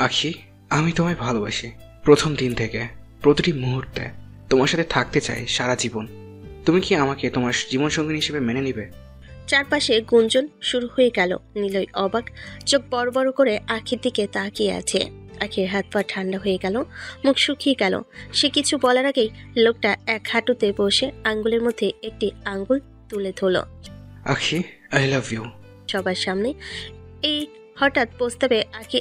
Speaker 7: আখি, আমি তোমায় ভালোবাসি প্রথম দিন থেকে, প্রতিটি মুহূর্তে তোমার সাথে থাকতে চাই সারা জীবন। তুমি কি আমাকে তোমার জীবনসঙ্গী হিসেবে মেনে নিবে?
Speaker 3: চারপাশে গুঞ্জন শুরু হয়ে গেল। নিলয় অবাক, চোখ বড় বড় করে আখির দিকে তাকিয়ে আছে। আখির হাত পা ঠান্ডা হয়ে গেল, মুখ শুকিয়ে গেল। সে কিছু বলার আগেই লোকটা এক হাঁটুতে বসে আঙ্গুলের মধ্যে একটি আঙ্গুল তুলে ধরল।
Speaker 7: আখি, আই লাভ ইউ।
Speaker 3: সবার সামনে এই হঠাৎ প্রস্তাবে আখি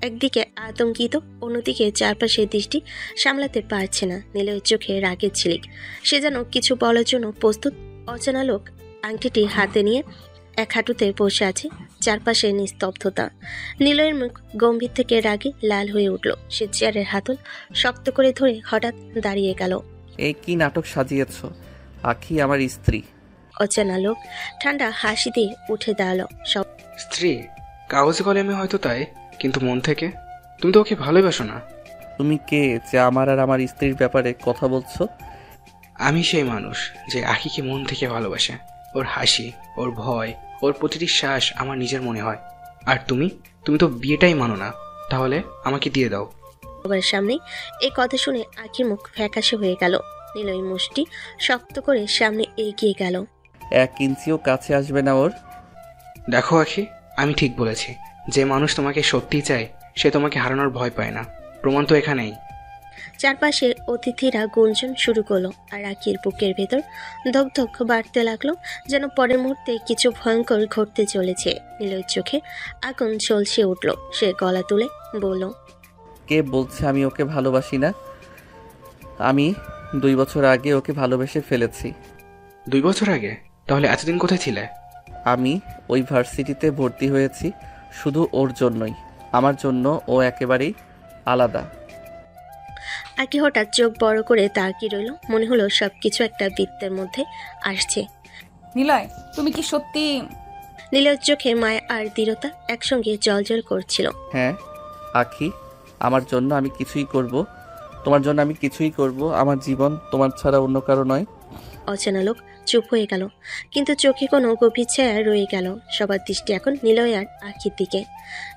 Speaker 3: একদিকে আতঙ্কিত, অন্যদিকে চারপাশের দৃষ্টি সামলাতে পারছে না। নিলয়ের চোখে রাগের ঝিলিক। সে যেন কিছু বলার জন্য প্রস্তুত। অচেনা লোক আংটিটি হাতে নিয়ে এক হাঁটুতে বসে আছে। চারপাশে নিস্তব্ধতা। নিলয়ের মুখ গম্ভীর থেকে রাগে লাল হয়ে উঠল। সে চেয়ারের হাতল শক্ত করে ধরে হঠাৎ দাঁড়িয়ে গেল।
Speaker 2: এই কি নাটক সাজিয়েছ? আখি আমার স্ত্রী।
Speaker 3: অচেনা লোক ঠান্ডা হাসি দিয়ে উঠে দাঁড়ালো। সব
Speaker 7: স্ত্রী? কাগজে কলমে হয়তো তাই, কিন্তু মন থেকে তুমি তো ওকে ভালোবাসো না।
Speaker 2: তুমি কে যে আমার আর আমার স্ত্রীর ব্যাপারে কথা বলছো?
Speaker 7: আমি সেই মানুষ যে আখিকে মন থেকে ভালোবাসে। ওর হাসি, ওর ভয়, ওর প্রতিটি শ্বাস আমার নিজের মনে হয়। আর তুমি তো বিয়েটাই মানো না। তাহলে আমাকে দিয়ে দাও।
Speaker 3: সবার সামনে এই কথা শুনে আখির মুখ ফ্যাকাশে হয়ে গেল। নিলয় মুষ্টি শক্ত করে সামনে এগিয়ে গেল।
Speaker 2: 1 ইঞ্চিও কাছে আসবে না ওর।
Speaker 7: দেখো আখি, আমি ঠিক বলেছি। যে মানুষ তোমাকে সত্যি চায় সে তোমাকে হারানোর ভয় পায় না। প্রমাণ তো এখানেই।
Speaker 3: চারপাশে অতিথিরা গুঞ্জন শুরু করলো আর আখির বুকের ভেতর ধক বাড়তে লাগলো, যেন পরের মুহূর্তে কিছু ভয়ঙ্কর ঘটতে চলেছে। নিলয়ের চোখে আগুন ঝলসে উঠল। সে গলা তুলে বলল,
Speaker 2: কে বলছে আমি ওকে ভালোবাসি না? আমি 2 বছর আগে ওকে ভালোবেসে ফেলেছি।
Speaker 7: 2 বছর আগে? তাহলে এতদিন কোথায় ছিলে?
Speaker 2: আমি ওই ভার্সিটিতে ভর্তি হয়েছি শুধু ওর জন্যই। আমার জন্য ও একেবারেই আলাদা।
Speaker 3: আকি হঠাৎ চোখ বড় করে তাকিয়ে রইল। মনে হলো সবকিছু একটা বৃত্তের মধ্যে আসছে।
Speaker 1: নিলয়, তুমি কি সত্যি?
Speaker 3: নীলের চোখে মায়া আর দৃঢ়তা একসঙ্গে জলজল করছিল।
Speaker 2: হ্যাঁ আখি, আমার জন্য আমি কিছুই করব, তোমার জন্য আমি কিছুই করব। আমার জীবন তোমার ছাড়া অন্য কারো নয়।
Speaker 3: অচেনা লোক চুপ হয়ে গেল, কিন্তু চোখে কোনো গভীর ছায়া রয়ে গেল। সবার দৃষ্টি এখন নিলয় আর আখির দিকে।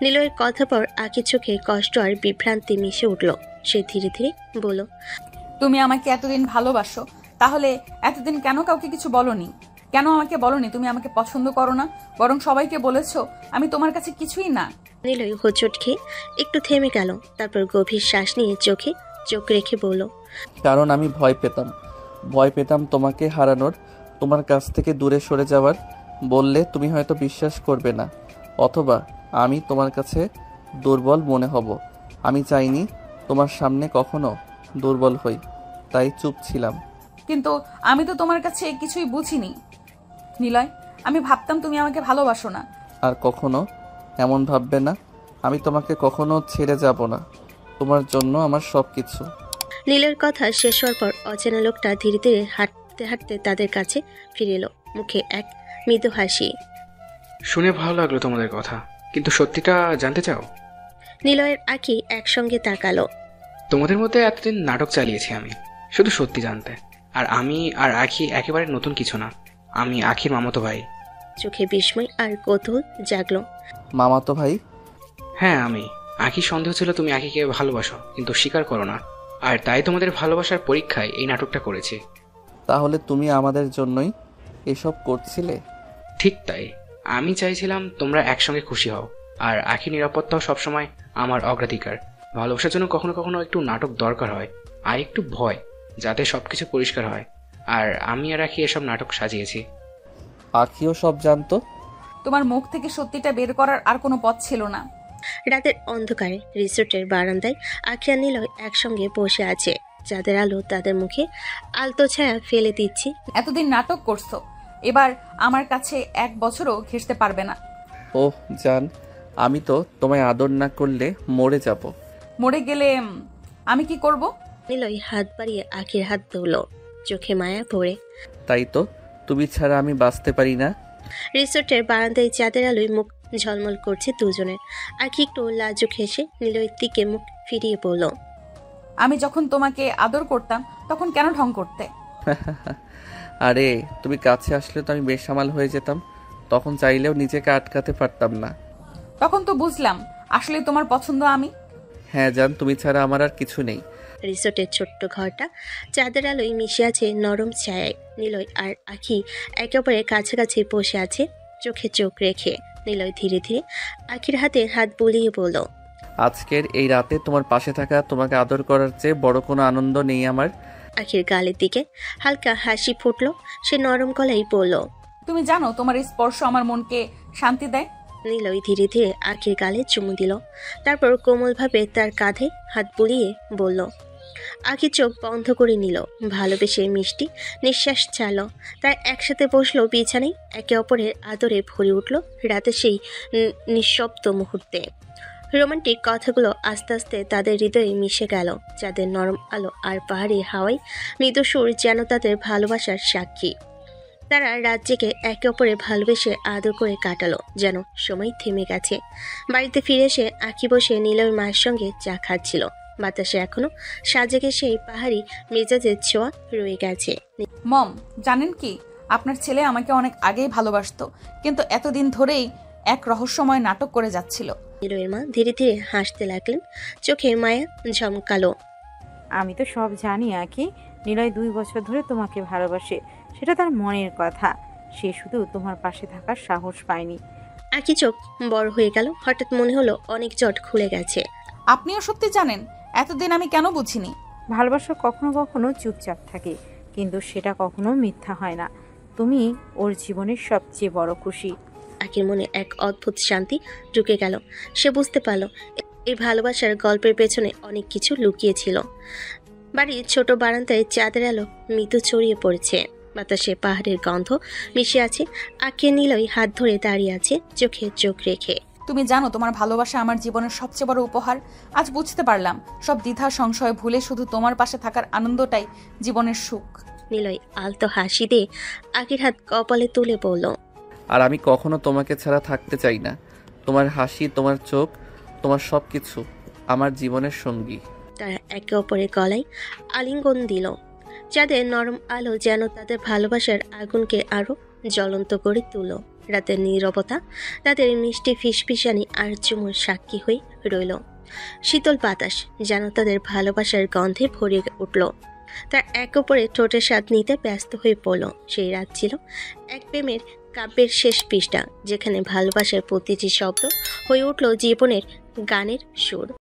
Speaker 3: নিলয়ের কথা পর আখির চোখে কষ্ট আর বিভ্রান্তি মিশে উঠল। সে ধীরে ধীরে বলল,
Speaker 1: তুমি আমাকে এতদিন ভালোবাসো, তাহলে এতদিন কেন কাউকে কিছু বলনি? কেন আমাকে বলনি তুমি আমাকে পছন্দ করো না, বরং সবাইকে বলেছো আমি তোমার কাছে কিছুই না?
Speaker 3: নিলয় হোঁচট খেয়ে একটু থেমে গেল, তারপর গভীর শ্বাস নিয়ে চোখে চোখ রেখে বলল,
Speaker 2: কারণ আমি ভয় পেতাম তোমাকে হারানোর, তোমার কাছ থেকে দূরে সরে যাওয়ার। বললে তুমি হয়তো বিশ্বাস করবে না, অথবা আমি তোমার কাছে দুর্বল মনে হব। আমি চাইনি তোমার সামনে কখনো দুর্বল হই, তাই চুপ ছিলাম।
Speaker 1: কিন্তু আমি তো তোমার কাছে কিছুই বুঝিনি নিলয়। আমি ভাবতাম তুমি আমাকে ভালোবাসো না।
Speaker 2: আর কখনো এমন ভাববে না। আমি তোমাকে কখনো ছেড়ে যাব না, তোমার জন্য আমার সব কিছু।
Speaker 3: নীলের কথা শেষ হওয়ার পর অচেনা লোকটা ধীরে ধীরে হাঁটতে হাঁটতে তাদের কাছে ফিরে এলো, মুখে এক মৃদু হাসি।
Speaker 7: শুনে ভালো লাগলো তোমাদের কথা, কিন্তু সত্যিটা জানতে চাও?
Speaker 3: নিলয়ের আঁখি একসঙ্গে তাকালো।
Speaker 7: তোমাদের মধ্যে এতদিন নাটক চালিয়েছি আমি শুধু সত্যি জানতে। আর আমি আর আখি একেবারে নতুন কিছু না। আমি আখির মামাতো ভাই।
Speaker 3: চোখে বিস্ময় আর কৌতূহল জাগলো।
Speaker 2: মামাতো ভাই?
Speaker 7: হ্যাঁ আমি। আখির সন্দেহ ছিল তুমি আখিকে ভালোবাসো, কিন্তু স্বীকার করো না। আর তাই তোমাদের ভালোবাসার পরীক্ষায় এই নাটকটা করেছি।
Speaker 2: তাহলে তুমি আমাদের জন্যই এসব করছিলে?
Speaker 7: ঠিক তাই। আমি চাইছিলাম তোমরা একসঙ্গে খুশি হও, আর আখির নিরাপত্তাও সবসময় আমার অগ্রাধিকার। ভালোবাসার জন্য কখনো কখনো একটু নাটক দরকার হয়, আর একটু ভয়, যাতে সবকিছু পরিষ্কার হয়। আর আমি আর আখি এসব নাটক সাজিয়েছি।
Speaker 2: আখিও সব জানতো?
Speaker 1: তোমার মুখ থেকে সত্যিটা বের করার আর কোনো পথ ছিল না।
Speaker 3: রাতের অন্ধকারে রিসোর্টের বারান্দায় আখি আর নিলয় একসঙ্গে বসে আছে। যাদের আলো তাদের মুখে আলতো ছায়া ফেলে দিচ্ছে।
Speaker 1: এতদিন নাটক করছো, এবার আমার কাছে 1 বছরও ঘেঁষতে পারবে না।
Speaker 2: ওহ জান, আমি তো তোমায় আদর না করলে মরে যাব।
Speaker 1: মরে গেলে আমি কি করব?
Speaker 3: নিলয় হাত বাড়িয়ে আখির হাত ধরল, চোখে মায়া ভরে।
Speaker 2: তাই তো, তুমি ছাড়া আমি বাঁচতে পারি না।
Speaker 3: রিসোর্টের বারান্দায় চাঁদের আলোয় মুখ ঝলমল করছে দুজনের। আখি একটু লাজুক হেসে নিলয়ের দিকে মুখ ফিরিয়ে বলল,
Speaker 1: আমি যখন তোমাকে আদর করতাম তখন কেন ঢং করতে?
Speaker 2: আরে তুমি কাছে আসলে তো আমি বেসামাল হয়ে যেতাম, তখন চাইলেও নিজেকে আটকাতে পারতাম না।
Speaker 1: তখন তো বুঝলাম আসলে তোমার পছন্দ আমি।
Speaker 2: হ্যাঁ জান, তুমি ছাড়া আমার আর কিছু নেই।
Speaker 3: রিসোর্টের ছোট্ট ঘরটা চাঁদের আলোয় মিশে আছে নরম ছায়ায়। নিলয় আর আখি একে অপরের কাছাকাছি বসে আছে, চোখে চোখ রেখে। নিলয় ধীরে ধীরে আখির হাতে হাত বুলিয়ে বলল,
Speaker 2: আজকের এই রাতে তোমার পাশে থাকা, তোমাকে আদর করার চেয়ে বড় কোনো আনন্দ নেই আমার।
Speaker 3: আখির গালের দিকে হালকা হাসি ফুটলো। সে নরম গলায় বলল,
Speaker 1: তুমি জানো তোমার এই স্পর্শ আমার মনকে শান্তি দেয়।
Speaker 3: নিলয় ধীরে ধীরে আখির গালে চুমু দিল, তারপর কোমলভাবে তার কাঁধে হাত বুলিয়ে বলল। আখি চোখ বন্ধ করে নিল, ভালোবেসে মিষ্টি নিঃশ্বাস ছাড়ল। তার একসাথে বসলো বিছানায়, একে অপরের আদরে ভরে উঠল রাতে সেই নিঃশব্দ মুহূর্তে। রোমান্টিক কথাগুলো আস্তে আস্তে তাদের হৃদয়ে মিশে গেল। যাদের নরম আলো আর পাহাড়ি হাওয়ায় মৃদু সুর যেন তাদের ভালোবাসার সাক্ষী। তারা রাত জেগে একে অপরে ভালোবেসে আদর করে কাটালো, যেন সময় থেমে গেছে। বাড়িতে ফিরে এসে আখি বসে নিলয়ের মায়ের সঙ্গে চা খাচ্ছিল। বাতাসে এখনো সাজেকে সেই পাহাড়ি মেজাজের ছোঁয়া রয়ে গেছে।
Speaker 1: মম, জানেন কি, আপনার ছেলে আমাকে অনেক আগেই ভালোবাসতো, কিন্তু এতদিন ধরেই এক রহস্যময় নাটক করে যাচ্ছিল।
Speaker 3: নিলয়ের মা ধীরে ধীরে হাসতে লাগলেন, চোখে মায়া ঝমকালো।
Speaker 8: আমি তো সব জানি আঁকি। নিলয় 2 বছর ধরে তোমাকে ভালোবাসে, সেটা তার মনের কথা। সে শুধু তোমার পাশে থাকার সাহস পায়নি।
Speaker 3: আঁকি চোখ বড় হয়ে গেল। হঠাৎ মনে হলো অনেক জট খুলে গেছে।
Speaker 1: আপনিও সত্যি জানেন? এতদিন আমি কেন বুঝিনি?
Speaker 8: ভালোবাসা কখনো কখনো চুপচাপ থাকে, কিন্তু সেটা কখনো মিথ্যা হয় না। তুমি ওর জীবনের সবচেয়ে বড় খুশি।
Speaker 3: আখির মনে এক অদ্ভুত শান্তি ঢুকে গেল। সে বুঝতে পারল এই ভালোবাসার গল্পের পেছনে অনেক কিছু লুকিয়েছিল। বাড়ির ছোট বারান্দায় চাঁদের আলো মৃদু ছড়িয়ে পড়েছে, বাতাসে পাহাড়ের গন্ধ মিশে আছে। আঁকিয়ে নিলয় হাত ধরে দাঁড়িয়ে আছে, চোখে চোখ রেখে।
Speaker 1: তুমি জানো তোমার ভালোবাসা আমার জীবনের সবচেয়ে বড় উপহার। আজ বুঝতে পারলাম সব দ্বিধা সংশয় ভুলে শুধু তোমার পাশে থাকার আনন্দটাই জীবনের সুখ।
Speaker 3: নিলয় আলতো হাসি দিয়ে আখির হাত কপালে তুলে বলল,
Speaker 2: আর আমি কখনো তোমাকে ছাড়া থাকতে চাই না। তোমার হাসি, তোমার চোখ, তোমার সব কিছু আমার জীবনের সঙ্গী।
Speaker 3: তারা একে অপরের গলায় আলিঙ্গন দিল। যাদের নরম আলো যেন তাদের ভালোবাসার আগুনকে আরো জ্বলন্ত করে তুলল। রাতের নীরবতা তাদের মিষ্টি ফিসফিসানি আর চুমুর সাক্ষী হয়ে রইল। শীতল বাতাস যেন তাদের ভালোবাসার গন্ধে ভরে উঠল। তার এক অপরে ঠোঁটের স্বাদ নিতে ব্যস্ত হয়ে পড়ল। সেই রাত ছিল এক প্রেমের কাব্যের শেষ পৃষ্ঠা, যেখানে ভালোবাসার প্রতিটি শব্দ হয়ে উঠল জীবনের গানের সুর।